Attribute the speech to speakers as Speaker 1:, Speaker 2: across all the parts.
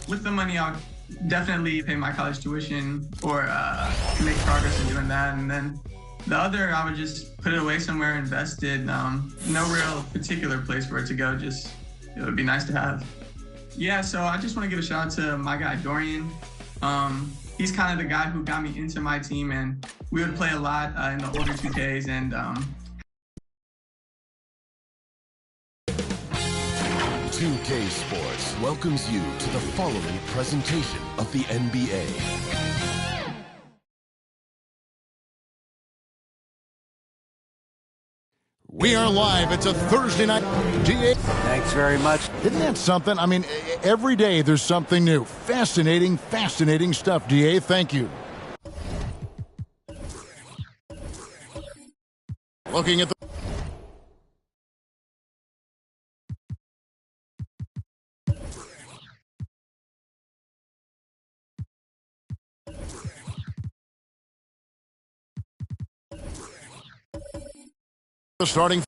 Speaker 1: With the money, I'll definitely pay my college tuition or make progress in doing that. And then the other, I would just put it away somewhere invested. No real particular place for it to go. Just it would be nice to have. Yeah, so I just want to give a shout out to my guy Dorian. He's kind of the guy who got me into my team, and we would play a lot in the older 2Ks. And
Speaker 2: 2K Sports welcomes you to the following presentation of the NBA.
Speaker 3: We are live. It's a Thursday night. DA.
Speaker 4: Thanks very much.
Speaker 3: Isn't that something? I mean, every day there's something new. Fascinating, fascinating stuff, DA. Thank you. Looking at the... starting...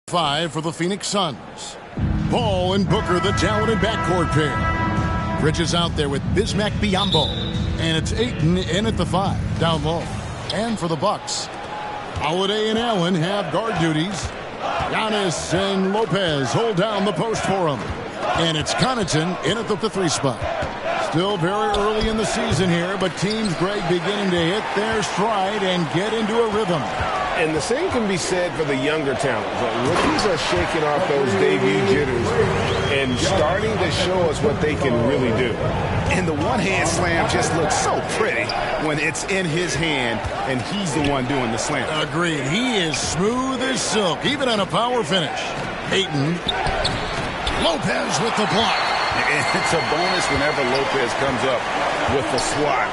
Speaker 3: Five for the Phoenix Suns. Ball and Booker, the talented backcourt pair. Bridges out there with Bismack Biyombo. And it's Ayton in at the 5, down low. And for the Bucks, Holiday and Allen have guard duties. Giannis and Lopez hold down the post for him. And it's Connaughton in at the 3 spot. Still very early in the season here, but teams, Greg, beginning to hit their stride and get into a rhythm.
Speaker 5: And the same can be said for the younger talent. The rookies are shaking off those debut jitters and starting to show us what they can really do.
Speaker 6: And the one-hand slam just looks so pretty when it's in his hand and he's the one doing the slam.
Speaker 3: Agreed. He is smooth as silk, even on a power finish. Ayton. Lopez with the block.
Speaker 6: And it's a bonus whenever Lopez comes up with the swat.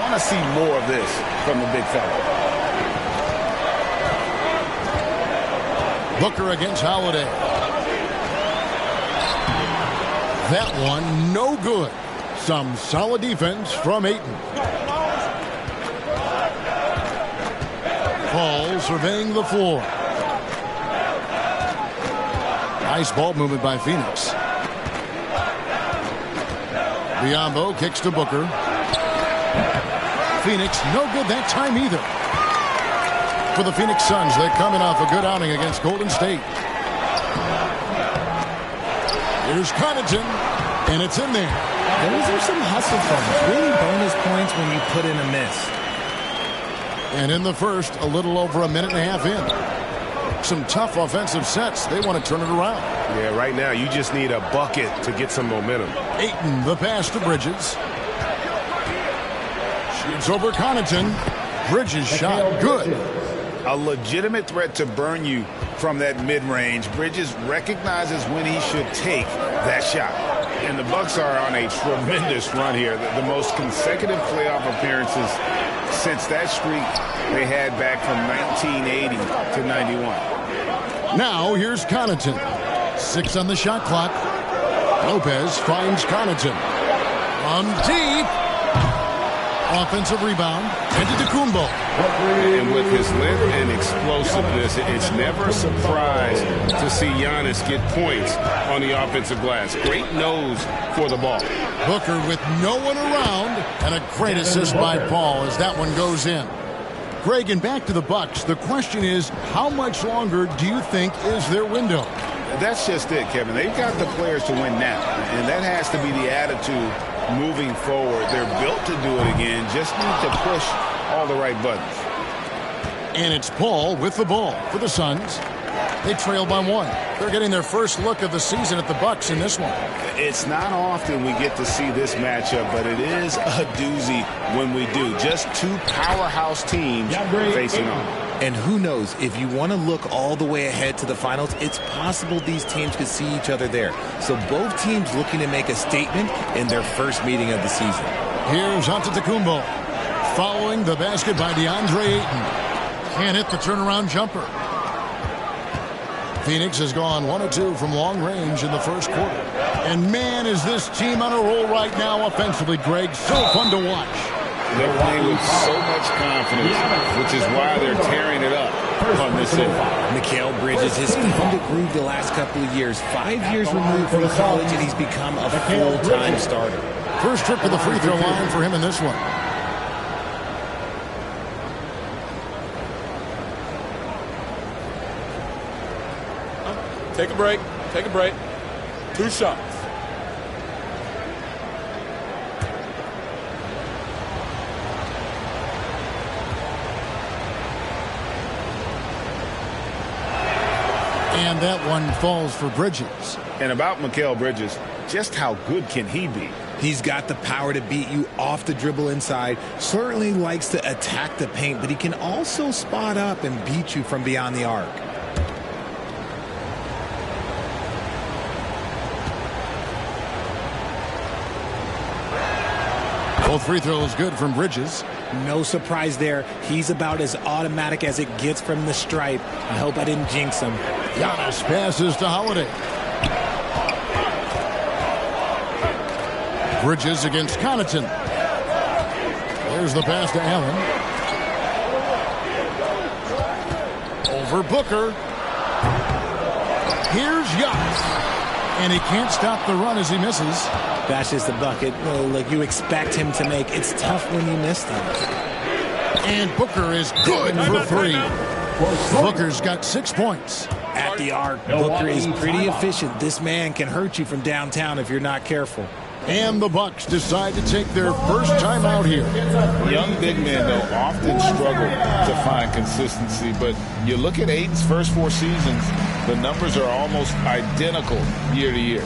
Speaker 6: Want to see more of this from the big fella.
Speaker 3: Booker against Holiday. That one, no good. Some solid defense from Ayton. Paul surveying the floor. Nice ball movement by Phoenix. Biyombo kicks to Booker. Phoenix, no good that time either. For the Phoenix Suns, they're coming off a good outing against Golden State. Here's Connaughton, and it's in there.
Speaker 7: Those are some hustle points, really bonus points when you put in a miss.
Speaker 3: And in the first, a little over a minute and a half in. Some tough offensive sets. They want to turn it around.
Speaker 5: Yeah, right now you just need a bucket to get some momentum.
Speaker 3: Ayton, the pass to Bridges. Shoots over Connaughton. Bridges shot good.
Speaker 6: A legitimate threat to burn you from that mid-range. Bridges recognizes when he should take that shot.
Speaker 5: And the Bucks are on a tremendous run here. The most consecutive playoff appearances since that streak they had back from 1980 to 91.
Speaker 3: Now here's Connaughton. 6 on the shot clock. Lopez finds Connaughton. From deep. Offensive rebound. Antetokounmpo.
Speaker 5: And with his length and explosiveness, it's never a surprise to see Giannis get points on the offensive glass. Great nose for the ball.
Speaker 3: Booker with no one around, and a great assist by Paul as that one goes in. Greg, and back to the Bucks. The question is, how much longer do you think is their window?
Speaker 6: That's just it, Kevin. They've got the players to win now, and that has to be the attitude moving forward. They're built to do it again. Just need to push all the right buttons.
Speaker 3: And it's Paul with the ball for the Suns. They trail by 1. They're getting their first look of the season at the Bucks in this one.
Speaker 6: It's not often we get to see this matchup, but it is a doozy when we do. Just two powerhouse teams facing off.
Speaker 7: And who knows, if you want to look all the way ahead to the finals, it's possible these teams could see each other there. So both teams looking to make a statement in their first meeting of the season.
Speaker 3: Here's Antetokounmpo following the basket by DeAndre Ayton. Can't hit the turnaround jumper. Phoenix has gone 1 of 2 from long range in the first quarter. And man, is this team on a roll right now offensively, Greg. So fun to watch.
Speaker 5: They're playing with so much confidence, which is why they're tearing it up. on this end.
Speaker 7: Mikal Bridges has found a groove the last couple of years. 5 years removed from college, and he's become a full-time starter.
Speaker 3: First trip to the free throw line for him in this one.
Speaker 4: Take a break. Take a break. 2 shots.
Speaker 3: And that one falls for Bridges.
Speaker 5: And about Mikal Bridges, just how good can he be?
Speaker 7: He's got the power to beat you off the dribble inside. Certainly likes to attack the paint, but he can also spot up and beat you from beyond the arc.
Speaker 3: Both free throws good from Bridges.
Speaker 7: No surprise there. He's about as automatic as it gets from the stripe. I hope I didn't jinx him.
Speaker 3: Giannis passes to Holiday. Bridges against Connaughton. There's the pass to Allen. Over Booker. Here's Giannis. And he can't stop the run as he misses.
Speaker 7: That's just the bucket like you expect him to make. It's tough when you miss them.
Speaker 3: And Booker is good for 3. Booker's got 6 points.
Speaker 7: At the arc, Booker is pretty efficient. This man can hurt you from downtown if you're not careful.
Speaker 3: And the Bucks decide to take their first time out here.
Speaker 5: Young big men, though, often struggle to find consistency. But you look at Ayton's first 4 seasons, the numbers are almost identical year to year.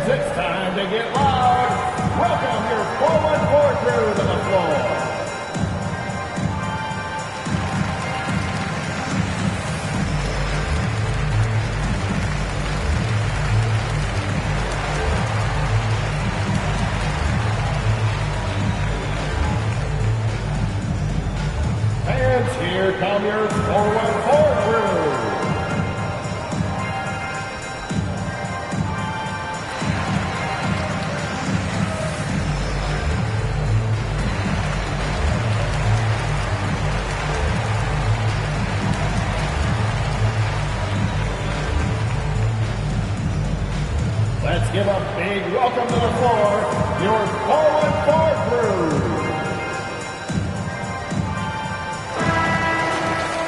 Speaker 8: It's time to get loud. Welcome your 4-1-4 crew to the floor. And here come your 4-1-4 crew. Let's give a big welcome to the floor, your 4-1-4 crew.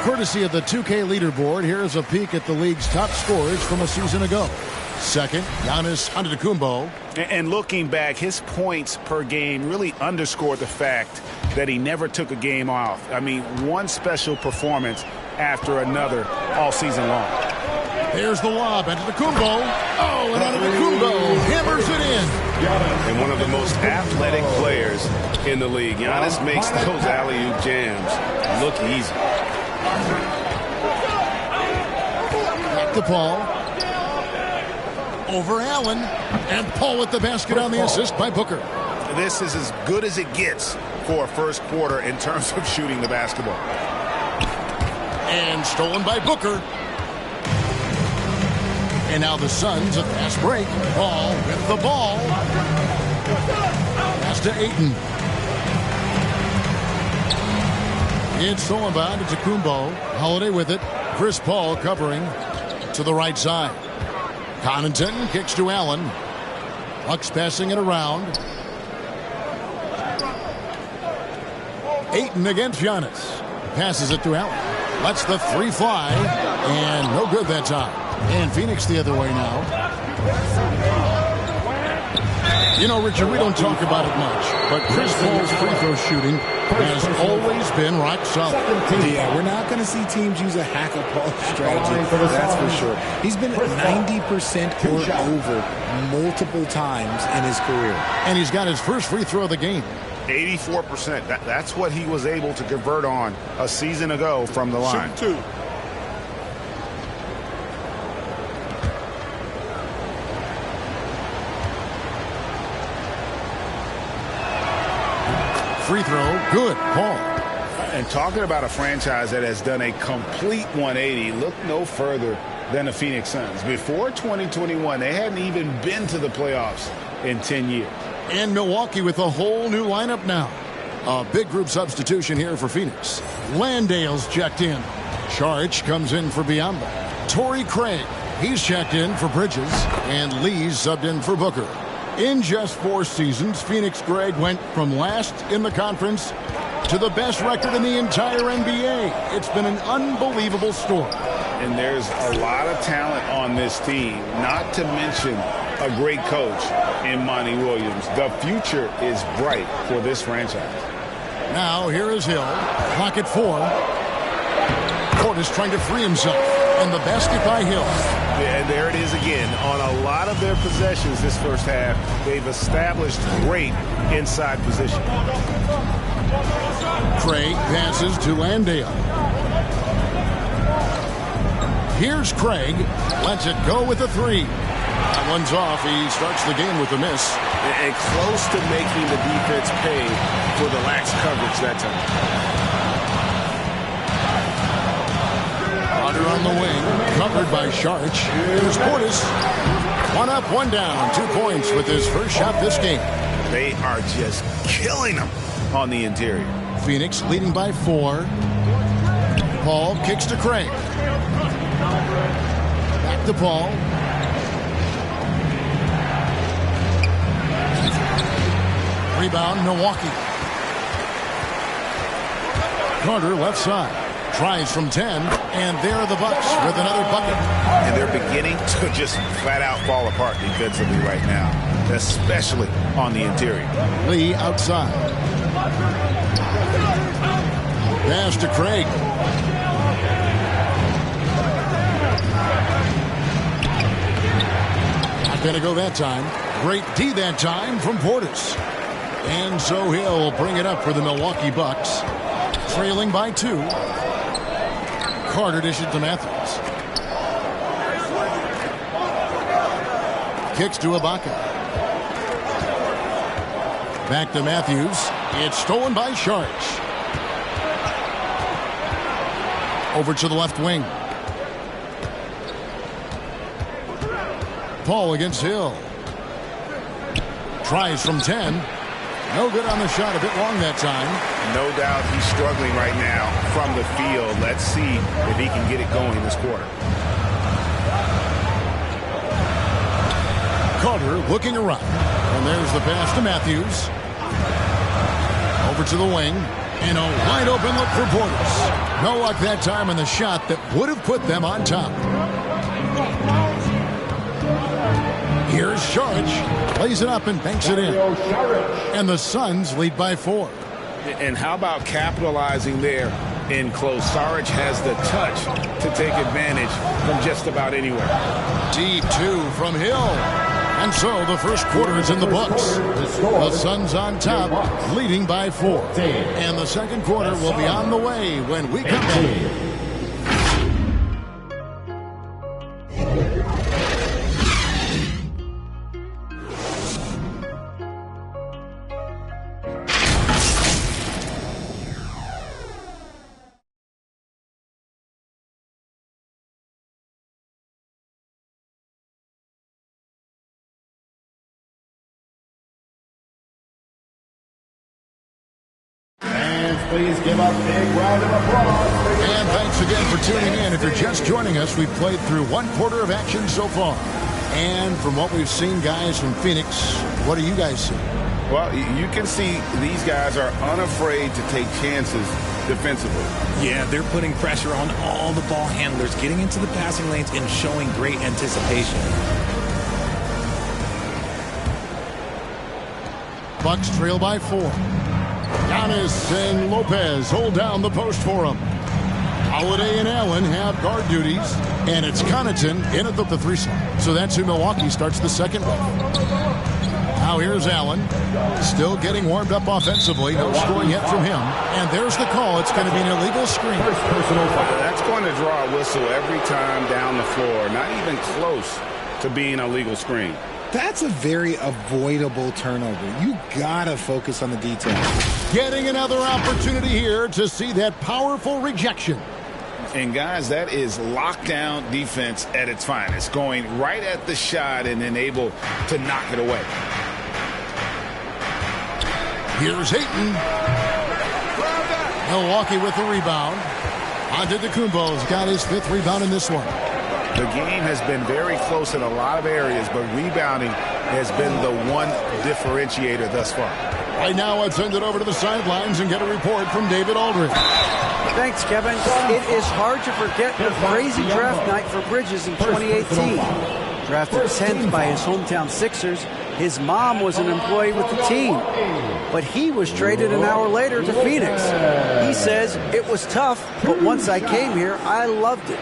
Speaker 3: Courtesy of the 2K leaderboard, here's a peek at the league's top scorers from a season ago. Second, Giannis Antetokounmpo.
Speaker 5: And looking back, his points per game really underscored the fact that he never took a game off. I mean, one special performance after another all season long.
Speaker 3: There's the lob. Antetokounmpo. Oh, and Antetokounmpo hammers it in.
Speaker 5: And one of the most athletic players in the league. Giannis makes those alley-oop jams look easy.
Speaker 3: Back to Paul. Over Allen. And Paul with the basket on the assist by Booker.
Speaker 5: This is as good as it gets for a first quarter in terms of shooting the basketball.
Speaker 3: And stolen by Booker. And now the Suns, a fast break. Paul with the ball. Pass to Ayton. It's stolen by Antetokounmpo. Holiday with it. Chris Paul covering to the right side. Connaughton kicks to Allen. Bucks passing it around. Ayton against Giannis. Passes it to Allen. Lets the 3 fly. And no good that time. And Phoenix the other way now. You know, Richard, we don't talk about it much, but Chris Paul's free throw shooting has always been rock solid.
Speaker 7: Yeah, we're not going to see teams use a hack-a-Paul strategy, that's for sure. He's been 90% or over multiple times in his career.
Speaker 3: And he's got his first free throw of the game.
Speaker 5: 84%. That's what he was able to convert on a season ago from the line.
Speaker 4: Shoot 2.
Speaker 3: Free throw, good, Paul.
Speaker 5: And talking about a franchise that has done a complete 180, look no further than the Phoenix Suns. Before 2021, they hadn't even been to the playoffs in 10 years.
Speaker 3: And Milwaukee with a whole new lineup now. A big group substitution here for Phoenix. Landale's checked in. Saric comes in for Biyombo. Torrey Craig, he's checked in for Bridges. And Lee's subbed in for Booker. In just 4 seasons, Phoenix, Greg, went from last in the conference to the best record in the entire NBA. It's been an unbelievable story.
Speaker 5: And there's a lot of talent on this team, not to mention a great coach in Monty Williams. The future is bright for this franchise.
Speaker 3: Now here is Hill. Clock at 4. Portis trying to free himself. And the basket by Hill.
Speaker 5: And there it is again. On a lot of their possessions this first half, they've established great inside position.
Speaker 3: Craig passes to Landale. Here's Craig. Lets it go with a 3. That one's off. He starts the game with a miss.
Speaker 5: And close to making the defense pay for the lax coverage that time.
Speaker 3: Carter on the wing. Covered by Saric. Here's Portis. 1 up, 1 down. 2 points with his first shot this game.
Speaker 5: They are just killing them on the interior.
Speaker 3: Phoenix leading by 4. Paul kicks to Craig. Back to Paul. Rebound, Milwaukee. Carter left side. Tries from 10, and there are the Bucks with another bucket.
Speaker 5: And they're beginning to just flat out fall apart defensively right now, especially on the interior.
Speaker 3: Lee outside. Pass to Craig. Not going to go that time. Great D that time from Portis. And so he'll bring it up for the Milwaukee Bucks. Trailing by 2. Carter dishes to Matthews. Kicks to Ibaka. Back to Matthews. It's stolen by Saric. Over to the left wing. Paul against Hill. Tries from 10. No good on the shot. A bit long that time.
Speaker 5: No doubt he's struggling right now from the field. Let's see if he can get it going this quarter.
Speaker 3: Carter looking around. And there's the pass to Matthews. Over to the wing. And a wide open look for Portis. No luck that time on the shot that would have put them on top. Here's Saric. Plays it up and banks it in. And the Suns lead by 4.
Speaker 5: And how about capitalizing there in close? Saric has the touch to take advantage from just about anywhere.
Speaker 3: Deep 2 from Hill. And so the first quarter is in the books. The Suns on top, leading by 4. And the second quarter will be on the way when we come back.
Speaker 8: Please give a big round of applause.
Speaker 3: And thanks again for tuning in. If you're just joining us, we've played through 1 quarter of action so far. And from what we've seen, guys, from Phoenix, what do you guys see?
Speaker 5: Well, you can see these guys are unafraid to take chances defensively.
Speaker 7: Yeah, they're putting pressure on all the ball handlers, getting into the passing lanes and showing great anticipation.
Speaker 3: Bucks trail by 4. Giannis and Lopez hold down the post for him. Holiday and Allen have guard duties, and it's Connaughton in at the 3 slot. So that's who Milwaukee starts the second with. Now here's Allen, still getting warmed up offensively. No scoring yet from him. And there's the call. It's going to be an illegal screen.
Speaker 5: That's going to draw a whistle every time down the floor. Not even close to being a legal screen.
Speaker 9: That's a very avoidable turnover. You gotta focus on the details.
Speaker 3: Getting another opportunity here to see that powerful rejection.
Speaker 5: And, guys, that is lockdown defense at its finest, going right at the shot and then able to knock it away.
Speaker 3: Here's Ayton. Milwaukee with the rebound. Antetokounmpo's got his 5th rebound in this one.
Speaker 5: The game has been very close in a lot of areas, but rebounding has been the one differentiator thus far.
Speaker 3: Right now, let's send it over to the sidelines and get a report from David Aldridge.
Speaker 10: Thanks, Kevin. It is hard to forget the crazy draft night for Bridges in 2018. Drafted 10th by his hometown Sixers, his mom was an employee with the team. But he was traded an hour later to Phoenix. He says, it was tough, but once I came here, I loved it.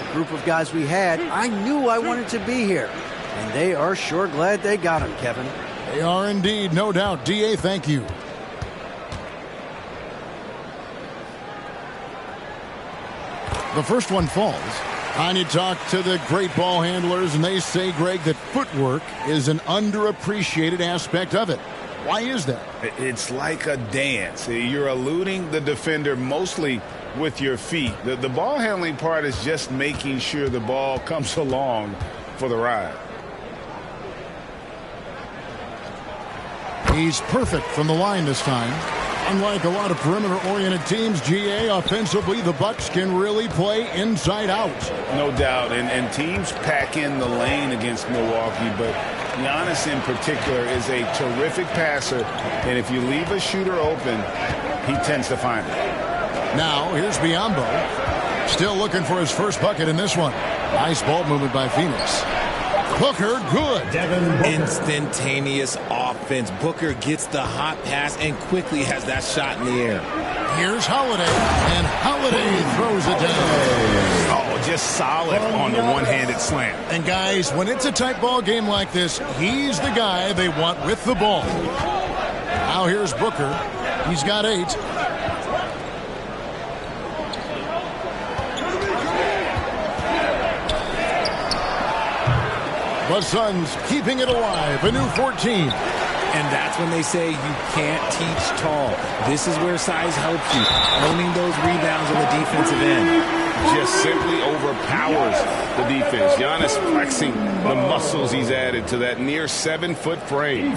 Speaker 10: The group of guys we had, I knew I wanted to be here. And they are sure glad they got him, Kevin.
Speaker 3: They are indeed, no doubt. D.A., thank you. The first one falls. And you talk to the great ball handlers, and they say, Greg, that footwork is an underappreciated aspect of it. Why is that?
Speaker 5: It's like a dance. You're eluding the defender mostly with your feet. The ball handling part is just making sure the ball comes along for the ride.
Speaker 3: He's perfect from the line this time. Unlike a lot of perimeter-oriented teams, GA, offensively, the Bucks can really play inside out.
Speaker 5: No doubt, and teams pack in the lane against Milwaukee, but Giannis in particular is a terrific passer, and if you leave a shooter open, he tends to find it.
Speaker 3: Now, here's Biyombo. Still looking for his first bucket in this one. Nice ball movement by Phoenix. Booker, good.
Speaker 7: Instantaneous offense. Booker gets the hot pass and quickly has that shot in the air.
Speaker 3: Here's Holiday, and Holiday throws it down.
Speaker 5: Oh, just solid on the one-handed slam.
Speaker 3: And, guys, when it's a tight ball game like this, he's the guy they want with the ball. Now here's Booker. He's got 8. The Suns keeping it alive, a new 14.
Speaker 7: And that's when they say you can't teach tall. This is where size helps you. Owning those rebounds on the defensive end.
Speaker 5: Just simply overpowers the defense. Giannis flexing the muscles he's added to that near 7-foot frame.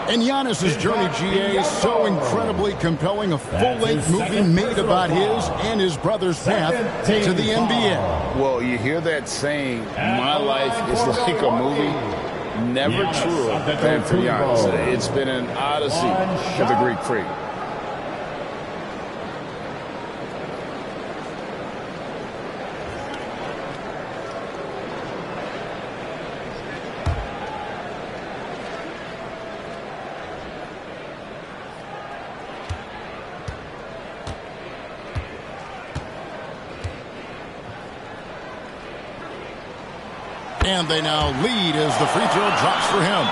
Speaker 3: And Giannis's journey, GA, is so incredibly compelling. A full-length movie made about his and his brother's path to the NBA.
Speaker 5: Well, you hear that saying, my life is like a movie. Never truer than for Giannis. It's been an odyssey for the Greek freak.
Speaker 3: And they now lead as the free throw drops for him.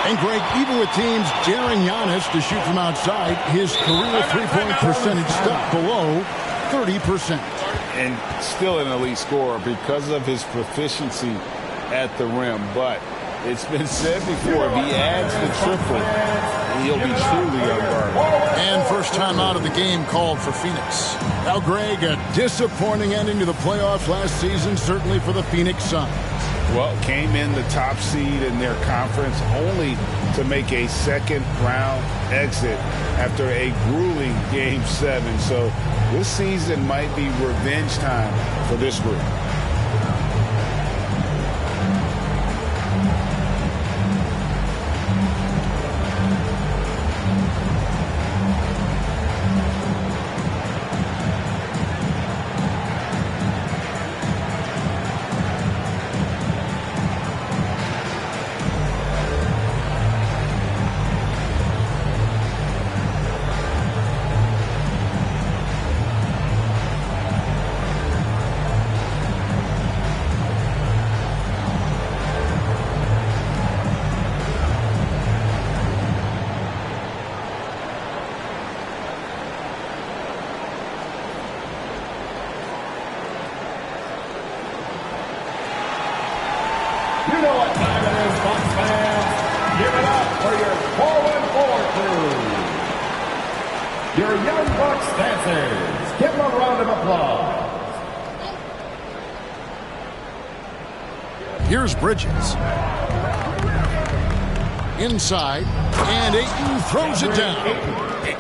Speaker 3: And, Greg, even with teams daring Giannis to shoot from outside, his career three-point percentage stuck below 30%.
Speaker 5: And still an elite scorer because of his proficiency at the rim. But it's been said before, if he adds the triple, he'll be truly unguardable.
Speaker 3: And first time out of the game called for Phoenix. Now, Greg, a disappointing ending to the playoffs last season, certainly for the Phoenix Suns.
Speaker 5: Well, came in the top seed in their conference only to make a second-round exit after a grueling Game 7. So this season might be revenge time for this group.
Speaker 8: You know what time it is, Bucks fans. Give it up for your 4-1-4 crew. Your Young Bucks dancers. Give him a round of applause.
Speaker 3: Here's Bridges. Inside, and Ayton throws it down.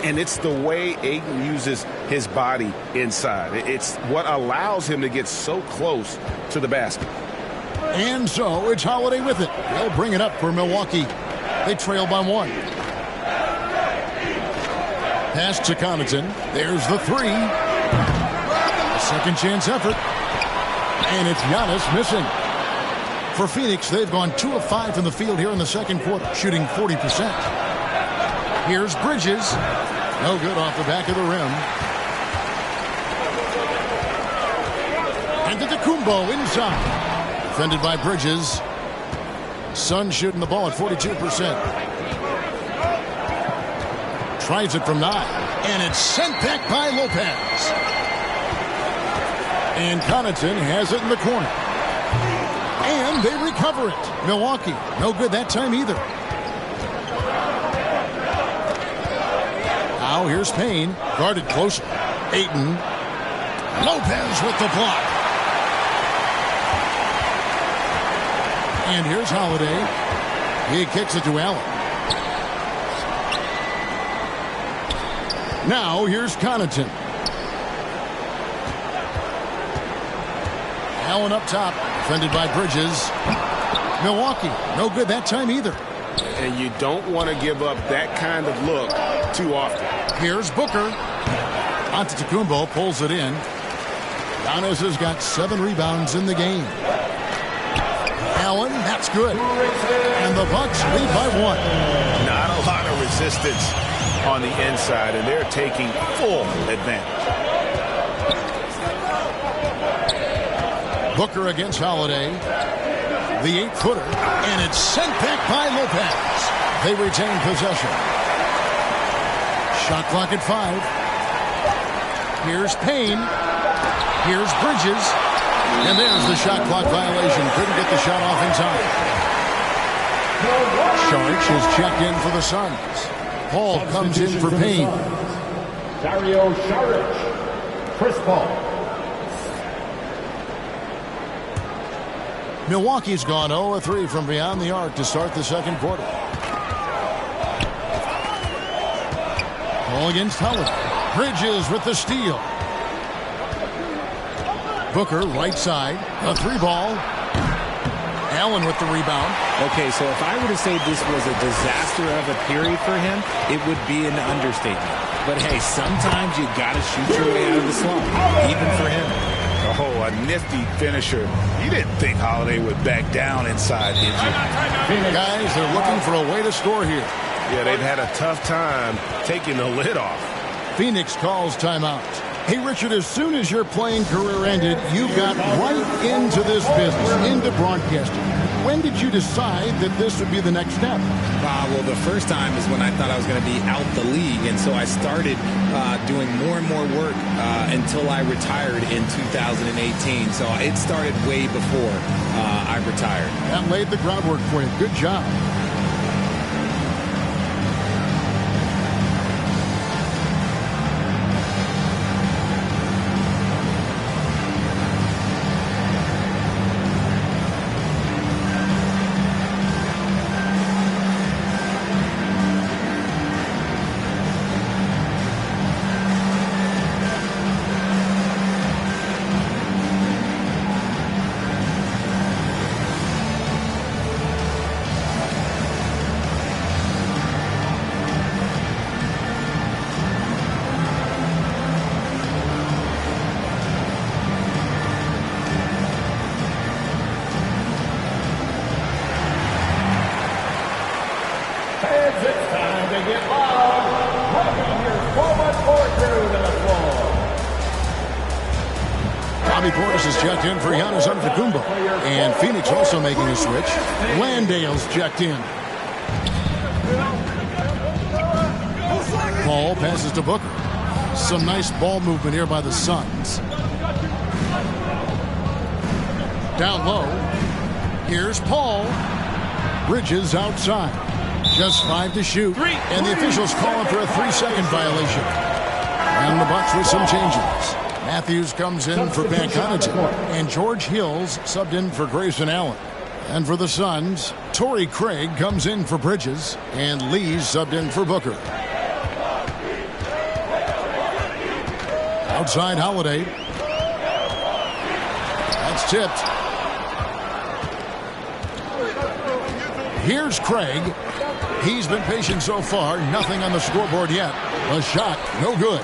Speaker 5: And it's the way Ayton uses his body inside. It's what allows him to get so close to the basket.
Speaker 3: And so it's Holiday with it. They'll bring it up for Milwaukee. They trail by 1. Pass to Connaughton. There's the 3. A second chance effort. And it's Giannis missing. For Phoenix, they've gone 2 of 5 from the field here in the second quarter, shooting 40%. Here's Bridges. No good off the back of the rim. And Antetokounmpo inside. Defended by Bridges. Sun shooting the ball at 42%. Tries it from 9. And it's sent back by Lopez. And Connaughton has it in the corner. And they recover it. Milwaukee, no good that time either. Now here's Payne, guarded closer. Ayton. Lopez with the block. And here's Holiday. He kicks it to Allen. Now here's Connaughton. Allen up top, defended by Bridges. Milwaukee, no good that time either.
Speaker 5: And you don't want to give up that kind of look too often.
Speaker 3: Here's Booker. Antetokounmpo pulls it in. Giannis has got 7 rebounds in the game. Allen, that's good. And the Bucks lead by 1.
Speaker 5: Not a lot of resistance on the inside, and they're taking full advantage.
Speaker 3: Booker against Holiday. The 8-footer. And it's sent back by Lopez. They retain possession. Shot clock at 5. Here's Payne. Here's Bridges. And there's the shot clock violation. Couldn't get the shot off in time. Saric is checked in for the Suns. Paul comes in for Payne.
Speaker 8: Dario Saric. Chris Paul.
Speaker 3: Milwaukee's gone 0-3 from beyond the arc to start the second quarter. Ball against Howard. Bridges with the steal. Booker right side. A 3-ball. Allen with the rebound.
Speaker 7: Okay, so if I were to say this was a disaster of a period for him, it would be an understatement. But hey, sometimes you got to shoot your way out of the slump, even for him.
Speaker 5: Oh, a nifty finisher. You didn't think Holiday would back down inside, did you?
Speaker 3: Guys, they're looking for a way to score here.
Speaker 5: Yeah, they've had a tough time taking the lid off.
Speaker 3: Phoenix calls timeout. Hey, Richard, as soon as your playing career ended, you got right into this business, into broadcasting. When did you decide that this would be the next step?
Speaker 7: Well, the first time is when I thought I was going to be out the league, and so I started doing more and more work until I retired in 2018. So it started way before I retired.
Speaker 3: That laid the groundwork for you. Good job. Checked in for Giannis Antetokounmpo. And Phoenix also making a switch. Landale's checked in. Ball passes to Booker. Some nice ball movement here by the Suns. Down low. Here's Paul. Bridges outside. Just 5 to shoot. And the officials calling for a 3-second violation. And the Bucks with some changes. Matthews comes in for Pat Connaughton, and George Hills subbed in for Grayson Allen. And for the Suns, Torrey Craig comes in for Bridges, and Lee subbed in for Booker. Outside Holiday. That's tipped. Here's Craig. He's been patient so far. Nothing on the scoreboard yet. A shot, no good.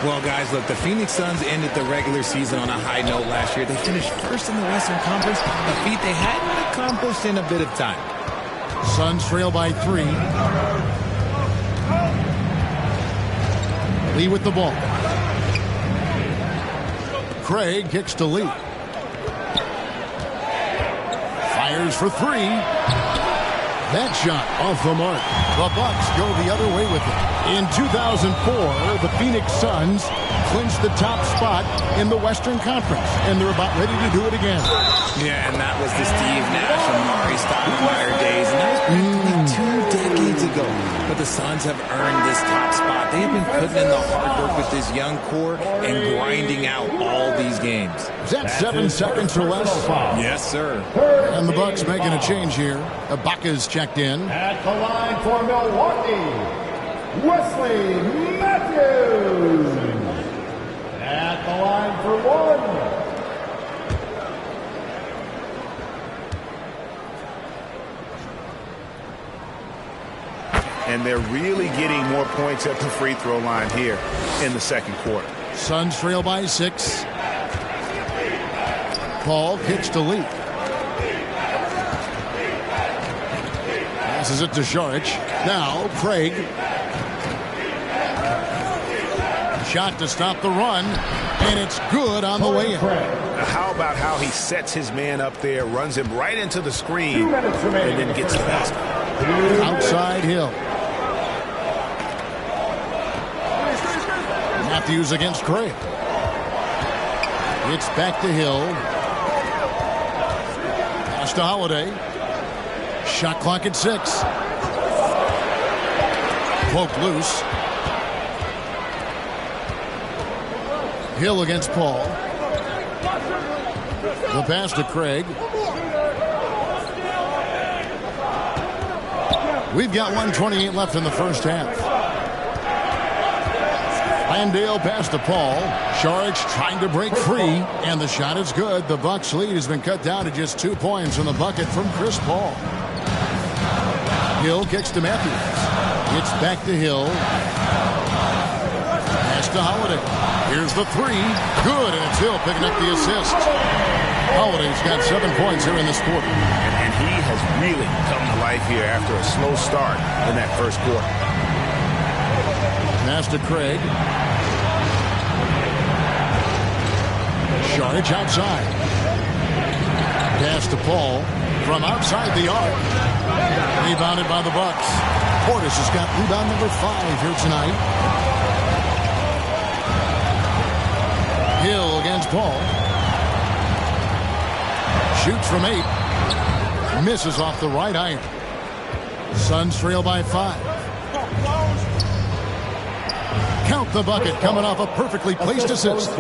Speaker 7: Well, guys, look, the Phoenix Suns ended the regular season on a high note last year. They finished first in the Western Conference, a feat they hadn't accomplished in a bit of time.
Speaker 3: Suns trail by 3. Lee with the ball. Craig kicks to Lee. Fires for 3. That shot off the mark. The Bucks go the other way with it. In 2004, the Phoenix Suns clinched the top spot in the Western Conference, and they're about ready to do it again.
Speaker 7: Yeah, and that was the Steve Nash and Mari Stoudemire days, and that was practically 2 decades ago. But the Suns have earned this top spot. They have been putting in the hard work with this young core and grinding out all these games.
Speaker 3: Is that 7 seconds or less?
Speaker 7: Yes, sir.
Speaker 3: And the Bucks making a change here. Ibaka's checked in.
Speaker 8: At the line for Milwaukee, Wesley Matthews. At the line for 1.
Speaker 6: And they're really getting more points at the free throw line here in the second quarter.
Speaker 3: Suns trail by 6. Paul kicks to Lee. Passes it to Saric. Now Craig. Shot to stop the run, and it's good on the way in.
Speaker 6: How about how he sets his man up there, runs him right into the screen, and then gets the basket.
Speaker 3: Outside Hill. Matthews against Craig. It's back to Hill. Pass to Holiday. Shot clock at 6. Poked loose. Hill against Paul. The pass to Craig. We've got 1:28 left in the first half. Landale pass to Paul. Saric trying to break free, and the shot is good. The Bucks lead has been cut down to just 2 points in the bucket from Chris Paul. Hill kicks to Matthews. It's back to Hill. Pass to Holiday. Here's the 3. Good, and it's Hill picking up the assist. Holiday's got 7 points here in this quarter.
Speaker 6: And he has really come to life here after a slow start in that first quarter.
Speaker 3: Pass to Craig. Saric outside. Pass to Paul from outside the arc. Rebounded by the Bucks. Portis has got rebound number 5 here tonight. Hill against Paul. Shoots from 8. Misses off the right iron. Suns trail by 5. Count the bucket coming off a perfectly placed assist.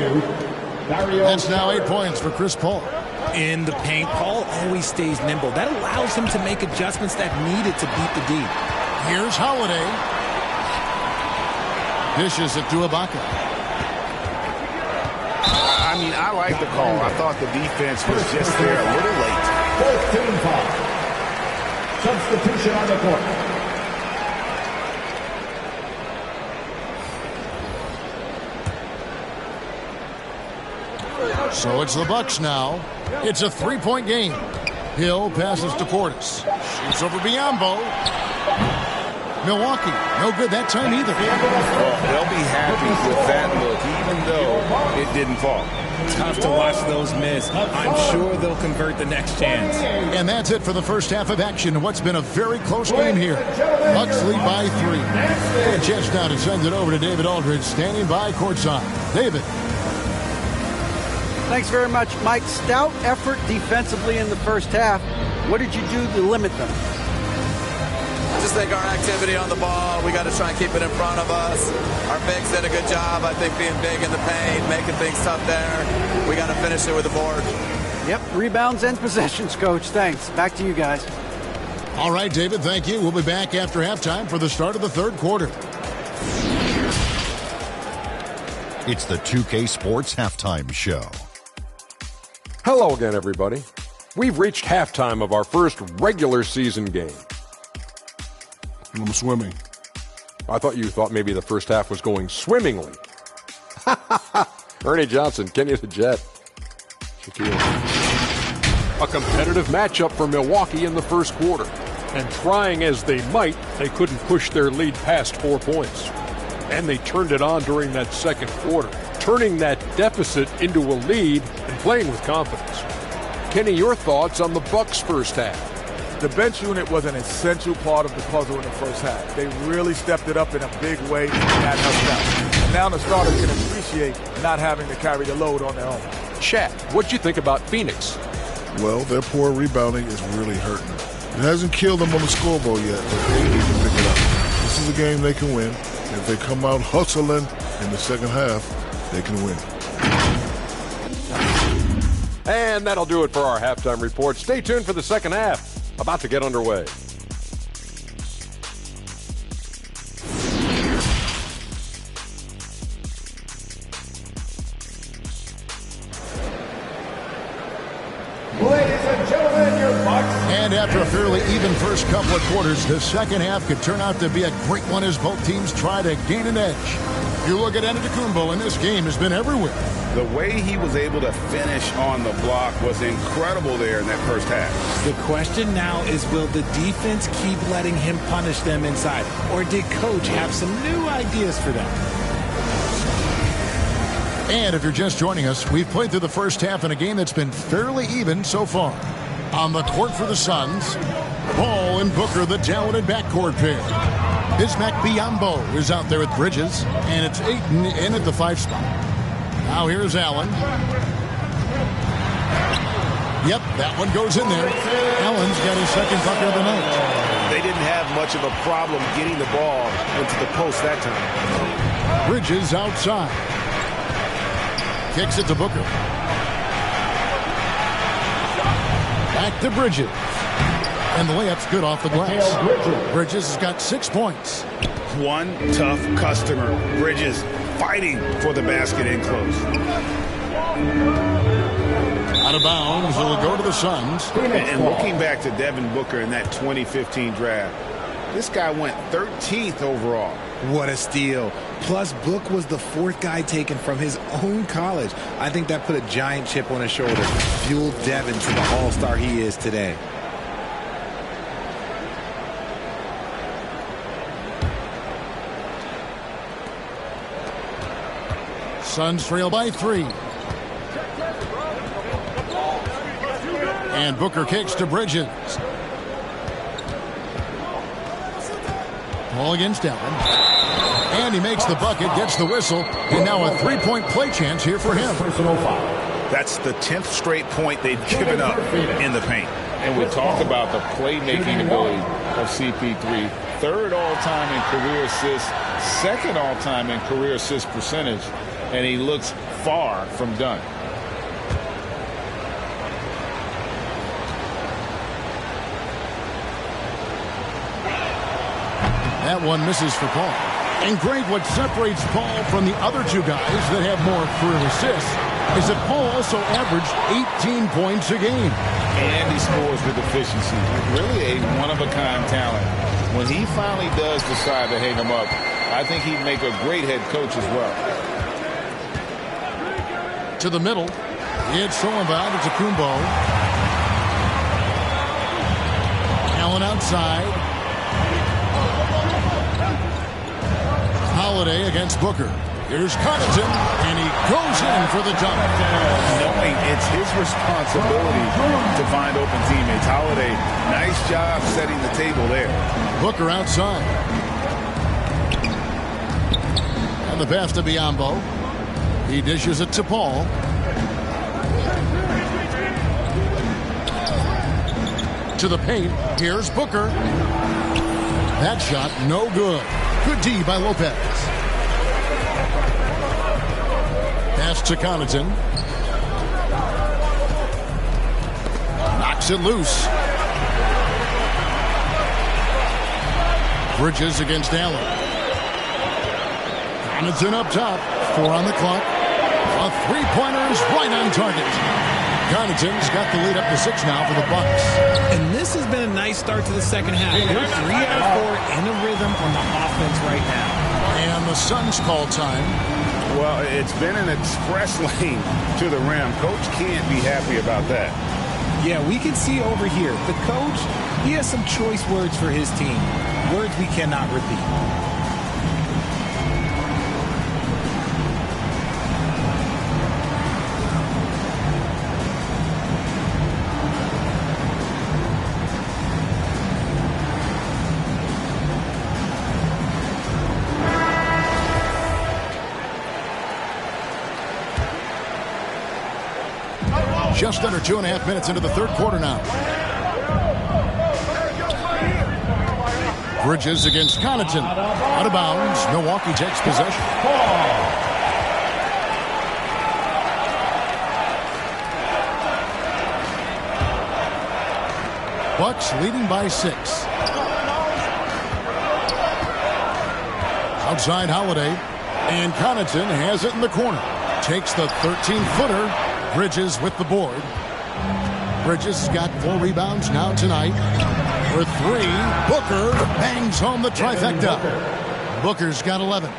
Speaker 3: That's now 8 points for Chris Paul.
Speaker 7: In the paint, Paul always stays nimble. That allows him to make adjustments that needed to beat the D.
Speaker 3: Here's Holiday. Dishes it to Ibaka.
Speaker 6: I mean, I like the call. I thought the defense was just there a little late.
Speaker 8: 14 foul. Substitution on the court.
Speaker 3: So it's the Bucks now. It's a 3-point game. Hill passes to Portis. Shoots over Biyombo. Milwaukee, no good that time either.
Speaker 6: Well, they'll be happy with that look, even though it didn't fall.
Speaker 7: Tough to watch those miss. I'm sure they'll convert the next chance.
Speaker 3: And that's it for the first half of action in what's been a very close game here. Bucks lead by 3. And just now to send it over to David Aldridge, standing by courtside. David.
Speaker 10: Thanks very much, Mike. Stout effort defensively in the first half. What did you do to limit them?
Speaker 11: I just think our activity on the ball, we got to try and keep it in front of us. Our bigs did a good job, I think, being big in the paint, making things tough there. We got to finish it with the board.
Speaker 10: Yep, rebounds and possessions, Coach. Thanks. Back to you guys.
Speaker 3: All right, David, thank you. We'll be back after halftime for the start of the third quarter.
Speaker 2: It's the 2K Sports Halftime Show.
Speaker 12: Hello again, everybody. We've reached halftime of our first regular season game.
Speaker 13: I'm swimming.
Speaker 12: I thought you thought maybe the first half was going swimmingly. Ernie Johnson, Kenny the Jet. Shaquille. A competitive matchup for Milwaukee in the first quarter. And trying as they might, they couldn't push their lead past 4 points. And they turned it on during that second quarter, turning that deficit into a lead and playing with confidence. Kenny, your thoughts on the Bucks' first half?
Speaker 14: The bench unit was an essential part of the puzzle in the first half. They really stepped it up in a big way, and that helped out. And now the starters can appreciate not having to carry the load on their own.
Speaker 12: Chad, what'd you think about Phoenix?
Speaker 13: Well, their poor rebounding is really hurting. It hasn't killed them on the scoreboard yet, but they need to pick it up. This is a game they can win. If they come out hustling in the second half, they can win.
Speaker 12: And that'll do it for our halftime report. Stay tuned for the second half. About to get underway.
Speaker 8: Ladies and gentlemen, your Bucks.
Speaker 3: And after a fairly even first couple of quarters, the second half could turn out to be a great one as both teams try to gain an edge. If you look at Antetokounmpo, and this game has been everywhere.
Speaker 6: The way he was able to finish on the block was incredible there in that first half.
Speaker 7: The question now is, will the defense keep letting him punish them inside? Or did Coach have some new ideas for them?
Speaker 3: And if you're just joining us, we've played through the first half in a game that's been fairly even so far. On the court for the Suns, Paul and Booker, the talented backcourt pair. Bismack Biyombo is out there with Bridges, and it's Ayton in at the 5 spot. Now here's Allen. Yep, that one goes in there. Allen's got his second bucket of the night.
Speaker 6: They didn't have much of a problem getting the ball into the post that time.
Speaker 3: Bridges outside. Kicks it to Booker. Back to Bridges. And the layup's good off the glass. Bridges has got 6 points.
Speaker 6: One tough customer. Bridges fighting for the basket in close.
Speaker 3: Out of bounds, it'll go to the Suns.
Speaker 6: And looking back to Devin Booker in that 2015 draft, this guy went 13th overall.
Speaker 7: What a steal. Plus, Book was the 4th guy taken from his own college. I think that put a giant chip on his shoulder, fueled Devin to the all-star he is today.
Speaker 3: Suns trail by 3. And Booker kicks to Bridges. Ball against Allen. And he makes the bucket, gets the whistle, and now a 3-point play chance here for him.
Speaker 6: That's the 10th straight point they've given up in the paint.
Speaker 5: And we talked about the playmaking ability of CP3. 3rd all-time in career assists, 2nd all-time in career assist percentage, and he looks far from done.
Speaker 3: That one misses for Paul. And Greg, what separates Paul from the other 2 guys that have more career assists is that Paul also averaged 18 points a game.
Speaker 5: And he scores with efficiency. Really a one-of-a-kind talent. When he finally does decide to hang him up, I think he'd make a great head coach as well.
Speaker 3: To the middle. It's Sullivan. It's Antetokounmpo. Allen outside. Holiday against Booker. Here's Connaughton, and he goes in for the dunk.
Speaker 6: Knowing it's his responsibility to find open teammates. Holiday, nice job setting the table there.
Speaker 3: Booker outside. And the pass to Biyombo. He dishes it to Paul. To the paint. Here's Booker. That shot, no good. Good D by Lopez. Pass to Connaughton. Knocks it loose. Bridges against Allen. Connaughton up top. 4 on the clock. A three-pointer is right on target. Connaughton's got the lead up to 6 now for the Bucks.
Speaker 7: And this has been a nice start to the second half. They're 3 out of 4 in a rhythm on the offense right now.
Speaker 3: And the Suns call time.
Speaker 5: Well, it's been an express lane to the rim. Coach can't be happy about that.
Speaker 7: Yeah, we can see over here. The coach, he has some choice words for his team. Words we cannot repeat.
Speaker 3: Just under 2.5 minutes into the third quarter now. Bridges against Connaughton. Out of bounds. Milwaukee takes possession. Bucks leading by 6. Outside Holiday. And Connaughton has it in the corner. Takes the 13-footer. Bridges with the board. Bridges has got 4 rebounds now tonight. For 3, Booker bangs home the trifecta. Booker's got 11.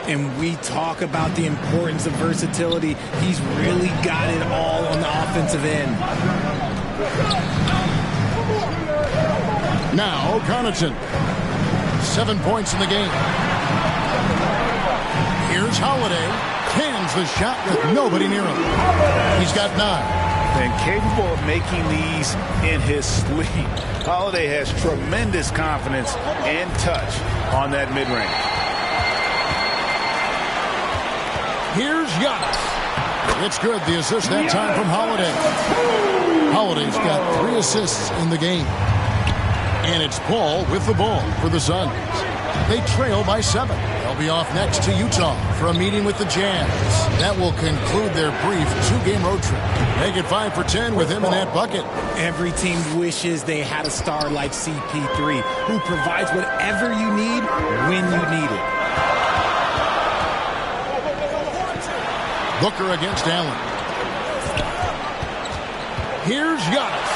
Speaker 7: And we talk about the importance of versatility. He's really got it all on the offensive end.
Speaker 3: Now Connaughton. 7 points in the game. Here's Holiday. Cans the shot with nobody near him. He's got 9.
Speaker 5: And capable of making these in his sleep. Holiday has tremendous confidence and touch on that mid-range.
Speaker 3: Here's Giannis. It's good. The assist that time from Holiday. Holiday's got 3 assists in the game. And it's Paul with the ball for the Suns. They trail by 7. They'll be off next to Utah for a meeting with the Jazz. That will conclude their brief 2-game road trip. Make it 5 for 10 with him in that bucket.
Speaker 7: Every team wishes they had a star like CP3 who provides whatever you need when you need it.
Speaker 3: Booker against Allen. Here's Giannis.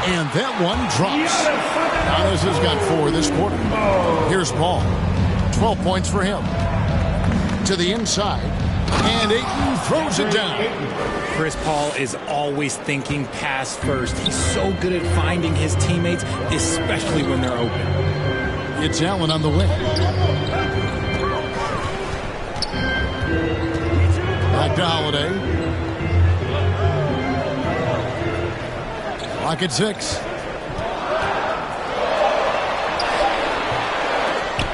Speaker 3: And that one drops. Giannis has got 4 this quarter. Here's Paul. 12 points for him. To the inside. And Ayton throws it down.
Speaker 7: Chris Paul is always thinking pass first. He's so good at finding his teammates, especially when they're open.
Speaker 3: It's Allen on the wing. Back to Holiday. Clock at 6.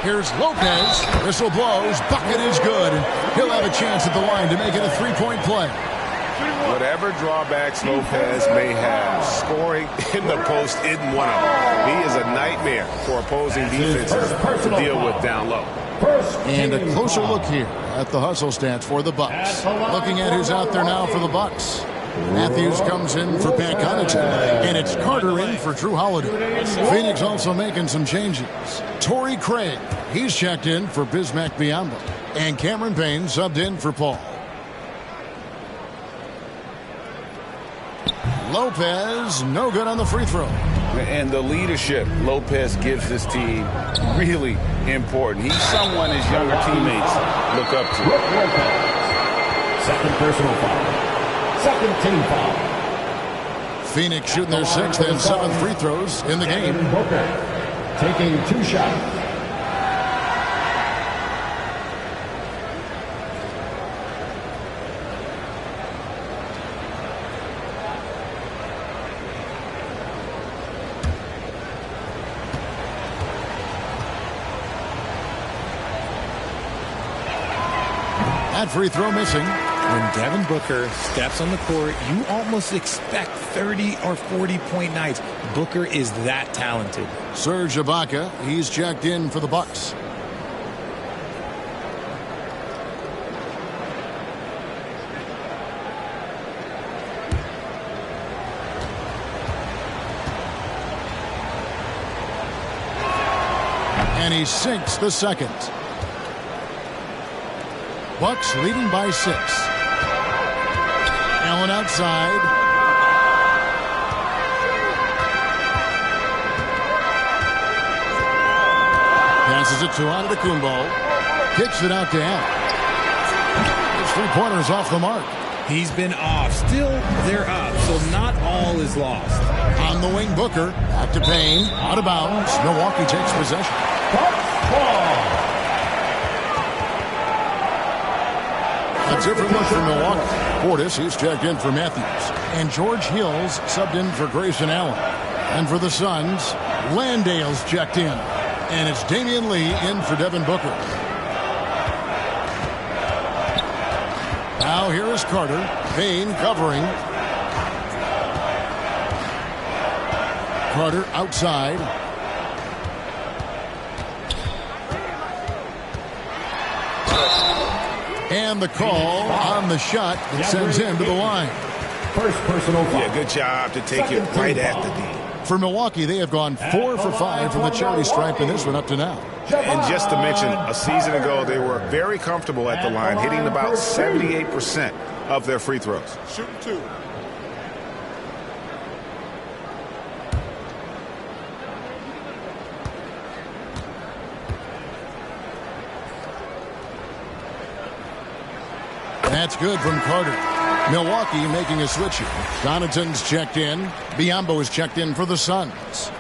Speaker 3: Here's Lopez. Whistle blows. Bucket is good. And he'll have a chance at the line to make it a 3-point play.
Speaker 5: Whatever drawbacks Lopez may have, scoring in the post isn't one of them. He is a nightmare for opposing defenses to deal with down low.
Speaker 3: And a closer look here at the hustle stats for the Bucks. Looking at who's out there now for the Bucks. Matthews comes in for Pat Connaughton, and it's Carter in for Drew Holiday. Phoenix also making some changes. Torrey Craig, he's checked in for Bismack Biyombo, and Cameron Payne subbed in for Paul. Lopez, no good on the free throw.
Speaker 5: And the leadership Lopez gives this team really important. He's someone his younger teammates look up to.
Speaker 8: Second personal foul. Second team foul.
Speaker 3: Phoenix shooting their 6th and 7th free throws in the game.
Speaker 8: Booker taking 2 shots.
Speaker 3: That free throw missing.
Speaker 7: When Devin Booker steps on the court, you almost expect 30 or 40-point nights. Booker is that talented.
Speaker 3: Serge Ibaka, he's checked in for the Bucks. And he sinks the second. Bucks leading by 6. Allen outside. Passes it to Antetokounmpo. Kicks it out to Allen. His three-pointer's off the mark.
Speaker 7: He's been off. Still, they're up, so not all is lost.
Speaker 3: On the wing, Booker. Back to Payne. Out of bounds. Milwaukee takes possession. A different look for Milwaukee. Portis, he's checked in for Matthews. And George Hill's subbed in for Grayson Allen. And for the Suns, Landale's checked in. And it's Damian Lee in for Devin Booker. Now here is Carter. Payne covering. Carter outside. And the call on the shot that sends him to the line.
Speaker 8: First personal foul.
Speaker 5: Yeah, good job to take it right at the D.
Speaker 3: For Milwaukee, they have gone 4 for 5 from the charity stripe in this one up to now.
Speaker 5: And just to mention, a season ago, they were very comfortable at the line, hitting about 78% of their free throws.
Speaker 4: Shooting 2.
Speaker 3: That's good from Carter. Milwaukee making a switch here. Connaughton's checked in. Biyombo is checked in for the Suns.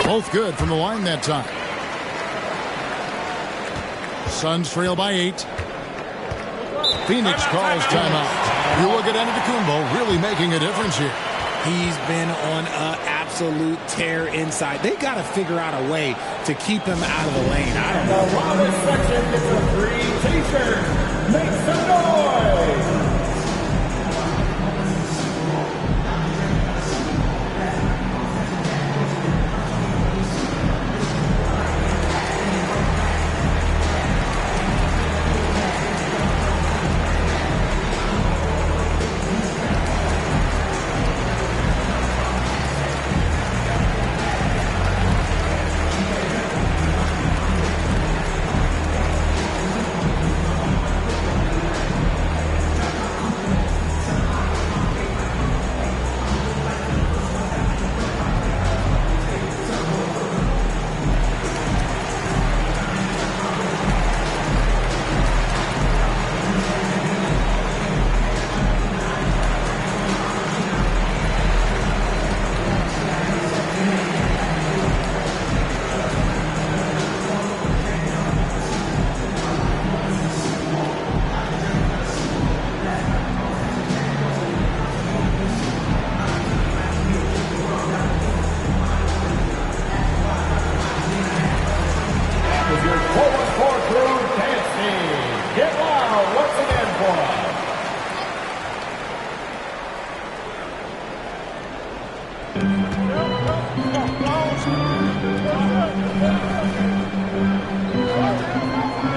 Speaker 3: Both good from the line that time. Suns trail by 8. Phoenix calls timeout. You look at Antetokounmpo really making a difference here.
Speaker 7: He's been on an absolute tear inside. They got to figure out a way to keep him out of the lane. I don't know.
Speaker 8: The longest section gets a free t-shirt. Make some noise.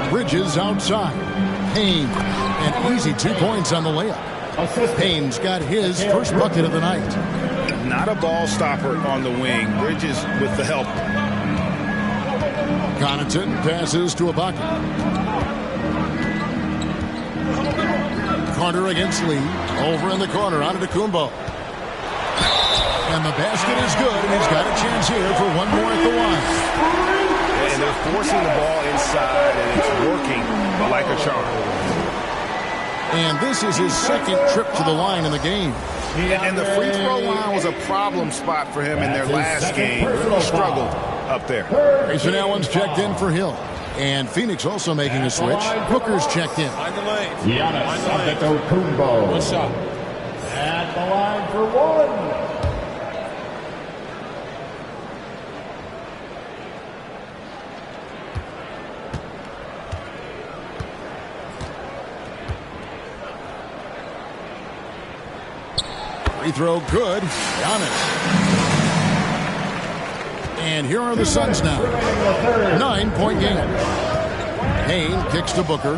Speaker 3: Bridges outside. Payne, an easy 2 points on the layup. Payne's got his first bucket of the night.
Speaker 5: Not a ball stopper on the wing. Bridges with the help.
Speaker 3: Connaughton passes to Ibaka. Carter against Lee. Over in the corner, Antetokounmpo. And the basket is good, and he's got a chance here for one more at the line.
Speaker 5: And they're forcing the ball inside, and it's working like a charm.
Speaker 3: And this is his second trip to the line in the game.
Speaker 5: And the free throw line was a problem spot for him in their last game. Really struggled up there.
Speaker 3: Grayson Allen's checked in for Hill. And Phoenix also making a switch. Booker's checked in.
Speaker 4: Find the lane.
Speaker 8: Giannis Antetokounmpo.
Speaker 4: One shot.
Speaker 8: At the line for one.
Speaker 3: Free throw good. Giannis. And here are the Suns now. 9-point game. Payne kicks to Booker.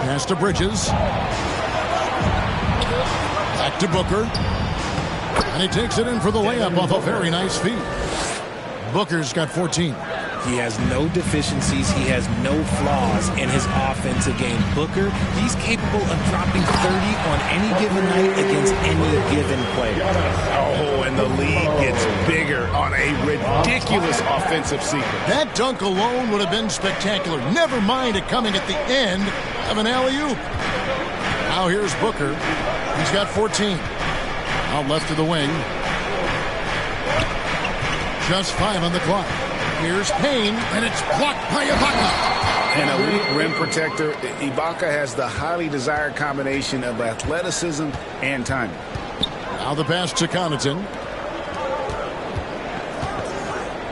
Speaker 3: Pass to Bridges. Back to Booker. And he takes it in for the layup off a very nice feed. Booker's got 14.
Speaker 7: He has no deficiencies. He has no flaws in his offensive game. Booker, he's capable of dropping 30 on any given night against any given player.
Speaker 5: Oh, and the lead gets bigger on a ridiculous offensive sequence.
Speaker 3: That dunk alone would have been spectacular. Never mind it coming at the end of an alley-oop. Now here's Booker. He's got 14. Out left to the wing. Just 5 on the clock. Here's Payne, and it's blocked by Ibaka.
Speaker 5: An elite rim protector, Ibaka has the highly desired combination of athleticism and timing.
Speaker 3: Now the pass to Connaughton.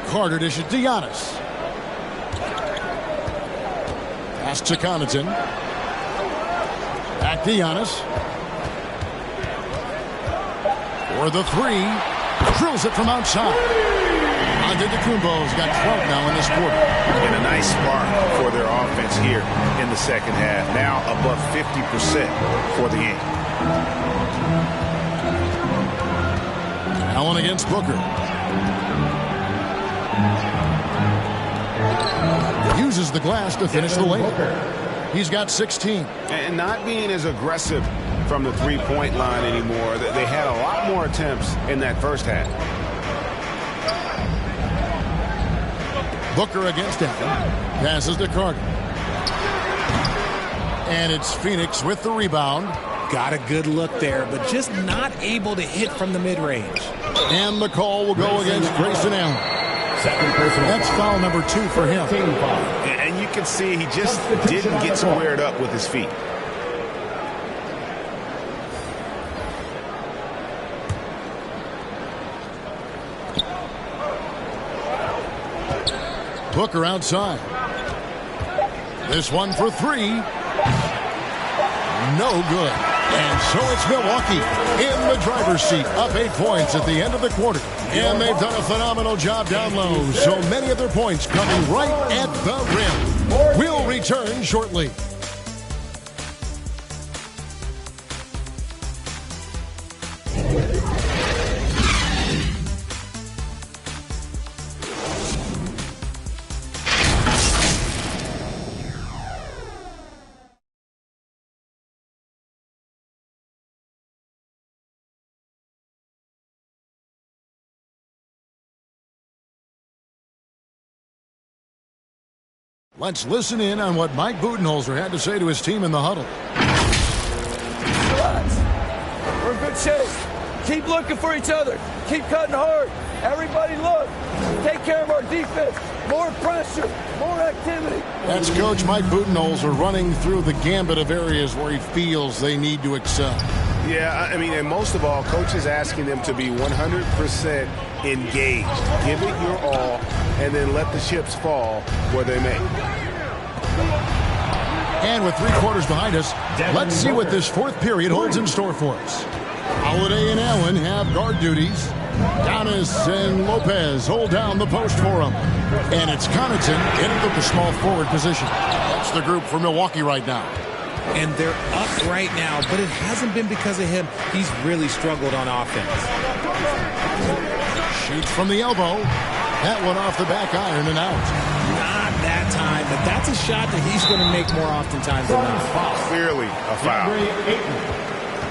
Speaker 3: Carter dishes to Giannis. Pass to Connaughton. Back to Giannis. For the three. Drills it from outside. Antetokounmpo's got 12 now in this quarter.
Speaker 5: And a nice spark for their offense here in the second half. Now above 50% for the game.
Speaker 3: Allen against Booker. Uses the glass to finish the layup. He's got 16.
Speaker 5: And not being as aggressive from the three-point line anymore. They had a lot more attempts in that first half.
Speaker 3: Booker against Allen. Passes to Carter. And it's Phoenix with the rebound.
Speaker 7: Got a good look there, but just not able to hit from the mid-range.
Speaker 3: And the call will go against Grayson Allen. That's foul number 2 for him.
Speaker 5: And you can see he just didn't get squared up with his feet.
Speaker 3: Booker outside. This one for 3. No good. And so it's Milwaukee in the driver's seat, up 8 points at the end of the quarter. And they've done a phenomenal job down low. So many of their points coming right at the rim. We'll return shortly. Let's listen in on what Mike Budenholzer had to say to his team in the huddle.
Speaker 15: Relax. We're in good shape. Keep looking for each other. Keep cutting hard. Everybody look. Take care of our defense. More pressure. More activity.
Speaker 3: That's Coach Mike Budenholzer running through the gambit of areas where he feels they need to excel.
Speaker 5: Yeah, I mean, and most of all, Coach is asking them to be 100% engaged. Give it your all, and then let the chips fall where they may.
Speaker 3: And with 3 quarters behind us, let's see what this 4th period holds in store for us. Holiday and Allen have guard duties. Giannis and Lopez hold down the post for him. And it's Connaughton in the small forward position. That's the group for Milwaukee right now.
Speaker 7: And they're up right now, but it hasn't been because of him. He's really struggled on offense.
Speaker 3: Shoots from the elbow. That one off the back iron and out.
Speaker 7: Not that time, but that's a shot that he's going to make more oftentimes than not.
Speaker 5: Clearly a foul.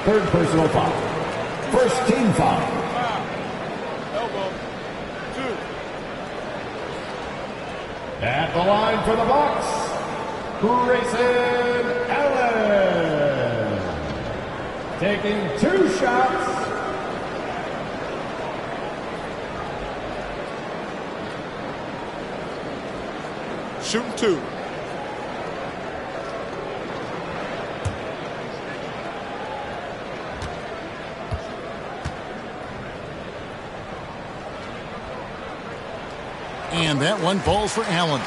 Speaker 8: 3rd personal foul. First team foul.
Speaker 4: Elbow. 2.
Speaker 8: At the line for the Bucks, Grayson Allen. Taking 2 shots.
Speaker 4: Shooting 2.
Speaker 3: And that one falls for Allen.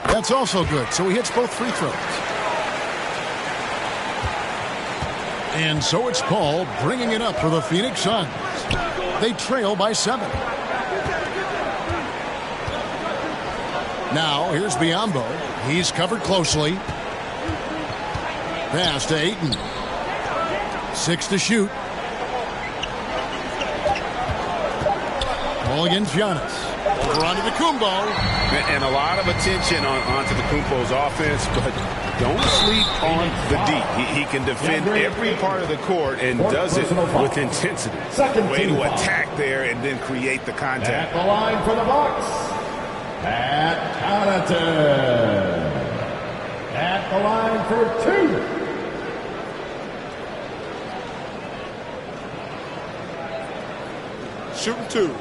Speaker 3: That's also good, so he hits both free throws. And so it's Paul bringing it up for the Phoenix Suns. They trail by 7. Now, here's Biyombo. He's covered closely. Pass to Ayton. 6 to shoot. Ball against Giannis. Over onto Antetokounmpo.
Speaker 6: And a lot of attention on Antetokounmpo's offense, but don't sleep on the D. He can defend every part of the court and does it with intensity. Way to attack there and then create the contact.
Speaker 8: At the line for the Bucks, Pat Connaughton. At the line for 2.
Speaker 4: Shooting 2.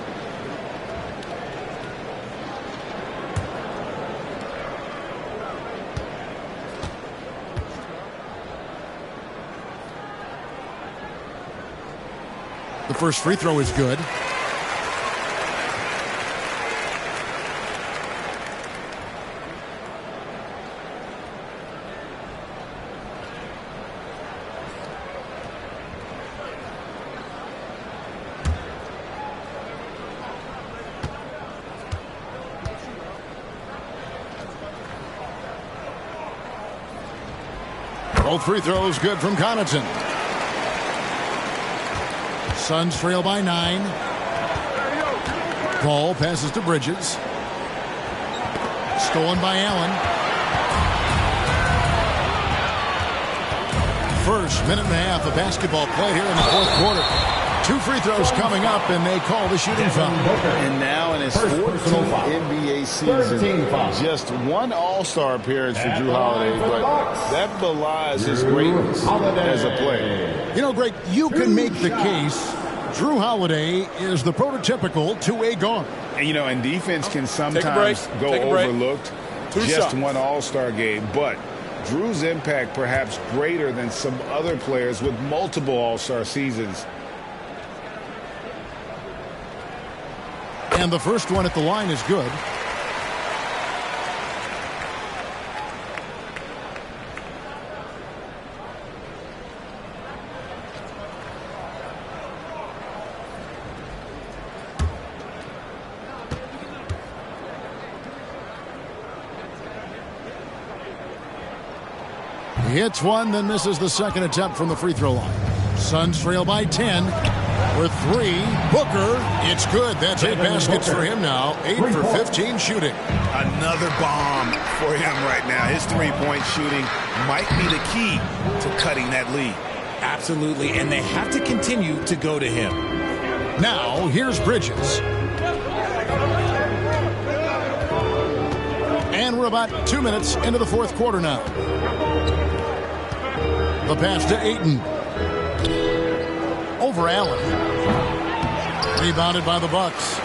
Speaker 3: The first free throw is good. Both free throws good from Connaughton. Suns trail by 9. Ball passes to Bridges. Stolen by Allen. First minute and a half of basketball played here in the fourth quarter. 2 free throws coming up, and they call the shooting foul.
Speaker 6: And now in his 14th NBA season, just 1 All-Star appearance for Jrue Holiday, but that belies his greatness as a player.
Speaker 3: You know, Greg, you can make the case Jrue Holiday is the prototypical two-way guard.
Speaker 6: And, you know, and defense can sometimes go overlooked. Just 1 All-Star game, but Jrue's impact perhaps greater than some other players with multiple All-Star seasons.
Speaker 3: And the first one at the line is good. He hits one, then misses the second attempt from the free throw line. Suns trail by 10. For 3, Booker, it's good. That's 8 baskets for him now. 8 for 15 shooting.
Speaker 6: Another bomb for him right now. His three-point shooting might be the key to cutting that lead.
Speaker 7: Absolutely, and they have to continue to go to him.
Speaker 3: Now, here's Bridges. And we're about 2 minutes into the fourth quarter now. The pass to Ayton. Over Allen. Rebounded by the Bucks.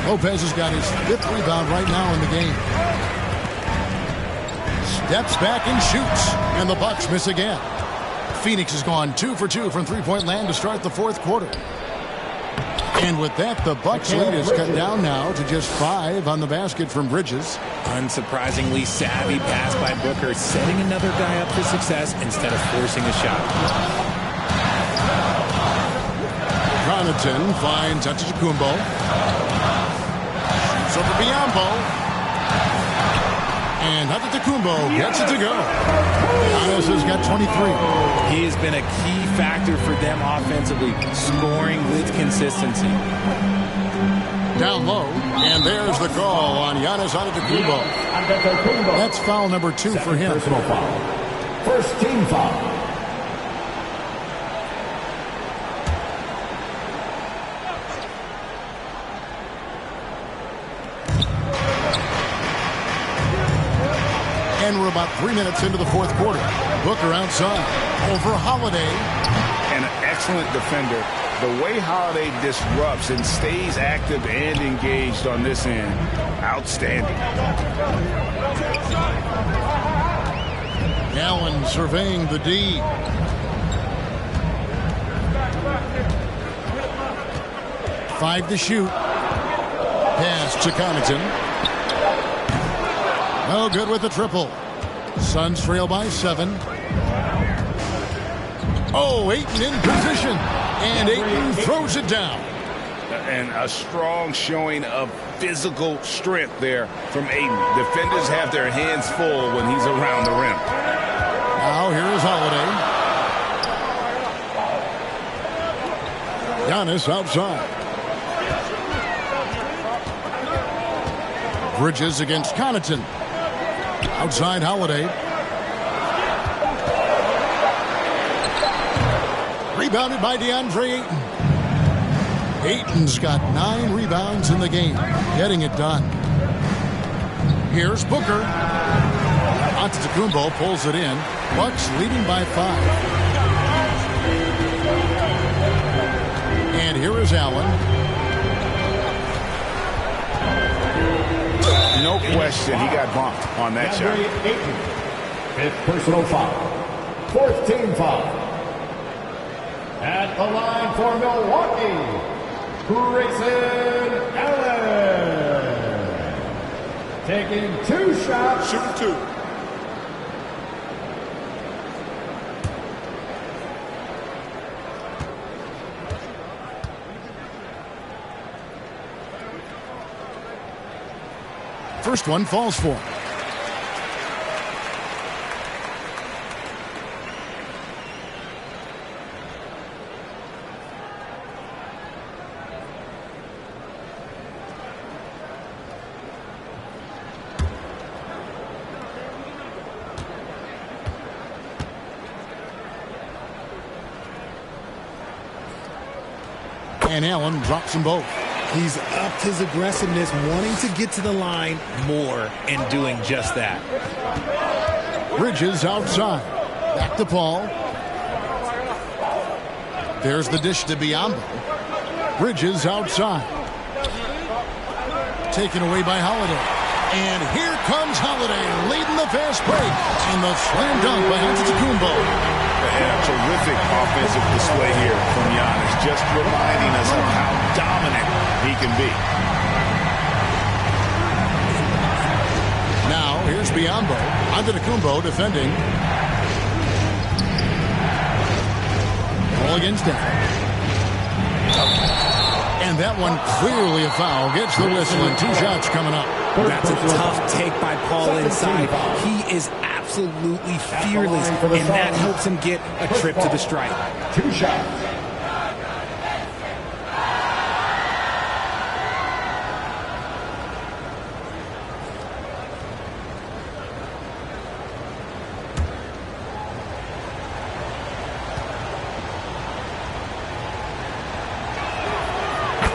Speaker 3: Lopez has got his 5th rebound right now in the game. Steps back and shoots, and the Bucks miss again. Phoenix has gone 2 for 2 from three-point land to start the fourth quarter. And with that, the Bucks lead is cut down now to just 5 on the basket from Bridges.
Speaker 7: Unsurprisingly savvy pass by Booker, setting another guy up for success instead of forcing a shot.
Speaker 3: Connaughton finds Antetokounmpo. Shoots over Biyombo. And Antetokounmpo gets it to go. Giannis has got 23.
Speaker 7: He has been a key factor for them offensively, scoring with consistency.
Speaker 3: Down low, and there's the call on Giannis Antetokounmpo. That's foul number 2 for him.
Speaker 8: Personal foul. First team foul.
Speaker 3: And we're about 3 minutes into the fourth quarter. Booker outside. Over Holiday.
Speaker 5: And an excellent defender. The way Holiday disrupts and stays active and engaged on this end, outstanding.
Speaker 3: Allen surveying the D. Five to shoot. Pass to Connaughton. No good with the triple. Suns trail by 7. Oh, Ayton in position. And Ayton throws it down.
Speaker 5: And a strong showing of physical strength there from Ayton. Defenders have their hands full when he's around the rim.
Speaker 3: Now here is Holiday. Giannis outside. Bridges against Connaughton. Outside Holiday. Rebounded by DeAndre Ayton. Ayton's got 9 rebounds in the game. Getting it done. Here's Booker. Antetokounmpo pulls it in. Bucks leading by 5. And here is Allen.
Speaker 5: No question, he got bumped on that shot.
Speaker 8: Fifth personal foul. 4th team foul. At the line for Milwaukee, Grayson Allen. Taking 2 shots.
Speaker 4: Shooting 2.
Speaker 3: First one falls for him. And Allen drops them both.
Speaker 7: He's upped his aggressiveness, wanting to get to the line more and doing just that.
Speaker 3: Bridges outside. Back to Paul. There's the dish to Biyombo. Bridges outside. Taken away by Holiday. And here comes Holiday leading the fast break. And the slam dunk by Antetokounmpo.
Speaker 5: And a terrific offensive display here from Giannis, just reminding us of how dominant he can be.
Speaker 3: Now, here's Biyombo. Antetokounmpo defending. Ball against Allen. And that one clearly a foul. Gets the whistle and 2 shots coming up.
Speaker 7: That's a tough take by Paul inside. He is absolutely fearless, and that helps him get a trip to the stripe.
Speaker 8: 2 shots.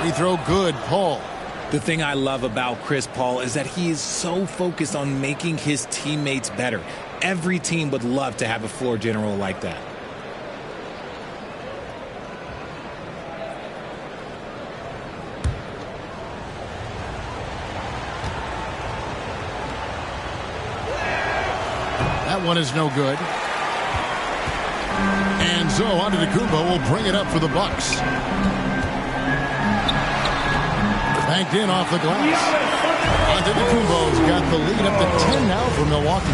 Speaker 3: Free throw good, Paul.
Speaker 7: The thing I love about Chris Paul is that he is so focused on making his teammates better. Every team would love to have a floor general like that.
Speaker 3: That one is no good. And so Antetokounmpo will bring it up for the Bucks. Banked in off the glass. Antetokounmpo's got the lead up to 10 now for Milwaukee.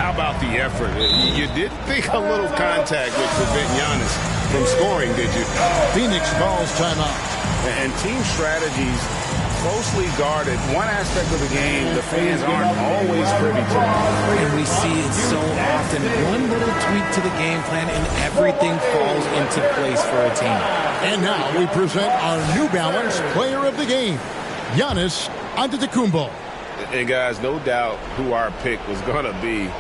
Speaker 5: How about the effort? You did think a little contact would prevent Giannis from scoring, did you?
Speaker 3: Phoenix calls timeout.
Speaker 5: And team strategies closely guarded. One aspect of the game the fans aren't always privy to.
Speaker 7: And we see it so often. One little tweak to the game plan and everything falls into place for a team.
Speaker 3: And now we present our New Balance player of the game, Giannis Antetokounmpo.
Speaker 5: And guys, no doubt who our pick was going to be.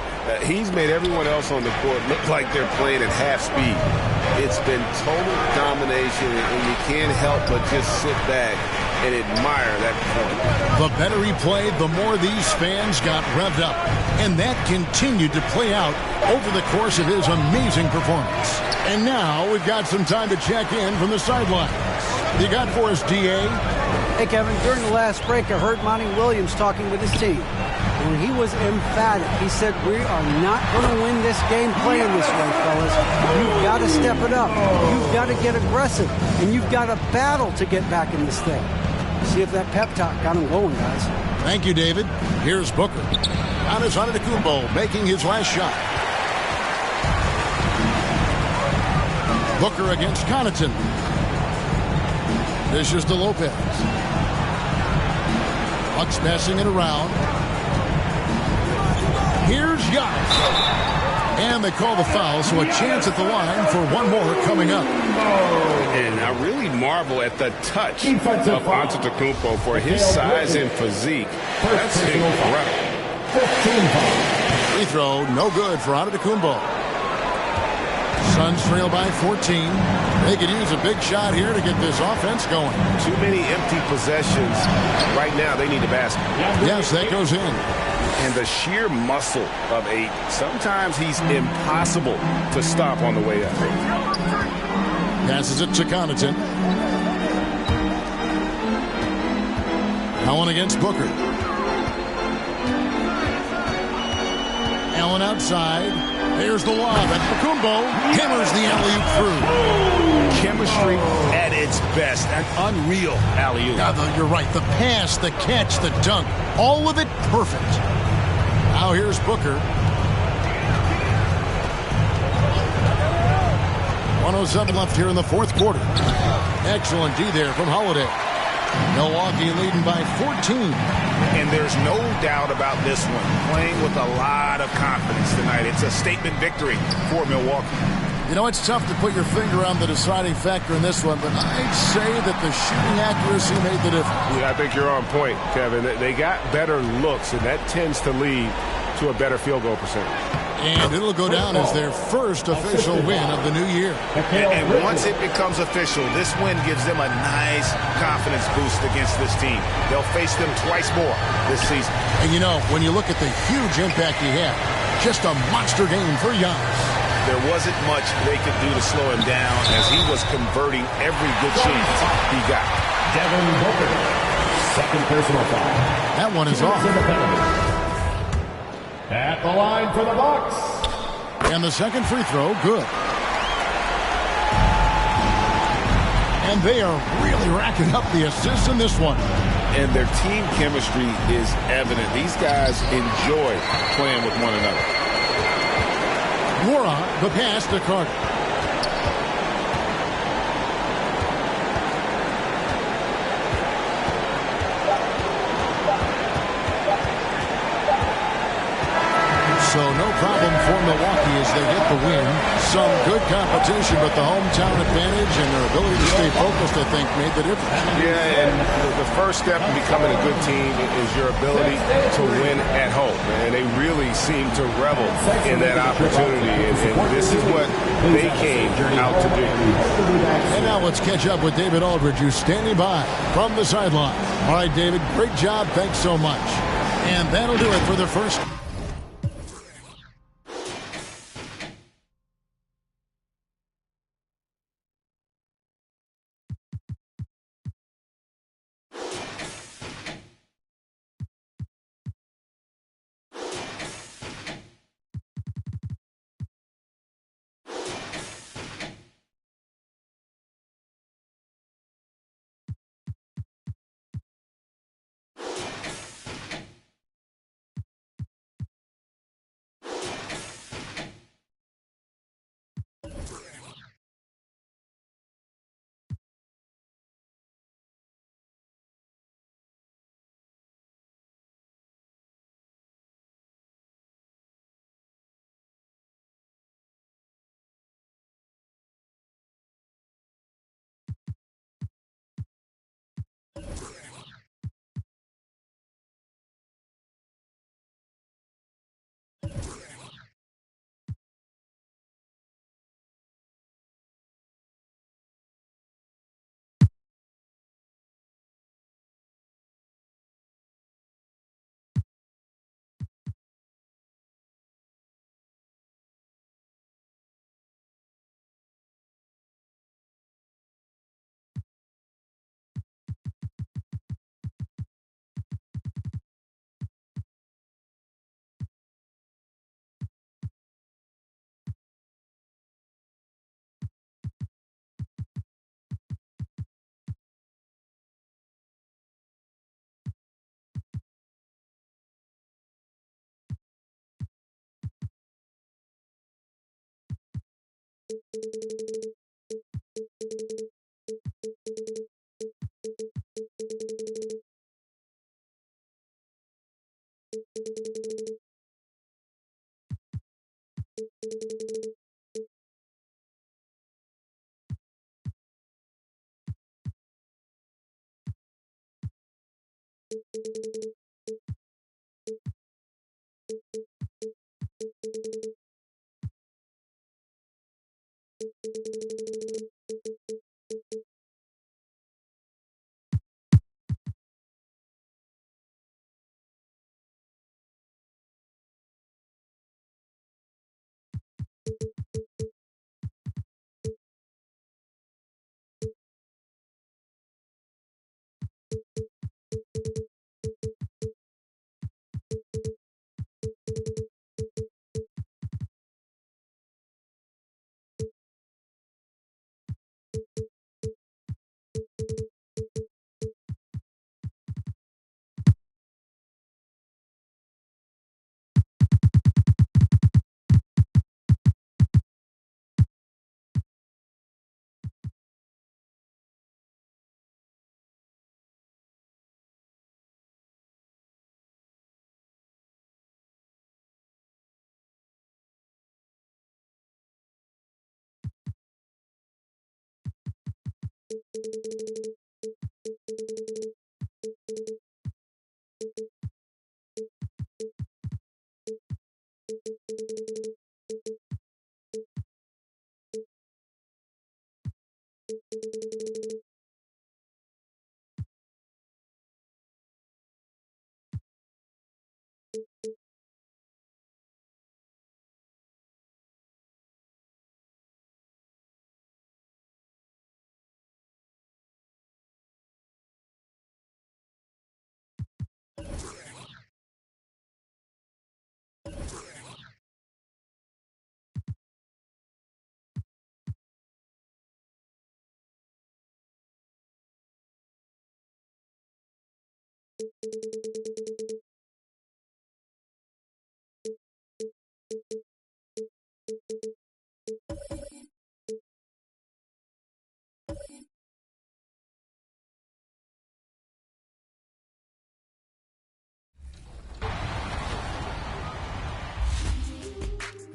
Speaker 5: He's made everyone else on the court look like they're playing at half speed. It's been total domination, and you can't help but just sit back
Speaker 6: and admire that point.
Speaker 3: The better he played, the more these fans got revved up. And that continued to play out over the course of his amazing performance. And now we've got some time to check in from the sidelines. You got for us, D.A.?
Speaker 10: Hey, Kevin, during the last break, I heard Monty Williams talking with his team. And he was emphatic. He said, we are not going to win this game playing this way, fellas. You've got to step it up. You've got to get aggressive. And you've got to battle to get back in this thing. See if that pep talk got him going, guys.
Speaker 3: Thank you, David. Here's Booker. Giannis Antetokounmpo making his last shot. Booker against Connaughton. This is to Lopez. Bucks passing it around. Here's Giannis. And they call the foul, so a chance at the line for one more coming up.
Speaker 6: And I really marvel at the touch of Antetokounmpo for his size and physique. That's incredible.
Speaker 3: Free throw, no good for Antetokounmpo. Suns trail by 14. They could use a big shot here to get this offense going.
Speaker 6: Too many empty possessions. Right now, they need a basket.
Speaker 3: Yes, that goes in.
Speaker 6: And the sheer muscle of Ayton. Sometimes he's impossible to stop on the way up.
Speaker 3: Passes it to Connaughton. Allen against Booker. Allen outside. There's the lob. And Antetokounmpo hammers the alley-oop through.
Speaker 6: Chemistry at its best. An unreal alley-oop.
Speaker 3: You're right. The pass, the catch, the dunk. All of it perfect. Now here's Booker. 1:07 left here in the fourth quarter. Excellent D there from Holiday. Milwaukee leading by 14.
Speaker 6: And there's no doubt about this one. Playing with a lot of confidence tonight. It's a statement victory for Milwaukee.
Speaker 3: You know, it's tough to put your finger on the deciding factor in this one, but I'd say that the shooting accuracy made the difference.
Speaker 6: Yeah, I think you're on point, Kevin. They got better looks, and that tends to lead to a better field goal percentage.
Speaker 3: And it'll go down as their first official win of the new year.
Speaker 6: And once it becomes official, this win gives them a nice confidence boost against this team. They'll face them twice more this season.
Speaker 3: And you know, when you look at the huge impact he had, just a monster game for Giannis.
Speaker 6: There wasn't much they could do to slow him down as he was converting every good chance he got.
Speaker 8: Devin Booker, second personal foul.
Speaker 3: That one is off.
Speaker 8: At the line for the Bucks.
Speaker 3: And the second free throw, good. And they are really racking up the assists in this one.
Speaker 6: And their team chemistry is evident. These guys enjoy playing with one another.
Speaker 3: Mora, the pass to Carter. So no problem for Milwaukee as they get the win. Some good competition, but the hometown advantage and their ability to stay focused, I think, made the difference.
Speaker 6: Yeah, and the first step in becoming a good team is your ability to win at home. And they really seem to revel in that opportunity. And this is what they came out to do.
Speaker 3: And now let's catch up with David Aldridge, who's standing by from the sideline. All right, David, great job. Thanks so much. And that'll do it for the first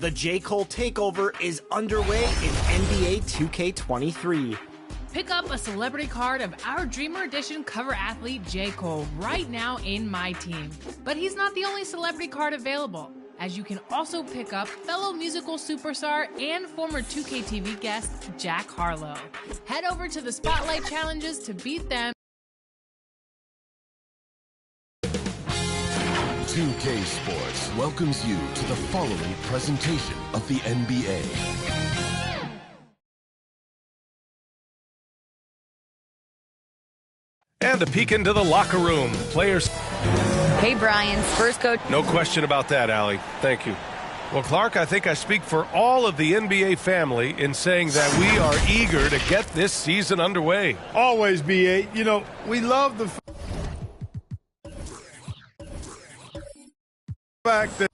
Speaker 16: The J. Cole takeover is underway in NBA 2K23.
Speaker 17: Pick up a celebrity card of our Dreamer Edition cover athlete J. Cole right now in My Team. But he's not the only celebrity card available, as you can also pick up fellow musical superstar and former 2K TV guest Jack Harlow. Head over to the Spotlight Challenges to beat them.
Speaker 2: 2K Sports welcomes you to the following presentation of the NBA.
Speaker 18: And a peek into the locker room. Players.
Speaker 19: Hey, Brian, Spurs coach.
Speaker 18: No question about that, Allie. Thank you. Well, Clark, I think I speak for all of the NBA family in saying that we are eager to get this season underway.
Speaker 20: Always, B.A. You know, we love the fact that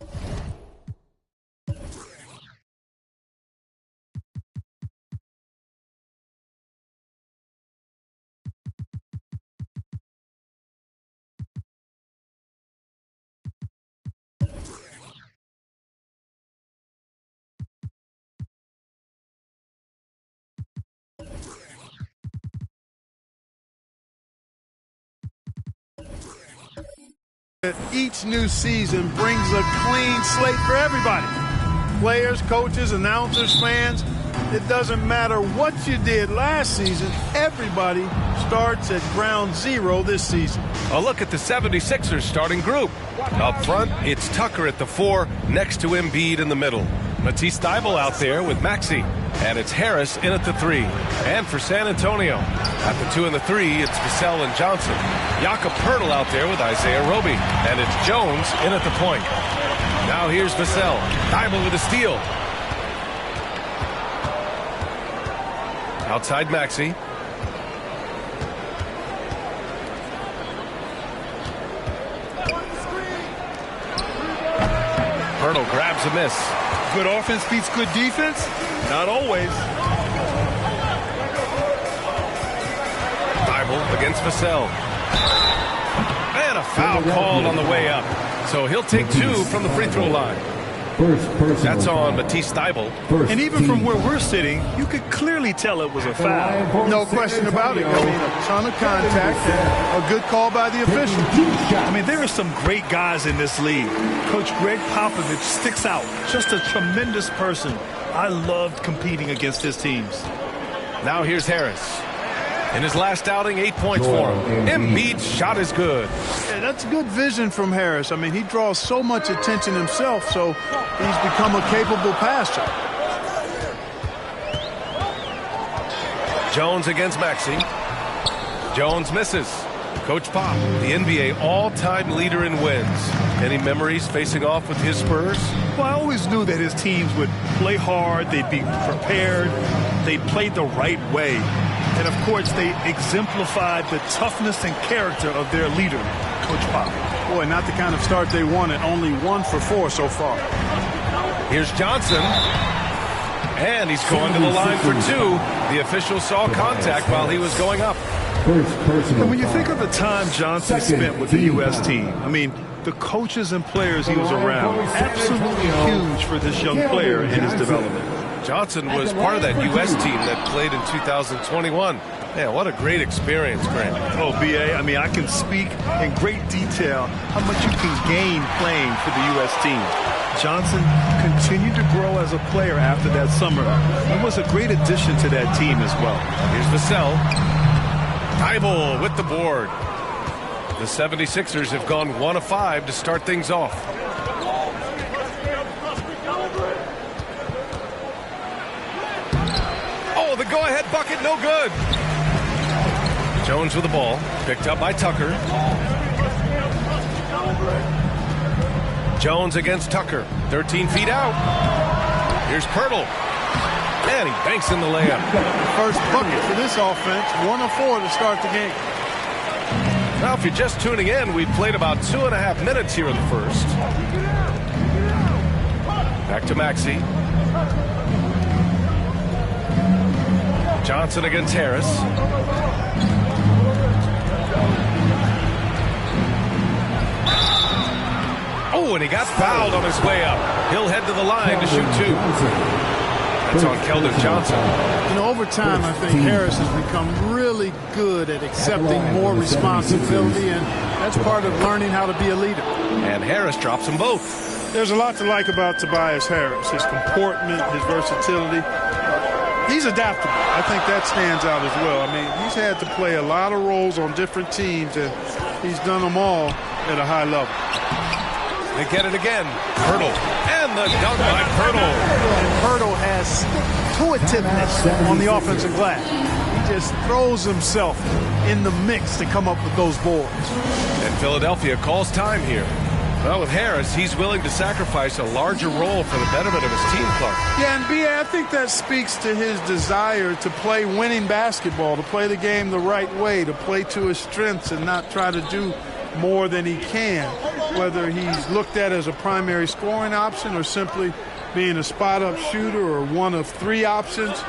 Speaker 20: each new season brings a clean slate for everybody. Players, coaches, announcers, fans. It doesn't matter what you did last season. Everybody starts at ground zero this season.
Speaker 18: A look at the 76ers starting group. Up front, it's Tucker at the 4, next to Embiid in the middle. Matisse Thybulle out there with Maxey. And it's Harris in at the 3. And for San Antonio, at the 2 and the 3, it's Vassell and Johnson. Jakob Poeltl out there with Isaiah Roby. And it's Jones in at the point. Now here's Vassell. Thybulle with a steal. Outside Maxey. Poeltl grabs a miss.
Speaker 20: Good offense beats good defense? Not always.
Speaker 18: Thibault against Vassell. And a foul called on the way up. So he'll take 2 from the free throw line. That's on Matisse Thibault.
Speaker 20: And even from where we're sitting, you could clearly tell it was a foul. No question about it. I mean, a ton of contact and a good call by the official. I mean, there are some great guys in this league. Coach Greg Popovich sticks out. Just a tremendous person. I loved competing against his teams.
Speaker 18: Now here's Harris. In his last outing, 8 points for him. Embiid's shot is good.
Speaker 20: Yeah, that's good vision from Harris. I mean, he draws so much attention himself, so he's become a capable passer.
Speaker 18: Jones against Maxey. Jones misses. Coach Pop, the NBA all-time leader in wins. Any memories facing off with his Spurs?
Speaker 20: Well, I always knew that his teams would play hard, they'd be prepared, they'd play the right way. And, of course, they exemplified the toughness and character of their leader, Coach Pop. Boy, not the kind of start they wanted. Only 1 for 4 so far.
Speaker 18: Here's Johnson. And he's going to the line for 2. The official saw contact while he was going up.
Speaker 20: And when you think of the time Johnson spent with the U.S. team, I mean, the coaches and players he was around, absolutely huge for this young player in his development.
Speaker 18: Johnson was part of that U.S. team that played in 2021. Man, what a great experience, Grant.
Speaker 20: Oh, B.A., I mean, I can speak in great detail how much you can gain playing for the U.S. team. Johnson continued to grow as a player after that summer and was a great addition to that team as well.
Speaker 18: Here's Vassell. Thibault with the board. The 76ers have gone 1 of 5 to start things off. Oh, the go-ahead bucket, no good. Jones with the ball, picked up by Tucker. Jones against Tucker, 13 feet out. Here's Pirtle. And he banks in the layup.
Speaker 20: First bucket for this offense, 1 of 4 to start the game.
Speaker 18: Now, if you're just tuning in, we've played about 2.5 minutes here in the first. Back to Maxey. Johnson against Harris. Oh, and he got fouled on his way up. He'll head to the line to shoot 2. That's on Keldon Johnson.
Speaker 20: You know, over time, I think Harris has become really good at accepting more responsibility, and that's part of learning how to be a leader.
Speaker 18: And Harris drops them both.
Speaker 20: There's a lot to like about Tobias Harris, his comportment, his versatility. He's adaptable. I think that stands out as well. I mean, he's had to play a lot of roles on different teams, and he's done them all at a high level.
Speaker 18: They get it again. Pirtle. And the dunk by Pirtle.
Speaker 20: And Pirtle has stick-to-itiveness on the offensive glass. He just throws himself in the mix to come up with those boards.
Speaker 18: And Philadelphia calls time here. Well, with Harris, he's willing to sacrifice a larger role for the betterment of his team, Clark.
Speaker 20: Yeah, and B.A., I think that speaks to his desire to play winning basketball, to play the game the right way, to play to his strengths and not try to do more than he can, whether he's looked at as a primary scoring option or simply being a spot-up shooter or one of 3 options.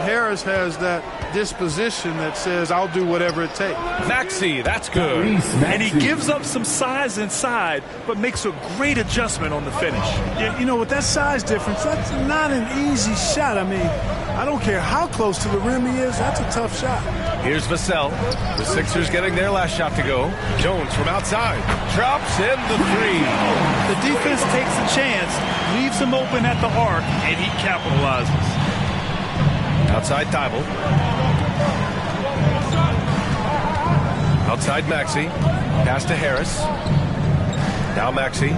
Speaker 20: Harris has that disposition that says, I'll do whatever it takes.
Speaker 18: Maxey, that's good.
Speaker 20: And he gives up some size inside, but makes a great adjustment on the finish. Yeah, you know, with that size difference, that's not an easy shot. I mean, I don't care how close to the rim he is, that's a tough shot.
Speaker 18: Here's Vassell. The Sixers getting their last shot to go. Jones from outside. Drops in the 3.
Speaker 20: The defense takes a chance, leaves him open at the arc, and he capitalizes.
Speaker 18: Outside Thibault. Outside Maxey. Pass to Harris. Now Maxey.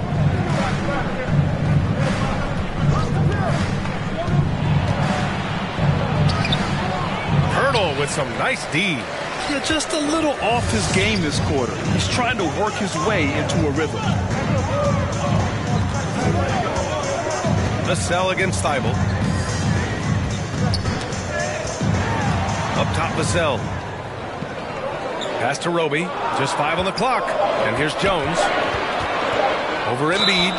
Speaker 18: Pirtle with some nice D.
Speaker 20: Yeah, just a little off his game this quarter. He's trying to work his way into a rhythm.
Speaker 18: Vassell against Thibault. Up top, Vassell. Pass to Roby. Just 5 on the clock. And here's Jones. Over Embiid.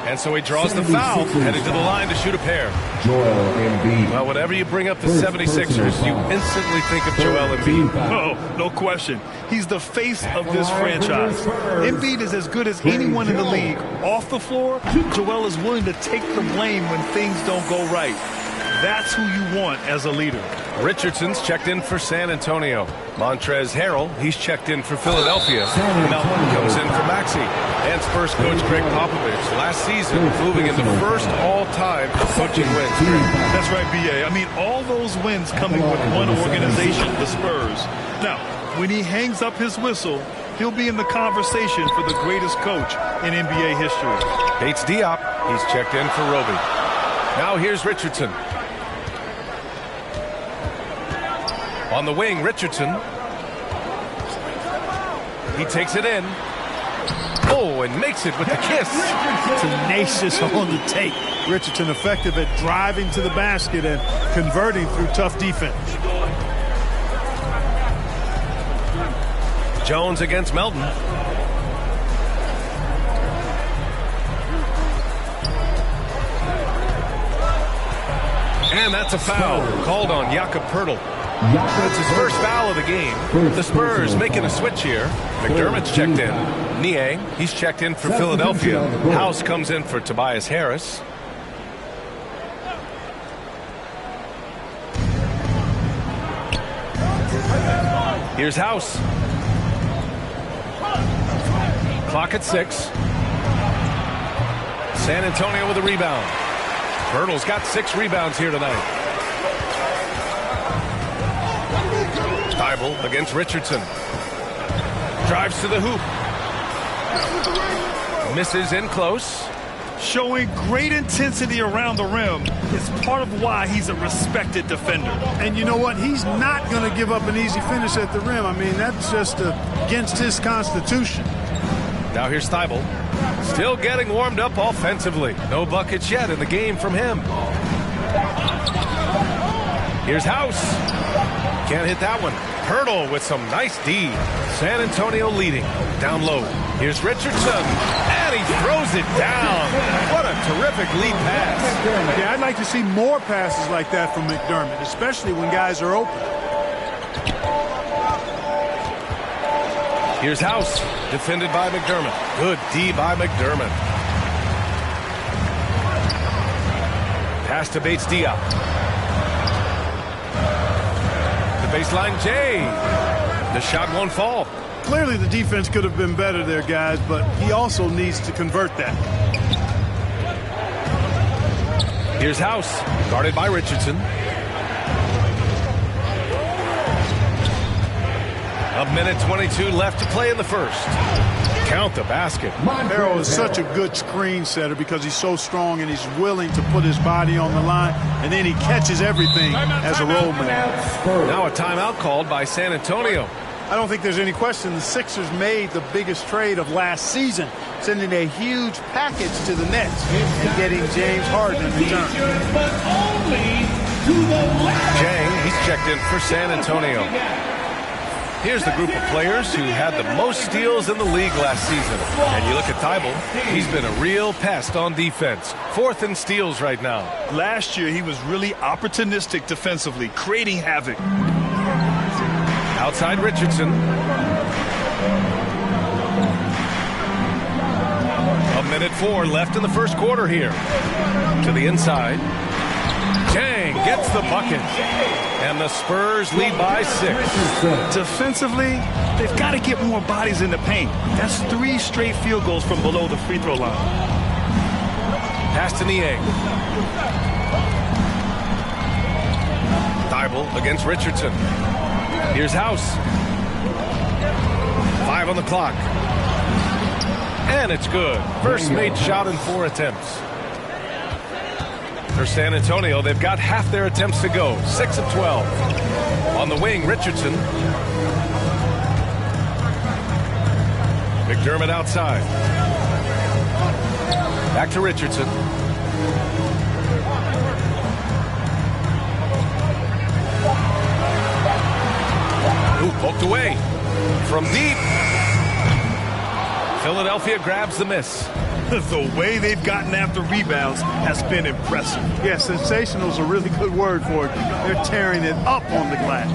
Speaker 18: And so he draws the foul, headed to the line to shoot a pair.
Speaker 8: Joel Embiid.
Speaker 18: Well, whenever you bring up the 76ers, you instantly think of Joel Embiid.
Speaker 20: Oh, no question. He's the face of this franchise. Embiid is as good as anyone in the league. Off the floor, Joel is willing to take the blame when things don't go right. That's who you want as a leader.
Speaker 18: Richardson's checked in for San Antonio. Montrezl Harrell, he's checked in for Philadelphia. Melton comes in for Maxey. And Spurs coach Greg Popovich last season moving into first all-time coaching wins.
Speaker 20: That's right, B.A. I mean, all those wins coming with one organization, the Spurs. Now, when he hangs up his whistle, he'll be in the conversation for the greatest coach in NBA history.
Speaker 18: Bates Diop, he's checked in for Roby. Now here's Richardson. On the wing, Richardson. He takes it in. Oh, and makes it with the kiss.
Speaker 20: Tenacious on the take. Richardson effective at driving to the basket and converting through tough defense.
Speaker 18: Jones against Melton. And that's a foul called on Jakob Poeltl. That's his first foul of the game. The Spurs making a switch here. McDermott's checked in. Niang, he's checked in for Philadelphia. House comes in for Tobias Harris. Here's House. Clock at 6. San Antonio with a rebound. Poeltl's got 6 rebounds here tonight. Thybulle against Richardson. Drives to the hoop. Misses in close.
Speaker 20: Showing great intensity around the rim is part of why he's a respected defender. And you know what? He's not going to give up an easy finish at the rim. I mean, that's just against his constitution.
Speaker 18: Now here's Thybulle. Still getting warmed up offensively. No buckets yet in the game from him. Here's House. Can't hit that one. Poeltl with some nice D. San Antonio leading. Down low. Here's Richardson. And he throws it down. What a terrific lead pass.
Speaker 20: Yeah, I'd like to see more passes like that from McDermott, especially when guys are open.
Speaker 18: Here's House. Defended by McDermott. Good D by McDermott. Pass to Bates Diop. Baseline J. The shot won't fall.
Speaker 20: Clearly the defense could have been better there, guys, but he also needs to convert that.
Speaker 18: Here's House, guarded by Richardson. A minute 22 left to play in the first. Count the basket.
Speaker 20: Harrell is such a good screen setter because he's so strong and he's willing to put his body on the line, and then he catches everything as a roll man.
Speaker 18: Now a timeout called by San Antonio.
Speaker 20: I don't think there's any question the Sixers made the biggest trade of last season, sending a huge package to the Nets and getting James Harden in return.
Speaker 18: Jang, he's checked in for San Antonio. Here's the group of players who had the most steals in the league last season. And you look at Thybulle, he's been a real pest on defense. 4th in steals right now.
Speaker 20: Last year, he was really opportunistic defensively, creating havoc.
Speaker 18: Outside Richardson. A minute 4 left in the first quarter here. To the inside. Jang gets the bucket. And the Spurs lead by 6.
Speaker 20: Defensively, they've got to get more bodies in the paint. That's 3 straight field goals from below the free throw line.
Speaker 18: Pass to Niang. Thybulle against Richardson. Here's House. 5 on the clock. And it's good. First made shot in 4 attempts. For San Antonio, they've got half their attempts to go. 6 of 12. On the wing, Richardson. McDermott outside. Back to Richardson. Ooh, poked away. From deep. Philadelphia grabs the miss.
Speaker 20: The way they've gotten after rebounds has been impressive. Yeah, sensational is a really good word for it. They're tearing it up on the glass.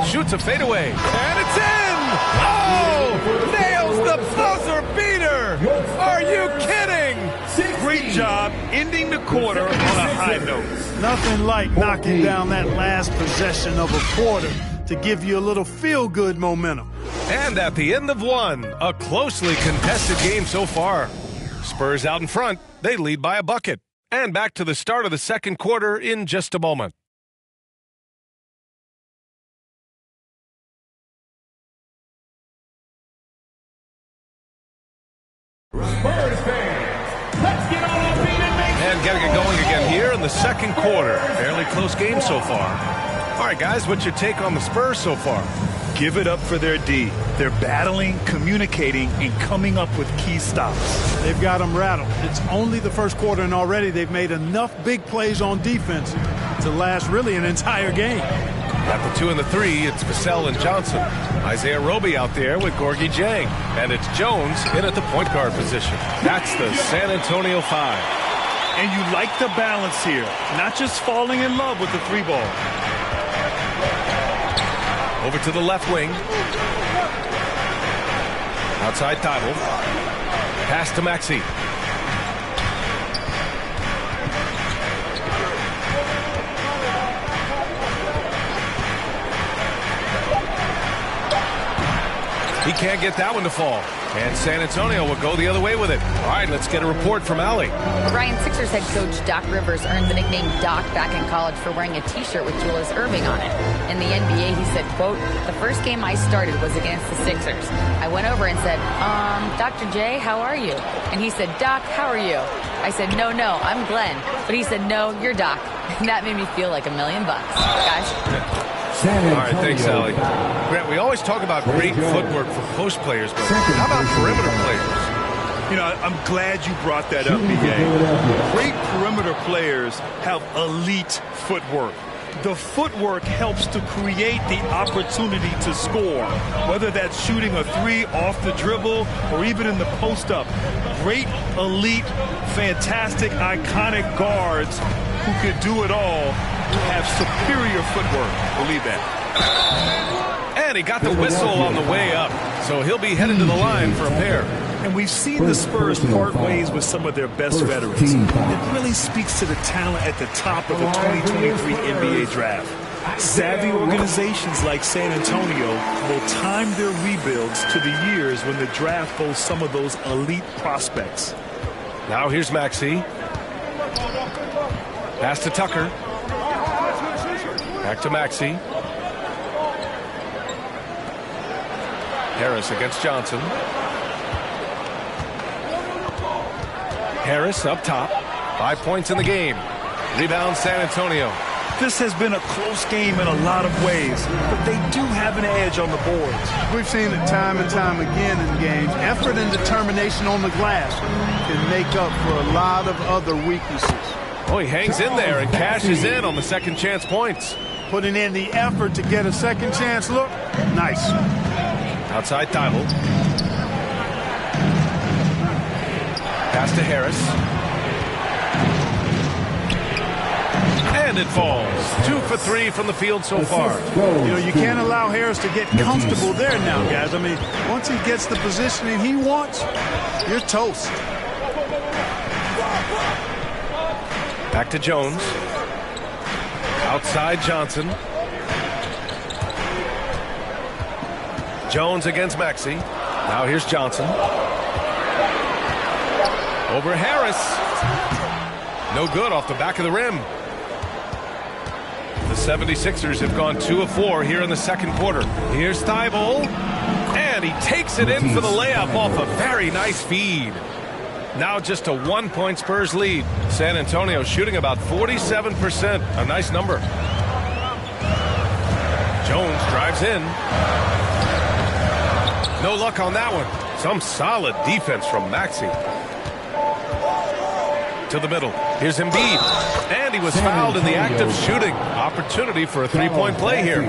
Speaker 18: Shoots a fadeaway, and it's in! Oh! Nails the buzzer beater! Are you kidding?
Speaker 20: Great job ending the quarter on a high note. Nothing like knocking down that last possession of a quarter to give you a little feel-good momentum.
Speaker 18: And at the end of one, a closely contested game so far. Spurs out in front, they lead by a bucket. And back to the start of the second quarter in just a moment.
Speaker 8: Spurs fans, let's get on our feet and make
Speaker 18: And getting it going again here in the second quarter. Fairly close game so far. All right, guys, what's your take on the Spurs so far?
Speaker 20: Give it up for their D. They're battling, communicating, and coming up with key stops. They've got them rattled. It's only the first quarter, and already they've made enough big plays on defense to last really an entire game.
Speaker 18: At the 2 and the 3, it's Vassell and Johnson. Isaiah Roby out there with Gorgui Dieng. And it's Jones in at the point guard position. That's the San Antonio 5.
Speaker 20: And you like the balance here, not just falling in love with the 3 ball.
Speaker 18: Over to the left wing. Outside Thibault. Pass to Maxey. He can't get that one to fall. And San Antonio will go the other way with it. All right, let's get a report from Allie.
Speaker 19: Ryan, Sixers head coach Doc Rivers earned the nickname Doc back in college for wearing a T-shirt with Julius Erving on it. In the NBA, he said, quote, "The first game I started was against the Sixers. I went over and said, Dr. J, how are you?" And he said, "Doc, how are you?" I said, no, I'm Glenn." But he said, "No, you're Doc." And that made me feel like $1 million, guys.
Speaker 18: All right, thanks, Allie. Grant, we always talk about great footwork for post players, but how about perimeter players?
Speaker 20: You know, I'm glad you brought that up, B.A. Great perimeter players have elite footwork. The footwork helps to create the opportunity to score, whether that's shooting a 3 off the dribble or even in the post-up. Great, elite, fantastic, iconic guards who can do it all have superior footwork. Believe that.
Speaker 18: And he got the whistle on the way up, so he'll be headed to the line for a pair.
Speaker 20: And we've seen the Spurs part ways with some of their best veterans. It really speaks to the talent at the top of the 2023 NBA draft. Savvy organizations like San Antonio will time their rebuilds to the years when the draft boasts some of those elite prospects.
Speaker 18: Now here's Maxey. Pass to Tucker. Back to Maxey. Harris against Johnson. Harris up top. 5 points in the game. Rebound San Antonio.
Speaker 20: This has been a close game in a lot of ways, but they do have an edge on the boards. We've seen it time and time again in games. Effort and determination on the glass can make up for a lot of other weaknesses.
Speaker 18: Oh, he hangs in there and cashes in on the second chance points.
Speaker 20: Putting in the effort to get a second chance look. Nice.
Speaker 18: Outside Thibault. Pass to Harris. And it falls. 2 for 3 from the field so far.
Speaker 20: You know, you can't allow Harris to get comfortable there now, guys. I mean, once he gets the positioning he wants, you're toast.
Speaker 18: Back to Jones. Outside Johnson. Jones against Maxey. Now here's Johnson. Over Harris. No good off the back of the rim. The 76ers have gone 2 of 4 here in the second quarter. Here's Thibault. And he takes it in for the layup off a very nice feed. Now just a 1-point Spurs lead. San Antonio shooting about 47%. A nice number. Jones drives in. No luck on that one. Some solid defense from Maxey. To the middle. Here's Embiid. And he was fouled in the act of shooting. Opportunity for a 3-point play here.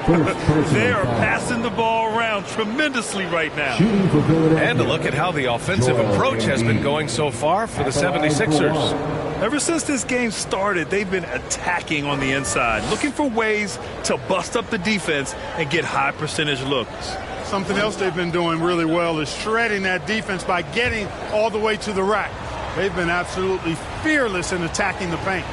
Speaker 20: They are passing the ball around tremendously right now.
Speaker 18: And a look at how the offensive approach has been going so far for the 76ers.
Speaker 20: Ever since this game started, they've been attacking on the inside, looking for ways to bust up the defense and get high percentage looks.
Speaker 21: Something else they've been doing really well is shredding that defense by getting all the way to the rack. They've been absolutely fearless in attacking the paint.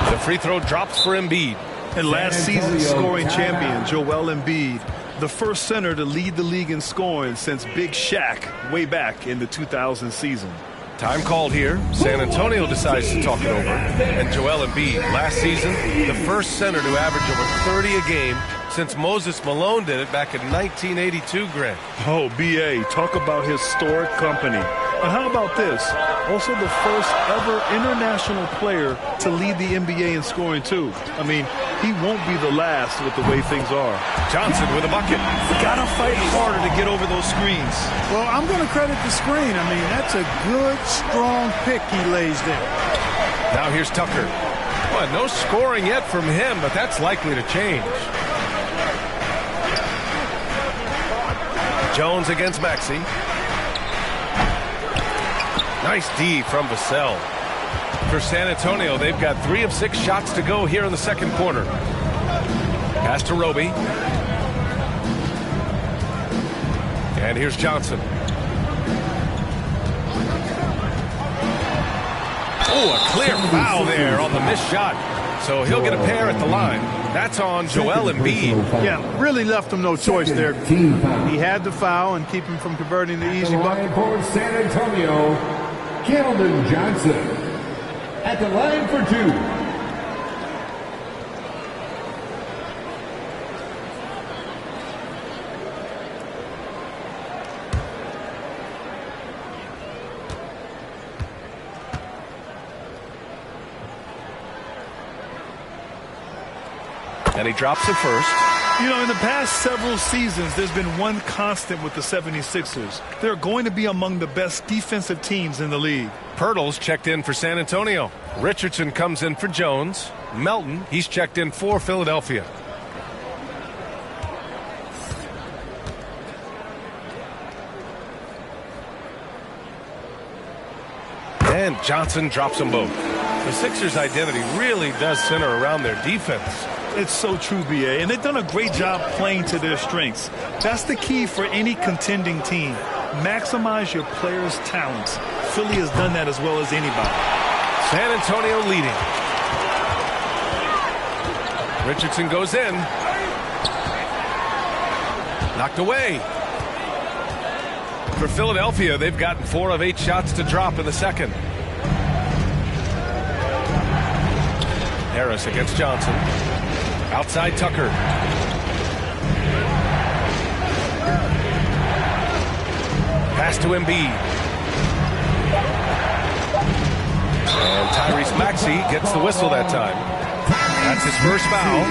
Speaker 18: The free throw drops for Embiid.
Speaker 20: And last season's scoring champion, Joel Embiid, the first center to lead the league in scoring since Big Shaq way back in the 2000 season.
Speaker 18: Time called here. San Antonio decides to talk it over. And Joel Embiid, last season, the first center to average over 30 a game since Moses Malone did it back in 1982, Grant.
Speaker 20: Oh, B.A., talk about historic company. And how about this? Also the first ever international player to lead the NBA in scoring, too. I mean, he won't be the last with the way things are.
Speaker 18: Johnson with a bucket.
Speaker 20: Gotta fight harder to get over those screens.
Speaker 21: Well, I'm going to credit the screen. I mean, that's a good, strong pick he lays there.
Speaker 18: Now here's Tucker. Well, no scoring yet from him, but that's likely to change. Jones against Maxey. Nice D from Vassell. For San Antonio, they've got 3 of 6 shots to go here in the second quarter. Pass to Roby. And here's Johnson. Oh, a clear foul there on the missed shot. So he'll get a pair at the line. That's on Joel Embiid.
Speaker 21: Yeah, really left him no choice there. He had the foul and keep him from converting the easy bucket.
Speaker 8: For San Antonio, Keldon Johnson. At the line for 2.
Speaker 18: And he drops it first.
Speaker 20: You know, in the past several seasons, there's been one constant with the 76ers. They're going to be among the best defensive teams in the league.
Speaker 18: Pirtle's checked in for San Antonio. Richardson comes in for Jones. Melton, he's checked in for Philadelphia. And Johnson drops them both. The Sixers' identity really does center around their defense.
Speaker 20: It's so true, B.A., and they've done a great job playing to their strengths. That's the key for any contending team. Maximize your players' talents. Philly has done that as well as anybody.
Speaker 18: San Antonio leading. Richardson goes in. Knocked away. For Philadelphia, they've gotten 4 of 8 shots to drop in the second. Harris against Johnson. Outside Tucker. Pass to Embiid. And Tyrese Maxey gets the whistle that time. That's his first foul.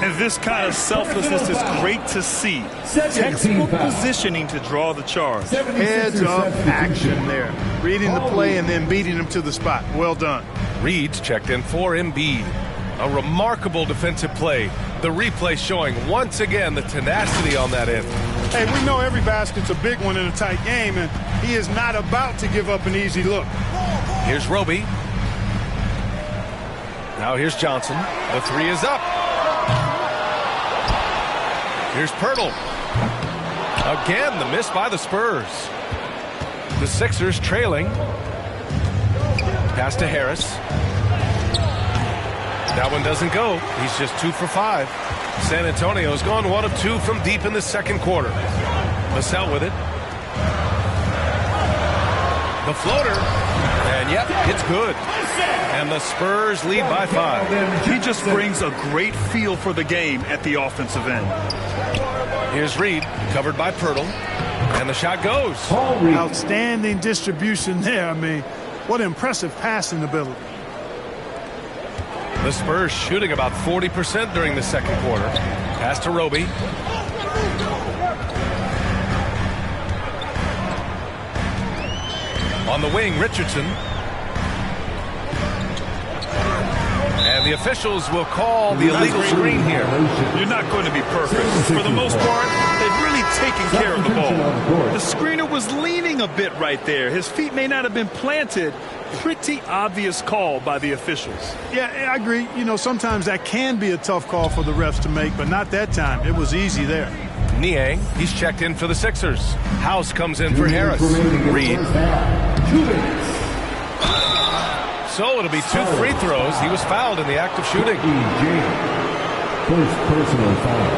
Speaker 20: And this kind of selflessness is great to see. Textbook positioning to draw the charge.
Speaker 21: Heads up action there. Reading the play and then beating him to the spot. Well done.
Speaker 18: Reed's checked in for Embiid. A remarkable defensive play. The replay showing once again the tenacity on that end.
Speaker 21: Hey, we know every basket's a big one in a tight game, and he is not about to give up an easy look.
Speaker 18: Here's Roby. Now here's Johnson. The 3 is up. Here's Pirtle. Again, the miss by the Spurs. The Sixers trailing. Pass to Harris. That one doesn't go. He's just 2 for 5. San Antonio's gone 1 of 2 from deep in the second quarter. Vassell with it. The floater. And yep, it's good. And the Spurs lead by 5.
Speaker 20: He just brings a great feel for the game at the offensive end.
Speaker 18: Here's Reed, covered by Pirtle. And the shot goes.
Speaker 21: Outstanding distribution there. I mean, what impressive passing ability.
Speaker 18: The Spurs shooting about 40% during the second quarter. Pass to Roby. On the wing, Richardson. And the officials will call the illegal screen here.
Speaker 1: You're not going to be perfect. For the most part, they've really taken care of the ball. The screener was leaning a bit right there. His feet may not have been planted. Pretty obvious call by the officials.
Speaker 20: Yeah, I agree. You know, sometimes that can be a tough call for the refs to make, but not that time. It was easy there.
Speaker 18: Niang, he's checked in for the Sixers. House comes in for Harris. Reed. So it'll be 2 free throws. He was fouled in the act of shooting.
Speaker 8: First personal foul.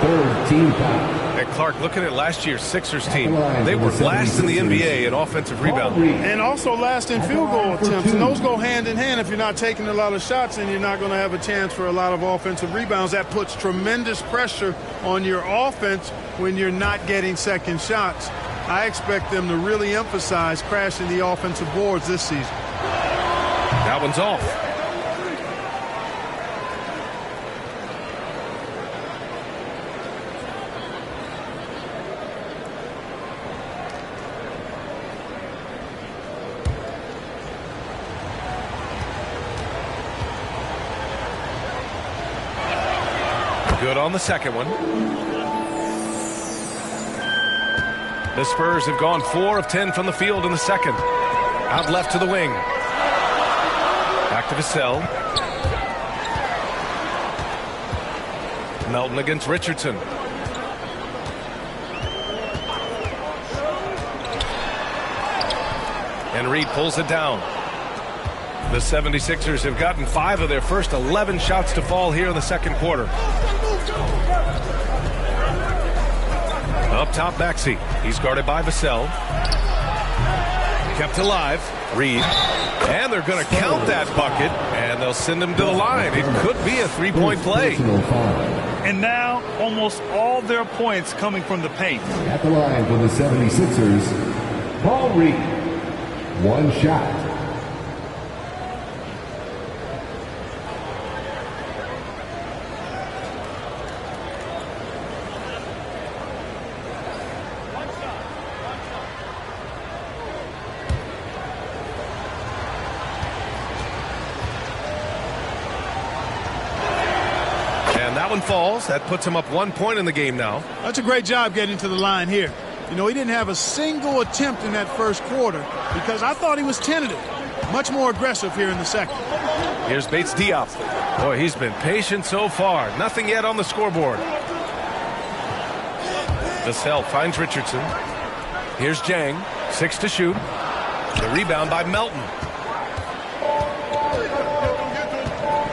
Speaker 8: Third team foul.
Speaker 18: And Clark, looking at last year's Sixers team, they were last in the NBA in offensive rebounding.
Speaker 20: And also last in field goal attempts. And those go hand in hand. If you're not taking a lot of shots, then you're not going to have a chance for a lot of offensive rebounds. That puts tremendous pressure on your offense when you're not getting second shots. I expect them to really emphasize crashing the offensive boards this season.
Speaker 18: That one's off. Good on the second one. The Spurs have gone 4 of 10 from the field in the second. Out left to the wing. Back to Vassell. Melton against Richardson. And Reed pulls it down. The 76ers have gotten 5 of their first 11 shots to fall here in the second quarter. Up top, Maxey. He's guarded by Vassell. Kept alive. Reed. And they're going to count that bucket, and they'll send him to the line. It could be a three-point play.
Speaker 1: And now, almost all their points coming from the paint.
Speaker 8: At the line for the 76ers, Paul Reed. 1 shot.
Speaker 18: One falls. That puts him up 1 point in the game now.
Speaker 20: That's a great job getting to the line here. You know, he didn't have a single attempt in that first quarter because I thought he was tentative. Much more aggressive here in the second.
Speaker 18: Here's Bates Diop. Boy, he's been patient so far. Nothing yet on the scoreboard. Vassell finds Richardson. Here's Jang. 6 to shoot. The rebound by Melton.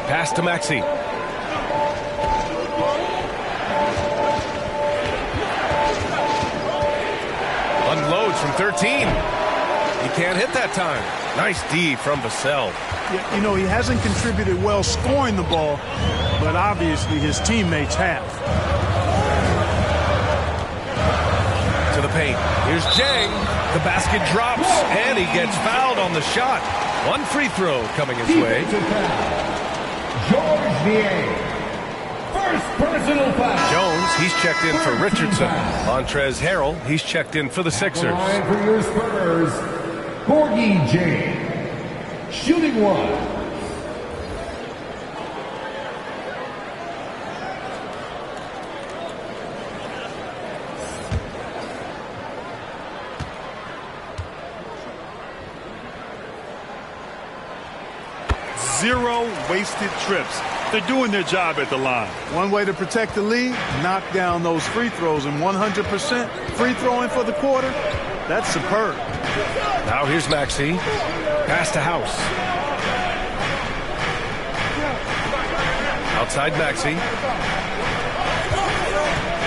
Speaker 18: Pass to Maxey. Unloads from 13. He can't hit that time. Nice D from Vassell.
Speaker 20: Yeah, you know, he hasn't contributed well scoring the ball, but obviously his teammates have.
Speaker 18: To the paint. Here's Jang. The basket drops, and he gets fouled on the shot. 1 free throw coming his way.
Speaker 8: Georges Niang. First personal foul.
Speaker 18: Jones, he's checked in for Richardson. Montrezl Harrell, he's checked in for the Sixers.
Speaker 8: Line for your Spurs, Gorgui Dieng. Shooting 1.
Speaker 1: Zero wasted trips. They're doing their job at the line.
Speaker 20: One way to protect the lead, knock down those free throws, and 100% free throwing for the quarter, that's superb.
Speaker 18: Now here's Maxey. Pass to House. Outside Maxey.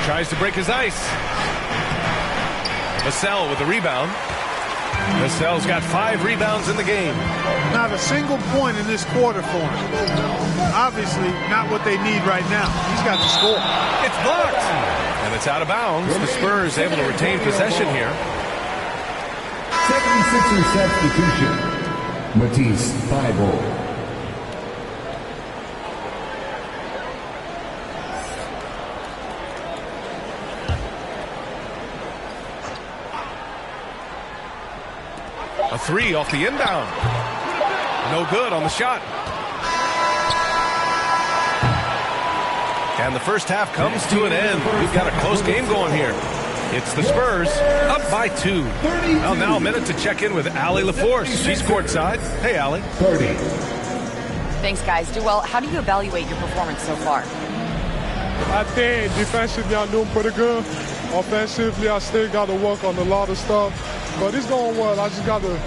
Speaker 18: Tries to break his ice. Vassell with the rebound. Vassell's got 5 rebounds in the game.
Speaker 20: Not a single point in this quarter for him. Obviously, not what they need right now. He's got to score.
Speaker 18: It's blocked. And it's out of bounds. The Spurs able to retain possession here.
Speaker 8: 76er substitution. Matisse Thybulle.
Speaker 18: A 3 off the inbound. No good on the shot. And the first half comes to an end. We've got a close game going here. It's the Spurs up by 2. Well, now a minute to check in with Allie LaForce. She's courtside. Hey, Allie.
Speaker 19: Thanks, guys. Joel, how do you evaluate your performance so far?
Speaker 9: I think defensively I'm doing pretty good. Offensively, I still got to work on a lot of stuff. But it's going well. I just got to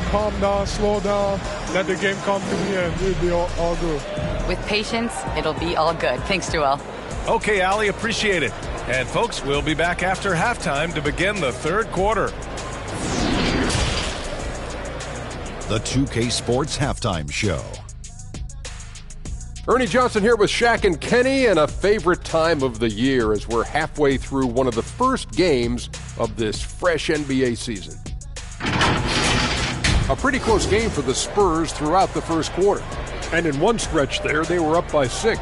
Speaker 9: calm down, slow down, let the game come to me, and it'll be all good.
Speaker 19: With patience, it'll be all good. Thanks, Joel.
Speaker 18: Okay, Allie, appreciate it. And, folks, we'll be back after halftime to begin the third quarter.
Speaker 22: The 2K Sports Halftime Show.
Speaker 12: Ernie Johnson here with Shaq and Kenny, and a favorite time of the year as we're halfway through one of the first games of this fresh NBA season. A pretty close game for the Spurs throughout the first quarter. And in one stretch there, they were up by 6.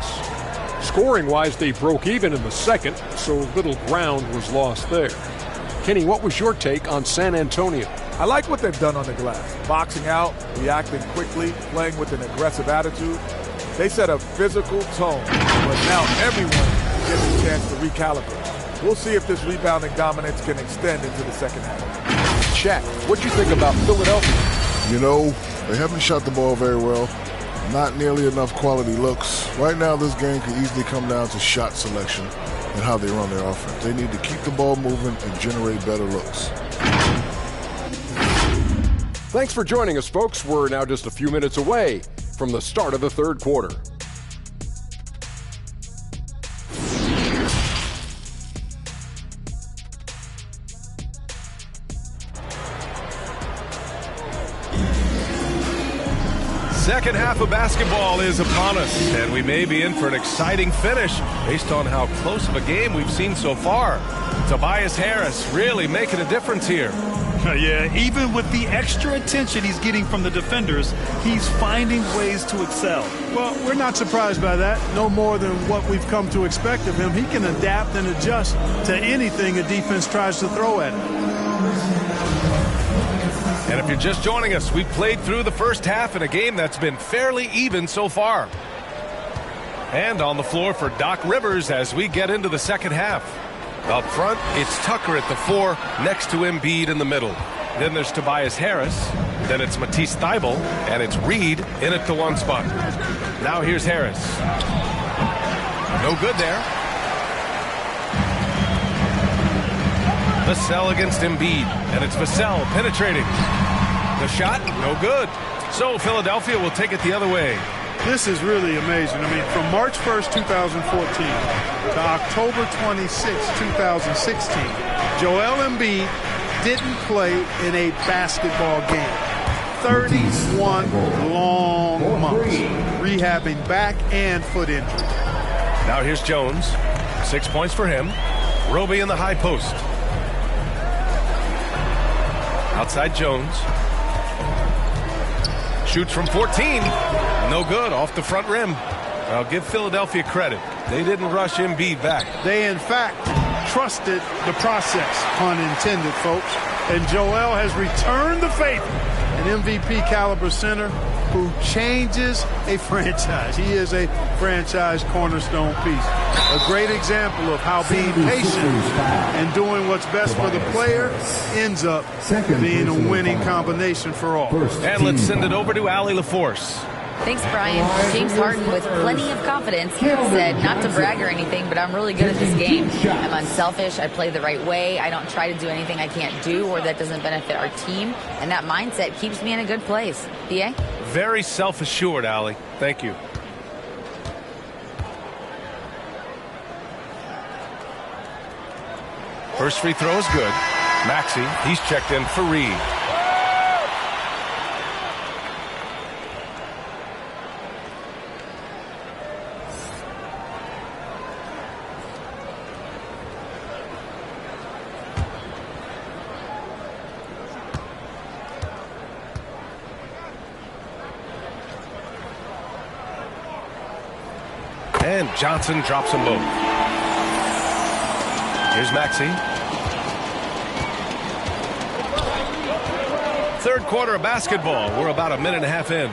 Speaker 12: Scoring-wise, they broke even in the second, so little ground was lost there. Kenny, what was your take on San Antonio?
Speaker 14: I like what they've done on the glass. Boxing out, reacting quickly, playing with an aggressive attitude. They set a physical tone, but now everyone gets a chance to recalibrate. We'll see if this rebounding dominance can extend into the second half.
Speaker 12: Shaq, what'd you think about Philadelphia?
Speaker 13: You know, they haven't shot the ball very well. Not nearly enough quality looks. Right now, this game could easily come down to shot selection and how they run their offense. They need to keep the ball moving and generate better looks.
Speaker 12: Thanks for joining us, folks. We're now just a few minutes away from the start of the third quarter.
Speaker 18: Second half of basketball is upon us, and we may be in for an exciting finish based on how close of a game we've seen so far. Tobias Harris really making a difference here.
Speaker 1: Yeah, even with the extra attention he's getting from the defenders, he's finding ways to excel.
Speaker 20: Well, we're not surprised by that. No more than what we've come to expect of him. He can adapt and adjust to anything a defense tries to throw at him.
Speaker 18: And if you're just joining us, we've played through the first half in a game that's been fairly even so far. And on the floor for Doc Rivers as we get into the second half. Up front, it's Tucker at the 4, next to Embiid in the middle. Then there's Tobias Harris. Then it's Matisse Thybulle, and it's Reed in at the 1 spot. Now here's Harris. No good there. Vassell against Embiid, and it's Vassell penetrating. The shot, no good. So Philadelphia will take it the other way.
Speaker 20: This is really amazing. I mean, from March 1st, 2014 to October 26, 2016, Joel Embiid didn't play in a basketball game. 31 long months, rehabbing back and foot injury.
Speaker 18: Now here's Jones. 6 points for him. Roby in the high post. Outside Jones. Shoots from 14. No good, off the front rim. I'll give Philadelphia credit. They didn't rush Embiid back.
Speaker 20: They, in fact, trusted the process, pun intended, folks. And Joel has returned the favor. An MVP caliber center who changes a franchise. He is a franchise cornerstone piece. A great example of how being patient and doing what's best for the player ends up being a winning combination for all.
Speaker 18: And let's send it over to Allie LaForce.
Speaker 19: Thanks, Brian. James Harden, with plenty of confidence, said not to brag or anything, but I'm really good at this game. I'm unselfish. I play the right way. I don't try to do anything I can't do or that doesn't benefit our team. And that mindset keeps me in a good place. B.A.?
Speaker 18: Very self-assured, Allie. Thank you. First free throw is good. Maxey, he's checked in for Reed. And Johnson drops them both. Here's Maxey. Third quarter of basketball. We're about a minute and a half in.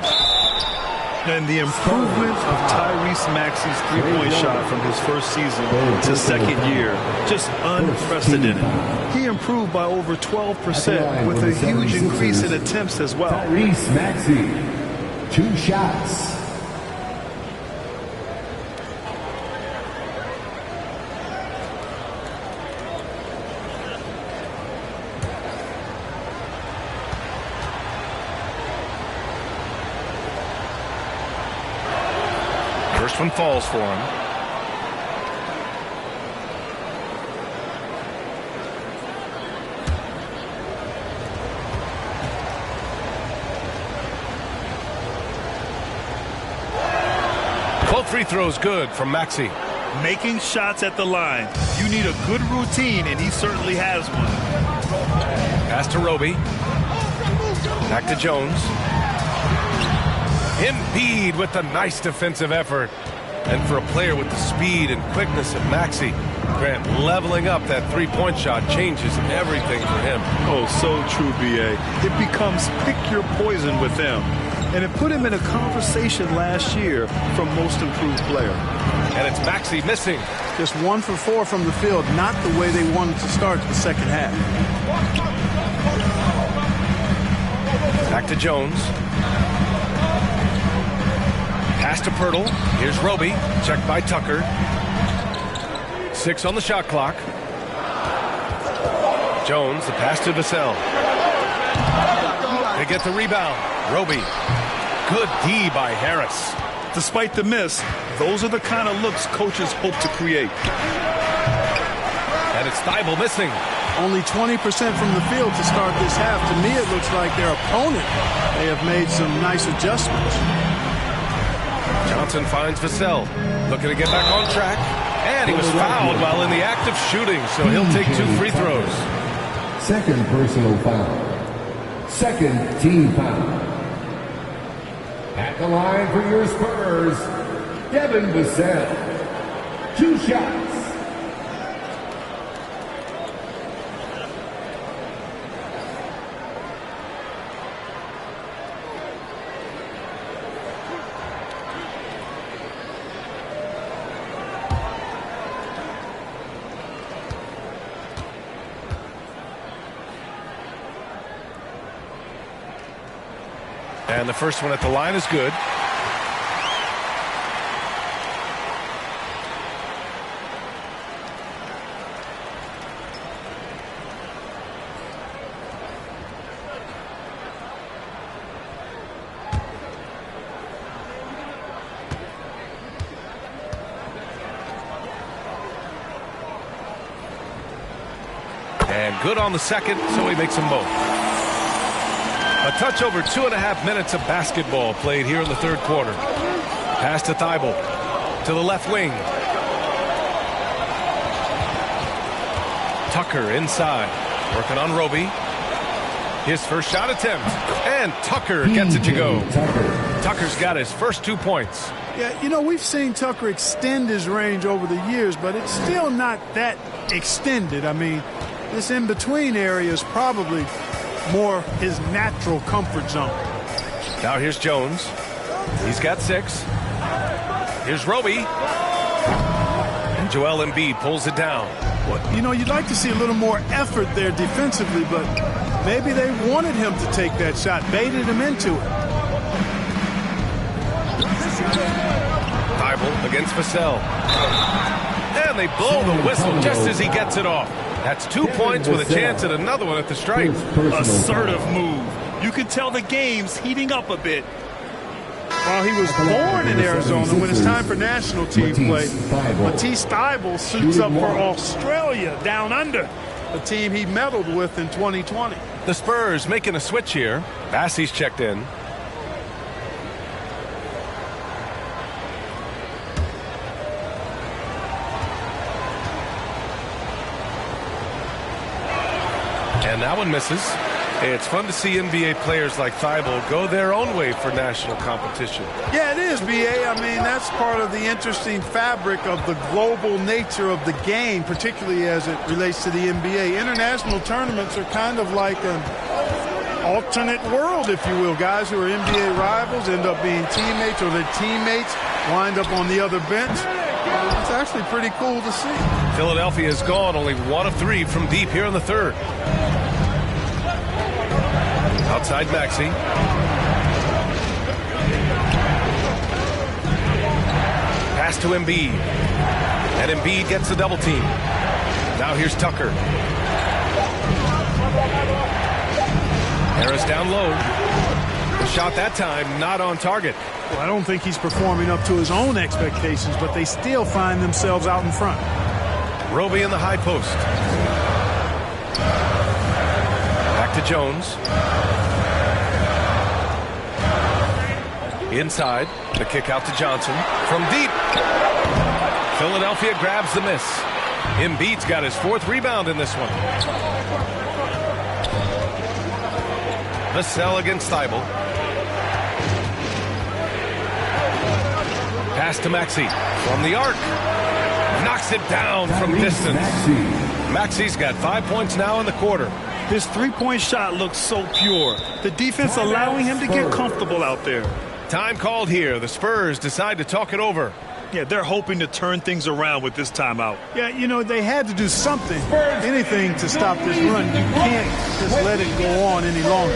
Speaker 1: And the improvement of Tyrese Maxey's three-point shot from his first season to second year, just unprecedented. He improved by over 12% with a huge increase in attempts as well.
Speaker 8: Tyrese Maxey, 2 shots.
Speaker 18: First one falls for him. Both free throws good from Maxey.
Speaker 1: Making shots at the line. You need a good routine, and he certainly has one.
Speaker 18: Pass to Roby. Back to Jones. Embiid with a nice defensive effort. And for a player with the speed and quickness of Maxey, Grant, leveling up that three-point shot changes everything for him.
Speaker 1: Oh, so true, B.A. It becomes pick your poison with him. And it put him in a conversation last year for most improved player.
Speaker 18: And it's Maxey missing.
Speaker 20: Just 1 for 4 from the field, not the way they wanted to start the second half.
Speaker 18: Back to Jones. Pass to Pirtle. Here's Roby. Checked by Tucker. 6 on the shot clock. Jones, the pass to Vassell. They get the rebound. Roby. Good D by Harris.
Speaker 1: Despite the miss, those are the kind of looks coaches hope to create.
Speaker 18: And it's Thybulle missing.
Speaker 20: Only 20% from the field to start this half. To me, it looks like their opponent may have made some nice adjustments.
Speaker 18: Johnson finds Vassell. Looking to get back on track. And he was fouled while in the act of shooting, so he'll take 2 free throws.
Speaker 8: Second personal foul. Second team foul. At the line for your Spurs, Devin Vassell. 2 shots.
Speaker 18: And the first one at the line is good. And good on the second, so he makes them both. A touch over 2.5 minutes of basketball played here in the third quarter. Pass to Thybulle. To the left wing. Tucker inside. Working on Roby. His first shot attempt. And Tucker gets it to go. Tucker's got his first 2 points.
Speaker 20: Yeah, you know, we've seen Tucker extend his range over the years, but it's still not that extended. I mean, this in-between area is probably more his natural comfort zone.
Speaker 18: Now here's Jones. He's got 6. Here's Roby. And Joel Embiid pulls it down.
Speaker 20: Well, you know, you'd like to see a little more effort there defensively, but maybe they wanted him to take that shot, baited him into it.
Speaker 18: Thybulle against Vassell. And they blow the whistle just as he gets it off. That's 2 points with a chance at another one at the stripe.
Speaker 1: Assertive move. You can tell the game's heating up a bit.
Speaker 20: While he was born in Arizona, when it's time for national team play, Matisse Thybulle suits up for Australia down under, the team he medaled with in 2020.
Speaker 18: The Spurs making a switch here. Bassey's checked in. And that one misses. It's fun to see NBA players like Thybulle go their own way for national competition.
Speaker 20: Yeah, it is, B.A. I mean, that's part of the interesting fabric of the global nature of the game, particularly as it relates to the NBA. International tournaments are kind of like
Speaker 21: alternate world, if you will. Guys who are NBA rivals end up being teammates, or their teammates wind up on the other bench. It's actually pretty cool to see.
Speaker 18: Philadelphia has gone only 1 of 3 from deep here in the third. Outside Maxey. Pass to Embiid. And Embiid gets the double team. Now here's Tucker. Harris down low. The shot that time not on target.
Speaker 21: Well, I don't think he's performing up to his own expectations, but they still find themselves out in front.
Speaker 18: Roby in the high post. Back to Jones. Inside. The kick out to Johnson. From deep. Philadelphia grabs the miss. Embiid's got his 4th rebound in this one. Vassell against Thybulle. Pass to Maxey from the arc. Knocks it down from distance. Maxey's got 5 points now in the quarter.
Speaker 1: His three-point shot looks so pure. The defense allowing him to get comfortable out there.
Speaker 18: Time called here. The Spurs decide to talk it over.
Speaker 1: Yeah, they're hoping to turn things around with this timeout.
Speaker 21: Yeah, you know, they had to do something, anything to stop this run. You can't just let it go on any longer.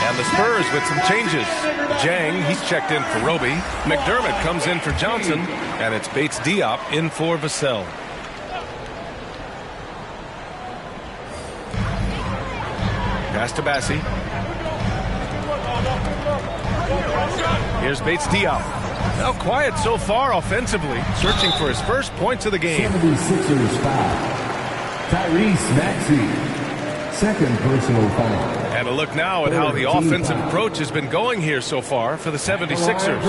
Speaker 18: And the Spurs with some changes. Jang, he's checked in for Roby. McDermott comes in for Johnson. And it's Bates Diop in for Vassell. Pass to Bassie. Here's Bates Diop. Now quiet so far offensively, searching for his first points of the game.
Speaker 11: 76ers foul. Tyrese Maxey. Second personal foul.
Speaker 18: And a look now at how the offensive approach has been going here so far for the 76ers.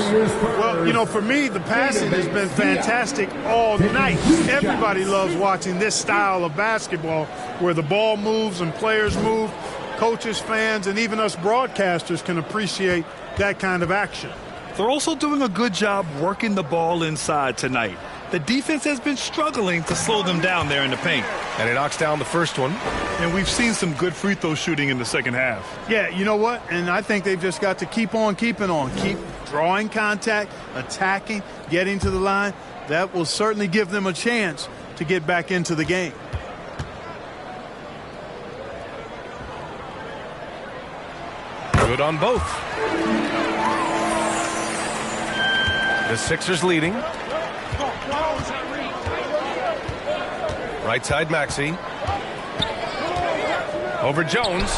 Speaker 21: Well, you know, for me, the passing has been fantastic all night. Everybody loves watching this style of basketball where the ball moves and players move. Coaches, fans, and even us broadcasters can appreciate that kind of action.
Speaker 1: They're also doing a good job working the ball inside tonight. The defense has been struggling to slow them down there in the paint.
Speaker 18: And he knocks down the first one.
Speaker 1: And we've seen some good free throw shooting in the second half.
Speaker 21: Yeah, you know what? And I think they've just got to keep on keeping on. Keep drawing contact, attacking, getting to the line. That will certainly give them a chance to get back into the game.
Speaker 18: Good on both. The Sixers leading. Right side Maxey. Over Jones.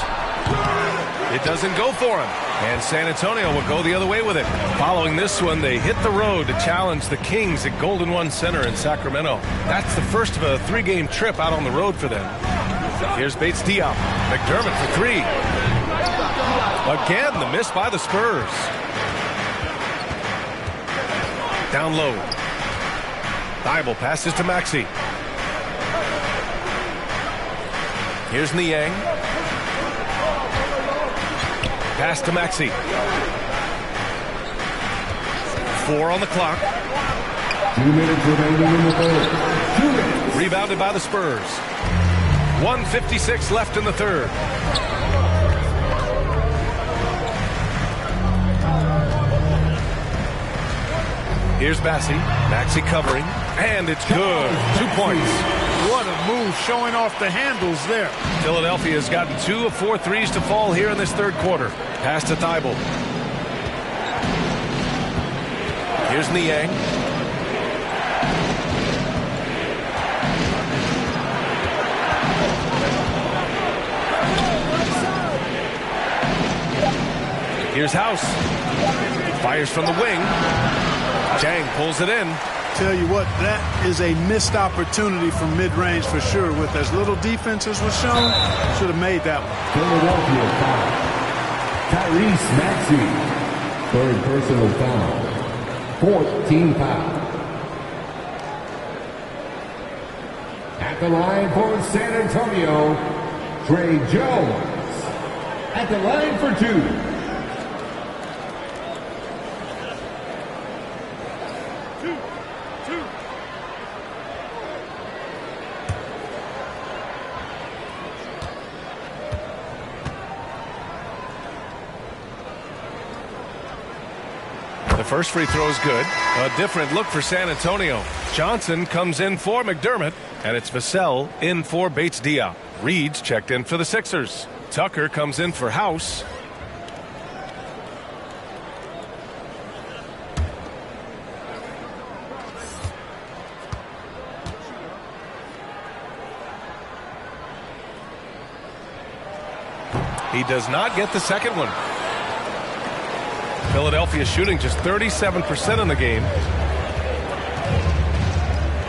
Speaker 18: It doesn't go for him. And San Antonio will go the other way with it. Following this one, they hit the road to challenge the Kings at Golden One Center in Sacramento. That's the first of a 3-game trip out on the road for them. Here's Bates Diop. McDermott for 3. Again, the miss by the Spurs. Down low. Thybulle passes to Maxey. Here's Niang. Pass to Maxey. 4 on the clock.
Speaker 11: 2 minutes remaining in the third.
Speaker 18: Rebounded by the Spurs. 1:56 left in the third. Here's Maxey covering, and it's good. 2 points.
Speaker 21: What a move, showing off the handles there.
Speaker 18: Philadelphia's gotten 2 of 4 threes to fall here in this third quarter. Pass to Thybulle. Here's Niang. Here's House. Fires from the wing. Chang pulls it in.
Speaker 21: Tell you what, that is a missed opportunity from mid-range for sure. With as little defense as was shown, should have made that one.
Speaker 11: Philadelphia foul. Tyrese Maxey. Third personal foul. 4th team foul. At the line for San Antonio, Tre Jones. At the line for 2.
Speaker 18: The first free throw is good. A different look for San Antonio. Johnson comes in for McDermott, and it's Vassell in for Bates-Diop. Reed's checked in for the Sixers. Tucker comes in for House. He does not get the second one. Philadelphia shooting just 37% in the game.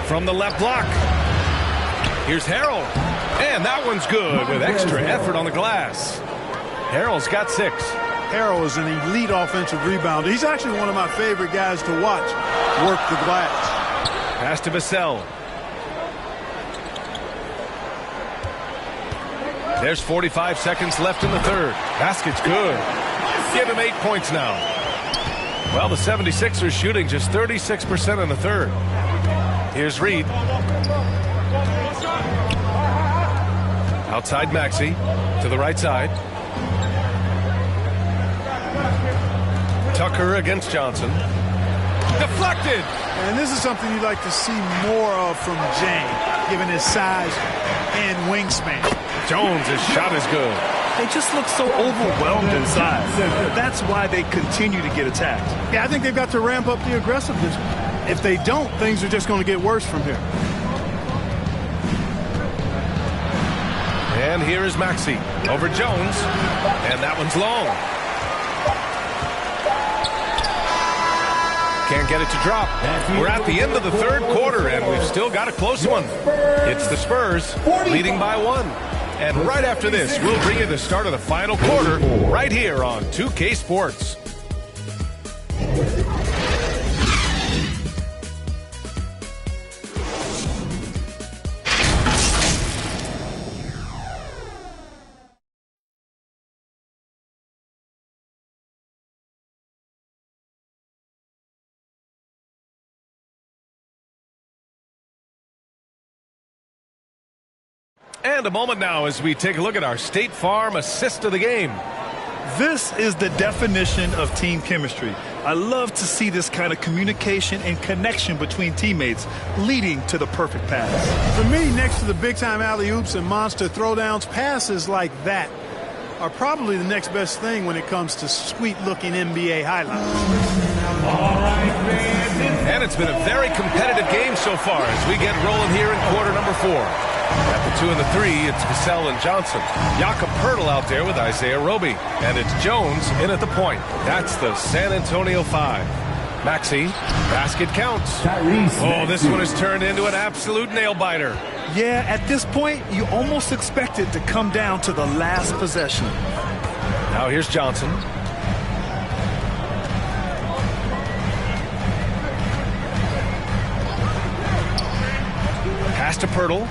Speaker 18: From the left block. Here's Harrell. And that one's good with extra effort on the glass. Harrell's got 6.
Speaker 21: Harrell is an elite offensive rebounder. He's actually one of my favorite guys to watch work the glass.
Speaker 18: Pass to Vassell. There's 45 seconds left in the third. Basket's good. Give him 8 points now. Well, the 76ers shooting just 36% in the third. Here's Reed. Outside Maxey to the right side. Tucker against Johnson. Deflected.
Speaker 21: And this is something you'd like to see more of from Jang, given his size and wingspan.
Speaker 18: Jones' shot is good.
Speaker 1: They just look so overwhelmed inside. That's why they continue to get attacked.
Speaker 21: Yeah, I think they've got to ramp up the aggressiveness. If they don't, things are just going to get worse from here.
Speaker 18: And here is Maxey over Jones. And that one's long. Can't get it to drop. We're at the end of the third quarter, and we've still got a close one. It's the Spurs leading by 1. And right after this, we'll bring you the start of the final quarter right here on 2K Sports. And a moment now as we take a look at our State Farm assist of the game.
Speaker 1: This is the definition of team chemistry. I love to see this kind of communication and connection between teammates leading to the perfect pass.
Speaker 21: For me, next to the big-time alley-oops and monster throwdowns, passes like that are probably the next best thing when it comes to sweet-looking NBA highlights.
Speaker 18: And it's been a very competitive game so far as we get rolling here in quarter number 4. At the 2 and the 3, it's Vassell and Johnson. Jakob Poeltl out there with Isaiah Roby. And it's Jones in at the point. That's the San Antonio 5. Maxey, basket counts. Oh, this one has turned into an absolute nail-biter.
Speaker 1: Yeah, at this point, you almost expect it to come down to the last possession.
Speaker 18: Now here's Johnson. Pass to Poeltl.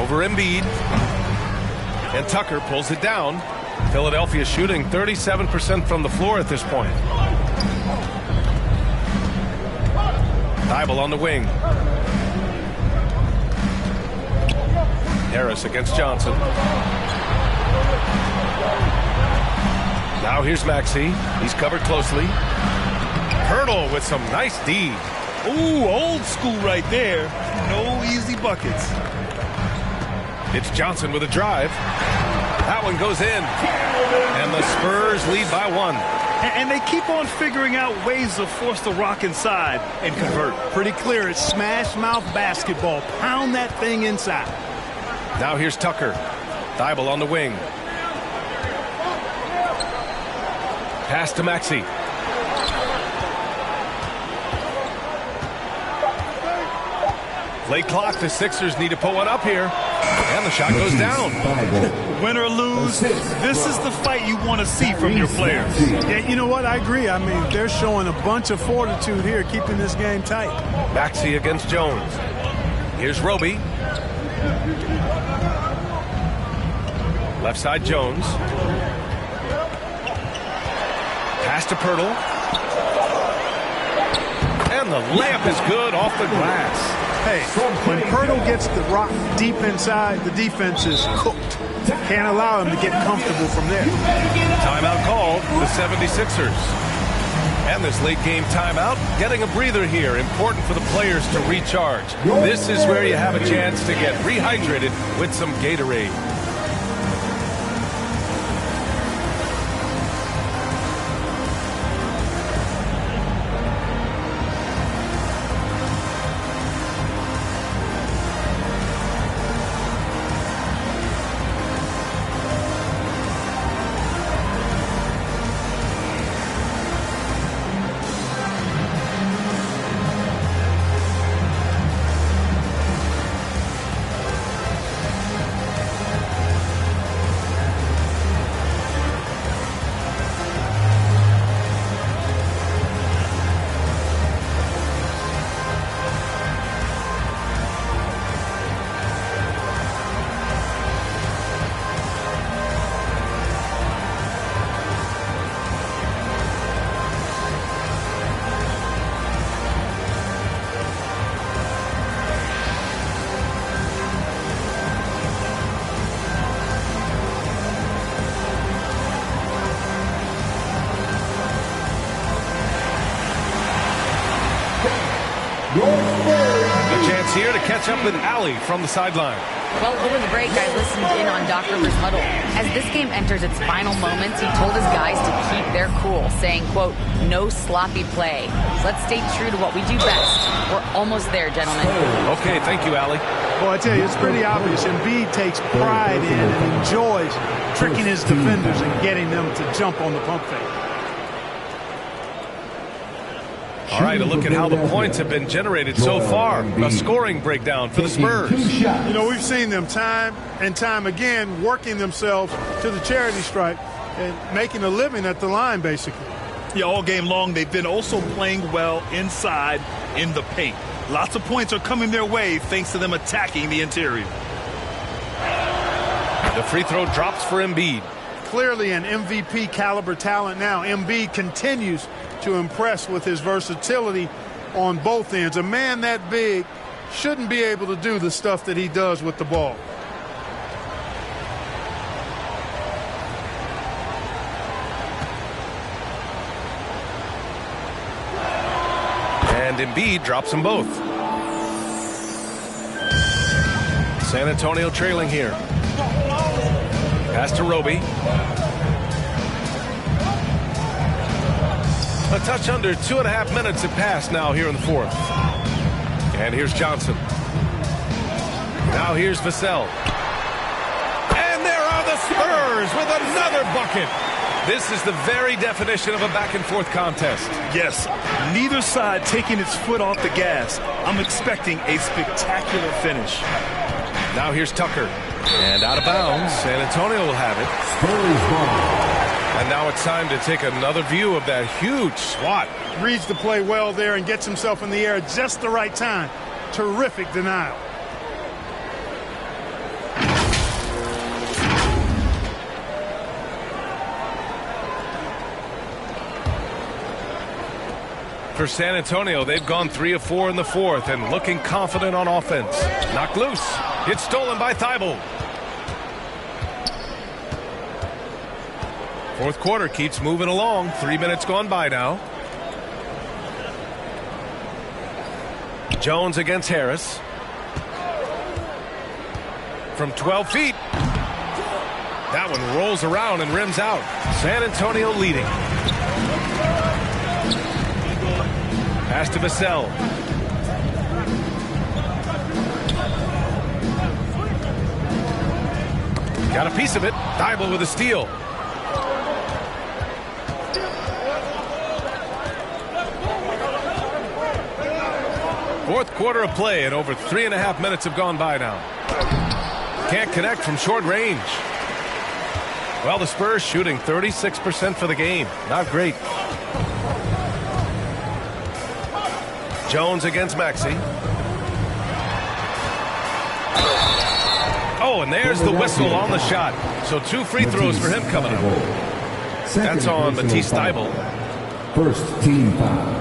Speaker 18: Over Embiid. And Tucker pulls it down. Philadelphia shooting 37% from the floor at this point. Thybulle on the wing. Harris against Johnson. Now here's Maxey. He's covered closely. Poeltl Thibault with some nice D.
Speaker 1: Ooh, old school right there. No easy buckets.
Speaker 18: It's Johnson with a drive. That one goes in. And the Spurs lead by 1.
Speaker 1: And they keep on figuring out ways to force the rock inside and convert.
Speaker 21: Pretty clear. It's smash mouth basketball. Pound that thing inside.
Speaker 18: Now here's Tucker. Thibault on the wing. Pass to Maxey. Late clock. The Sixers need to put one up here. And the shot goes down.
Speaker 1: Win or lose, this is the fight you want to see from your players.
Speaker 21: Yeah, you know what? I agree. I mean, they're showing a bunch of fortitude here, keeping this game tight.
Speaker 18: Maxey against Jones. Here's Roby. Left side Jones. Pass to Pirtle. And the layup is good off the glass.
Speaker 21: Hey, when Pirtle gets the rock deep inside, the defense is cooked. Can't allow him to get comfortable from there.
Speaker 18: Timeout called, the 76ers. And this late game timeout, getting a breather here. Important for the players to recharge. This is where you have a chance to get rehydrated with some Gatorade. A chance here to catch up with Allie from the sideline.
Speaker 19: Well, over the break, I listened in on Doc Rivers' huddle. As this game enters its final moments, he told his guys to keep their cool, saying, quote, no sloppy play. Let's stay true to what we do best. We're almost there, gentlemen.
Speaker 18: Okay, thank you, Allie.
Speaker 21: Well, I tell you, it's pretty obvious. Embiid takes pride in and enjoys tricking his defenders and getting them to jump on the pump fake.
Speaker 18: All right, a look at how the points have been generated so far. A scoring breakdown for the Spurs.
Speaker 21: You know, we've seen them time and time again working themselves to the charity stripe and making a living at the line, basically.
Speaker 1: Yeah, all game long, they've been also playing well inside in the paint. Lots of points are coming their way thanks to them attacking the interior.
Speaker 18: The free throw drops for Embiid.
Speaker 21: Clearly an MVP caliber talent now. Embiid continues to impress with his versatility on both ends. A man that big shouldn't be able to do the stuff that he does with the ball.
Speaker 18: And Embiid drops them both. San Antonio trailing here. Pass to Roby. A touch under 2.5 minutes have passed now here in the fourth. And here's Johnson. Now here's Vassell. And there are the Spurs with another bucket. This is the very definition of a back-and-forth contest.
Speaker 1: Yes, neither side taking its foot off the gas. I'm expecting a spectacular finish.
Speaker 18: Now here's Tucker. And out of bounds. San Antonio will have it.
Speaker 11: Spurs ball.
Speaker 18: And now it's time to take another view of that huge swat.
Speaker 21: Reads the play well there and gets himself in the air at just the right time. Terrific denial.
Speaker 18: For San Antonio, they've gone 3 of 4 in the fourth and looking confident on offense. Knocked loose. It's stolen by Thibault. Fourth quarter keeps moving along. 3 minutes gone by now. Jones against Harris. From 12 feet. That one rolls around and rims out. San Antonio leading. Pass to Vassell. Got a piece of it. Thybulle with a steal. Fourth quarter of play, and over 3.5 minutes have gone by now. Can't connect from short range. Well, the Spurs shooting 36% for the game. Not great. Jones against Maxey. Oh, and there's the whistle on the shot. So 2 free throws for him coming up. That's on Matisse Thybulle.
Speaker 11: First team foul.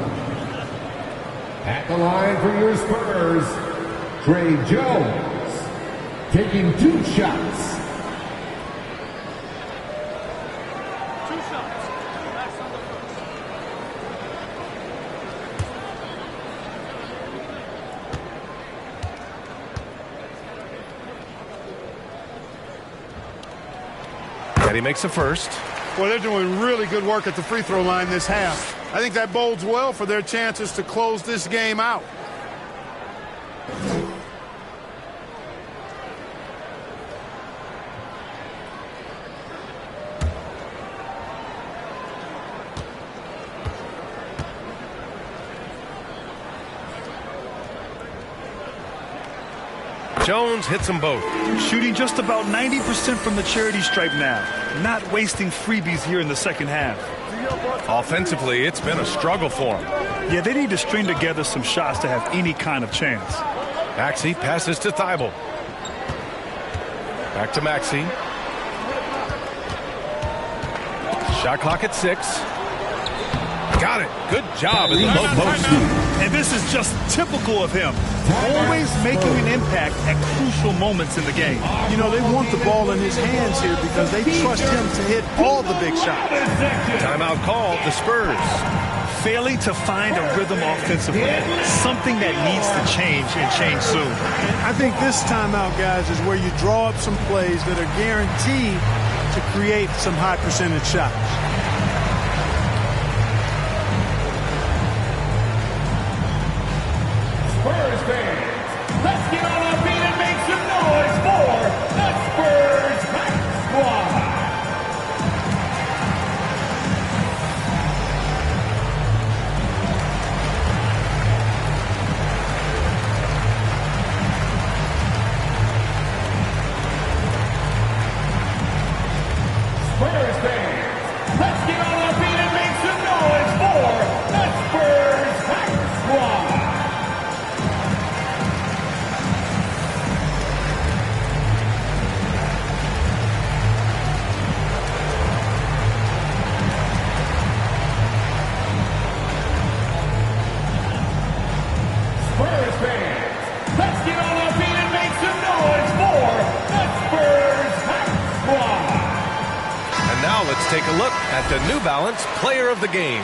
Speaker 11: At the line for your Spurs, Tre Jones, taking 2 shots.
Speaker 18: And he makes the first.
Speaker 21: Well, they're doing really good work at the free throw line this half. I think that bodes well for their chances to close this game out.
Speaker 18: Jones hits them both.
Speaker 1: Shooting just about 90% from the charity stripe now. Not wasting freebies here in the second half.
Speaker 18: Offensively, it's been a struggle for him.
Speaker 1: Yeah, they need to string together some shots to have any kind of chance.
Speaker 18: Maxey passes to Thybulle. Back to Maxey. Shot clock at 6. Got it. Good job in the low post.
Speaker 1: And this is just typical of him. Always making an impact at crucial moments in the game.
Speaker 21: You know, they want the ball in his hands here because they trust him to hit all the big shots.
Speaker 18: Timeout called, the Spurs.
Speaker 1: Failing to find a rhythm offensively. Something that needs to change and change soon.
Speaker 21: I think this timeout, guys, is where you draw up some plays that are guaranteed to create some high percentage shots.
Speaker 8: Spurs fans, let's get on our feet and make some noise for the Spurs Hype Squad. Spurs fans, let's get on our feet and make some noise for the Spurs Hype Squad. Spurs fans, let's get on our feet and make some noise for the Spurs Hype Squad.
Speaker 18: And now let's take a look at the New Balance Player of the Game.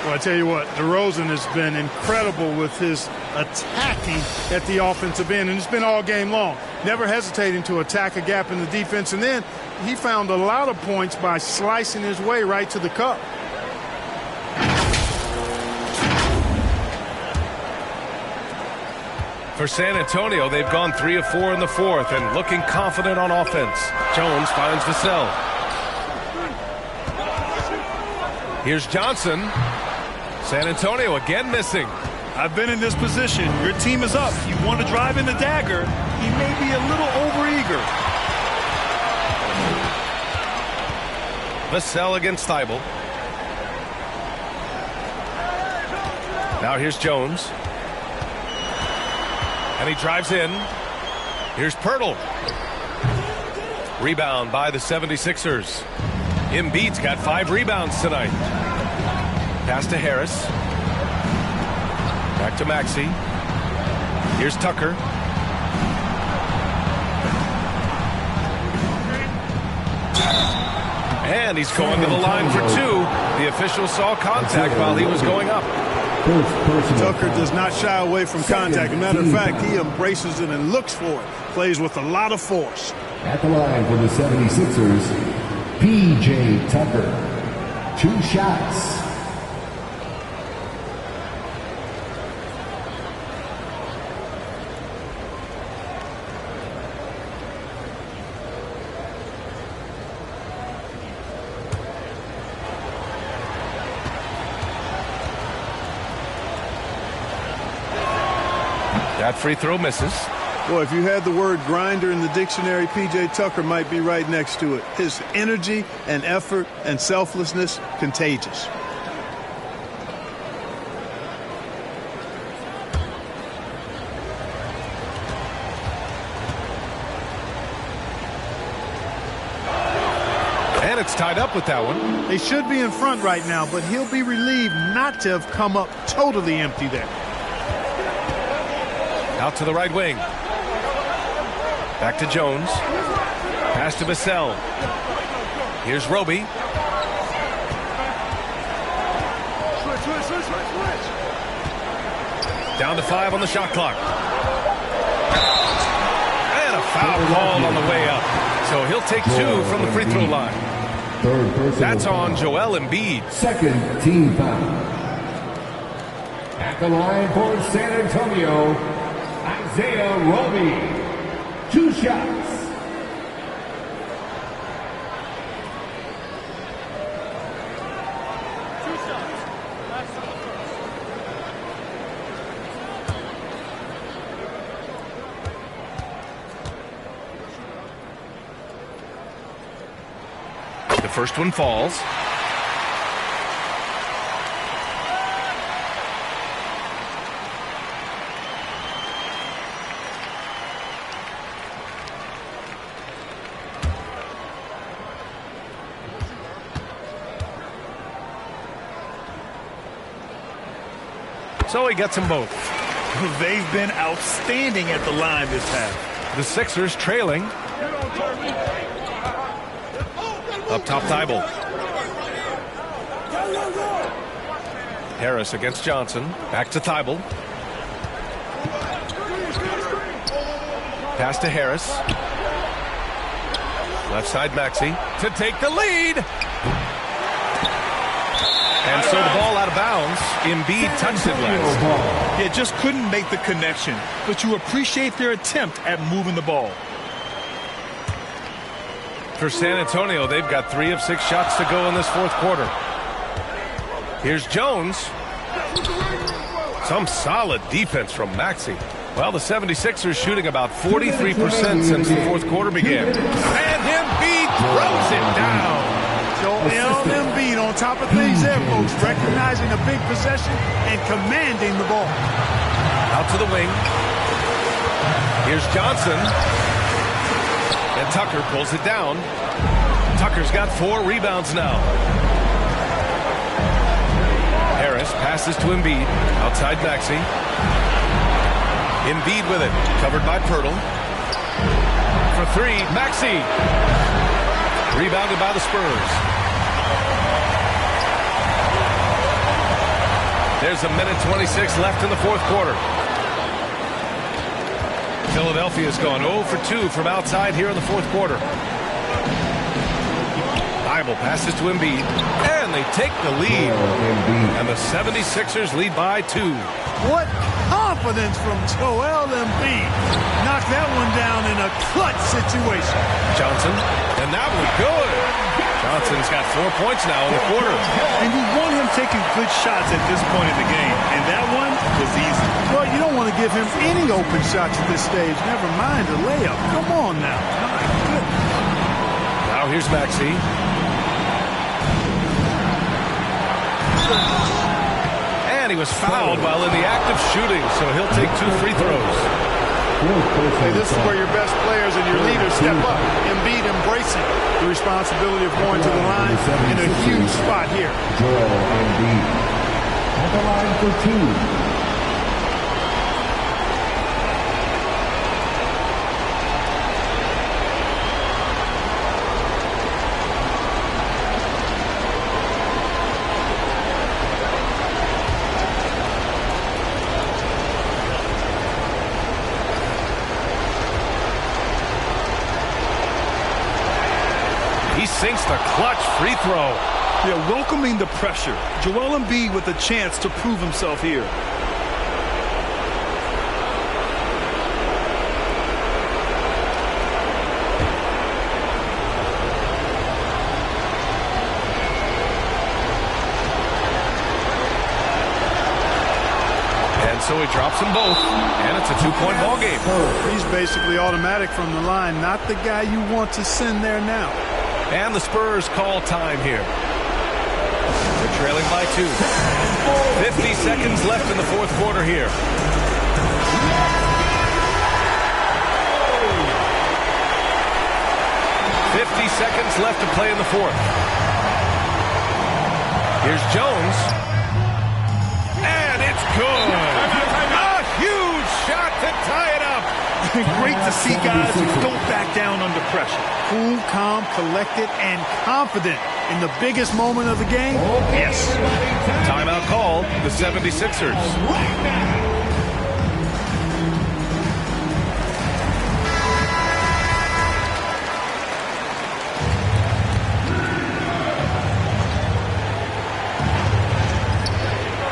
Speaker 21: Well, I tell you what, DeRozan has been incredible with his attacking at the offensive end, and it's been all game long. Never hesitating to attack a gap in the defense, and then he found a lot of points by slicing his way right to the cup.
Speaker 18: For San Antonio, they've gone 3 of 4 in the fourth and looking confident on offense. Jones finds Vassell. Here's Johnson. San Antonio again missing.
Speaker 1: I've been in this position. Your team is up. You want to drive in the dagger. He may be a little overeager.
Speaker 18: Vassell against Thybulle. Now here's Jones. And he drives in. Here's Poeltl. Rebound by the 76ers. Embiid's got 5 rebounds tonight. Pass to Harris. Back to Maxey. Here's Tucker. And he's going to the line for 2. The official saw contact while he was going up.
Speaker 21: Tucker does not shy away from contact. As a matter of fact, he embraces it and looks for it. Plays with a lot of force.
Speaker 11: At the line for the 76ers, P.J. Tucker. 2 shots.
Speaker 18: That free throw misses.
Speaker 21: Boy, if you had the word grinder in the dictionary, P.J. Tucker might be right next to it. His energy and effort and selflessness, contagious.
Speaker 18: And it's tied up with that one.
Speaker 21: They should be in front right now, but he'll be relieved not to have come up totally empty there.
Speaker 18: Out to the right wing. Back to Jones. Pass to Vassell. Here's Roby. Down to 5 on the shot clock. And a foul call on the way up. So he'll take 2 from the free throw line. That's on Joel Embiid.
Speaker 11: Second team foul. At the line for San Antonio, Isaiah Roby. 2 shots.
Speaker 18: The first one falls. So he gets them both.
Speaker 1: They've been outstanding at the line this half.
Speaker 18: The Sixers trailing. Up top, Thibault. Harris against Johnson. Back to Thibault. Pass to Harris. Left side, Maxey to take the lead. And so the ball out of bounds. Embiid touched it last.
Speaker 1: Yeah, just couldn't make the connection. But you appreciate their attempt at moving the ball.
Speaker 18: For San Antonio, they've got 3 of 6 shots to go in this fourth quarter. Here's Jones. Some solid defense from Maxey. Well, the 76ers shooting about 43% since the fourth quarter began. And Embiid throws it down.
Speaker 21: Joel Embiid on top of things there, folks. Recognizing a big possession and commanding the ball.
Speaker 18: Out to the wing. Here's Johnson. And Tucker pulls it down. Tucker's got 4 rebounds now. Harris passes to Embiid. Outside Maxey. Embiid with it. Covered by Pirtle. For 3, Maxey. Rebounded by the Spurs. There's a minute 26 left in the fourth quarter. Philadelphia's gone 0 for 2 from outside here in the fourth quarter. Thibault passes to Embiid, and they take the lead. And the 76ers lead by 2.
Speaker 21: What confidence from Joel Embiid. Knocked that one down in a clutch situation.
Speaker 18: Johnson, and that was good. Johnson's got 4 points now in the quarter.
Speaker 1: And you want him taking good shots at this point in the game. And that one was easy.
Speaker 21: Well, you don't want to give him any open shots at this stage. Never mind a layup. Come on now. My goodness.
Speaker 18: Now here's Maxey. And he was fouled while in the act of shooting, so he'll take 2 free throws.
Speaker 21: Hey, this is where your best players and your leaders step up. Embiid embracing the responsibility of going to the line in a huge spot here.
Speaker 11: Joel Embiid. At the line for 2.
Speaker 18: sinks the clutch free throw.
Speaker 1: Yeah, welcoming the pressure. Joel Embiid with a chance to prove himself here.
Speaker 18: And so he drops them both, and it's a two-point ball game.
Speaker 21: He's basically automatic from the line, not the guy you want to send there now.
Speaker 18: And the Spurs call time here. They're trailing by 2. 50 seconds left in the fourth quarter here. Seconds left to play in the fourth. Here's Jones. And it's good. A huge shot to tie it up.
Speaker 1: Great to see guys who don't back down under pressure.
Speaker 21: Cool, calm, collected, and confident in the biggest moment of the game.
Speaker 18: Yes. Timeout called, the 76ers.
Speaker 8: Right now.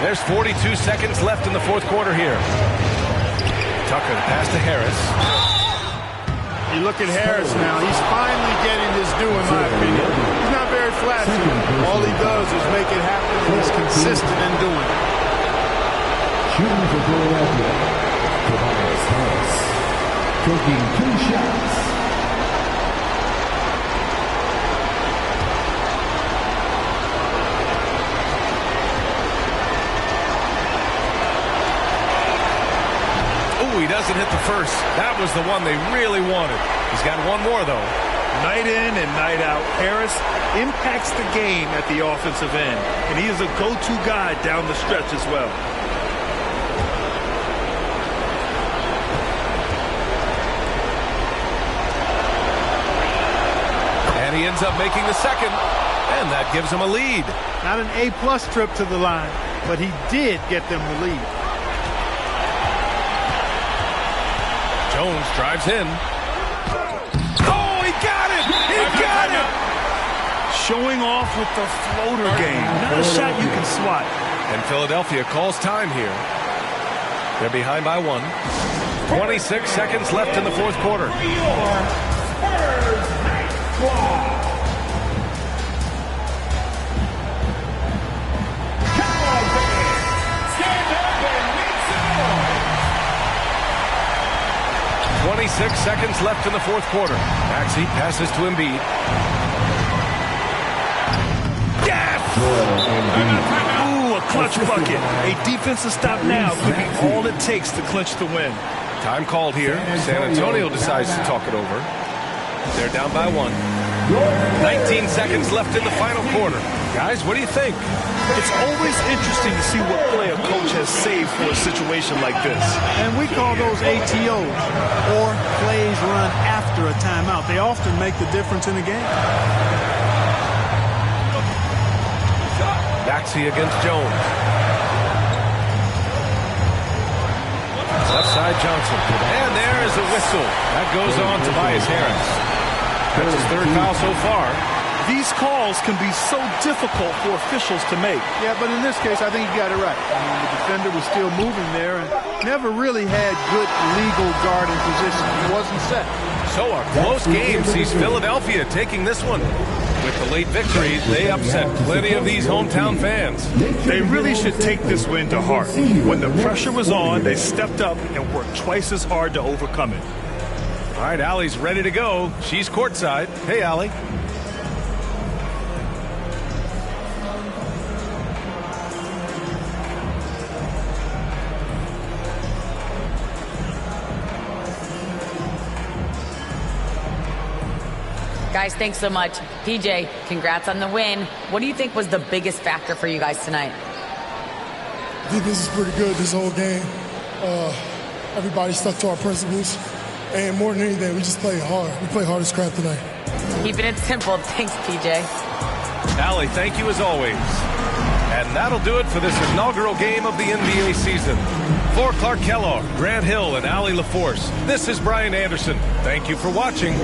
Speaker 18: There's 42 seconds left in the fourth quarter here. Tucker, the pass to Harris.
Speaker 21: You look at Harris now. He's finally getting his due, in my opinion. He's not very flashy. All he does is make it happen, and he's consistent in doing it.
Speaker 11: Shooting for Philadelphia, Tobias Harris, taking 2 shots.
Speaker 18: He doesn't hit the first. That was the one they really wanted. He's got one more, though.
Speaker 1: Night in and night out, Harris impacts the game at the offensive end, and he is a go-to guy down the stretch as well.
Speaker 18: And he ends up making the second, and that gives him a lead.
Speaker 21: Not an A-plus trip to the line, but he did get them the lead.
Speaker 18: Jones drives in. Oh, he got it! He got it!
Speaker 1: Showing off with the floater game. Not a shot you can swat.
Speaker 18: And Philadelphia calls time here. They're behind by 1. 26 seconds left in the fourth quarter.
Speaker 8: Spurs
Speaker 18: 26 seconds left in the fourth quarter. Maxey passes to Embiid. Yes!
Speaker 1: Ooh, a clutch bucket. A defensive stop now could be all it takes to clinch the win.
Speaker 18: Time called here. San Antonio decides to talk it over. They're down by 1. 19 seconds left in the final quarter. Guys, what do you think?
Speaker 1: It's always interesting to see what play a coach has saved for a situation like this.
Speaker 21: And we call those ATOs, or plays run after a timeout. They often make the difference in the game.
Speaker 18: Maxey against Jones. Left side Johnson. And there is a whistle. That goes on Tobias Harris. That's his third foul so far.
Speaker 1: These calls can be so difficult for officials to make.
Speaker 21: Yeah, but in this case, I think you got it right. I mean, the defender was still moving there and never really had good legal guarding position. He wasn't set.
Speaker 18: So a close game sees Philadelphia taking this one. With the late victory, they upset plenty of these hometown fans.
Speaker 1: They really should take this win to heart. When the pressure was on, they stepped up and worked twice as hard to overcome it.
Speaker 18: All right, Allie's ready to go. She's courtside. Hey, Allie.
Speaker 19: Guys, thanks so much. PJ, congrats on the win. What do you think was the biggest factor for you guys tonight?
Speaker 4: I think this is pretty good, this whole game. Everybody stuck to our principles. And more than anything, we just played hard. We played hard as crap tonight.
Speaker 19: Keeping it simple. Thanks, PJ.
Speaker 18: Allie, thank you as always. And that'll do it for this inaugural game of the NBA season. For Clark Kellogg, Grant Hill, and Allie LaForce, this is Brian Anderson. Thank you for watching.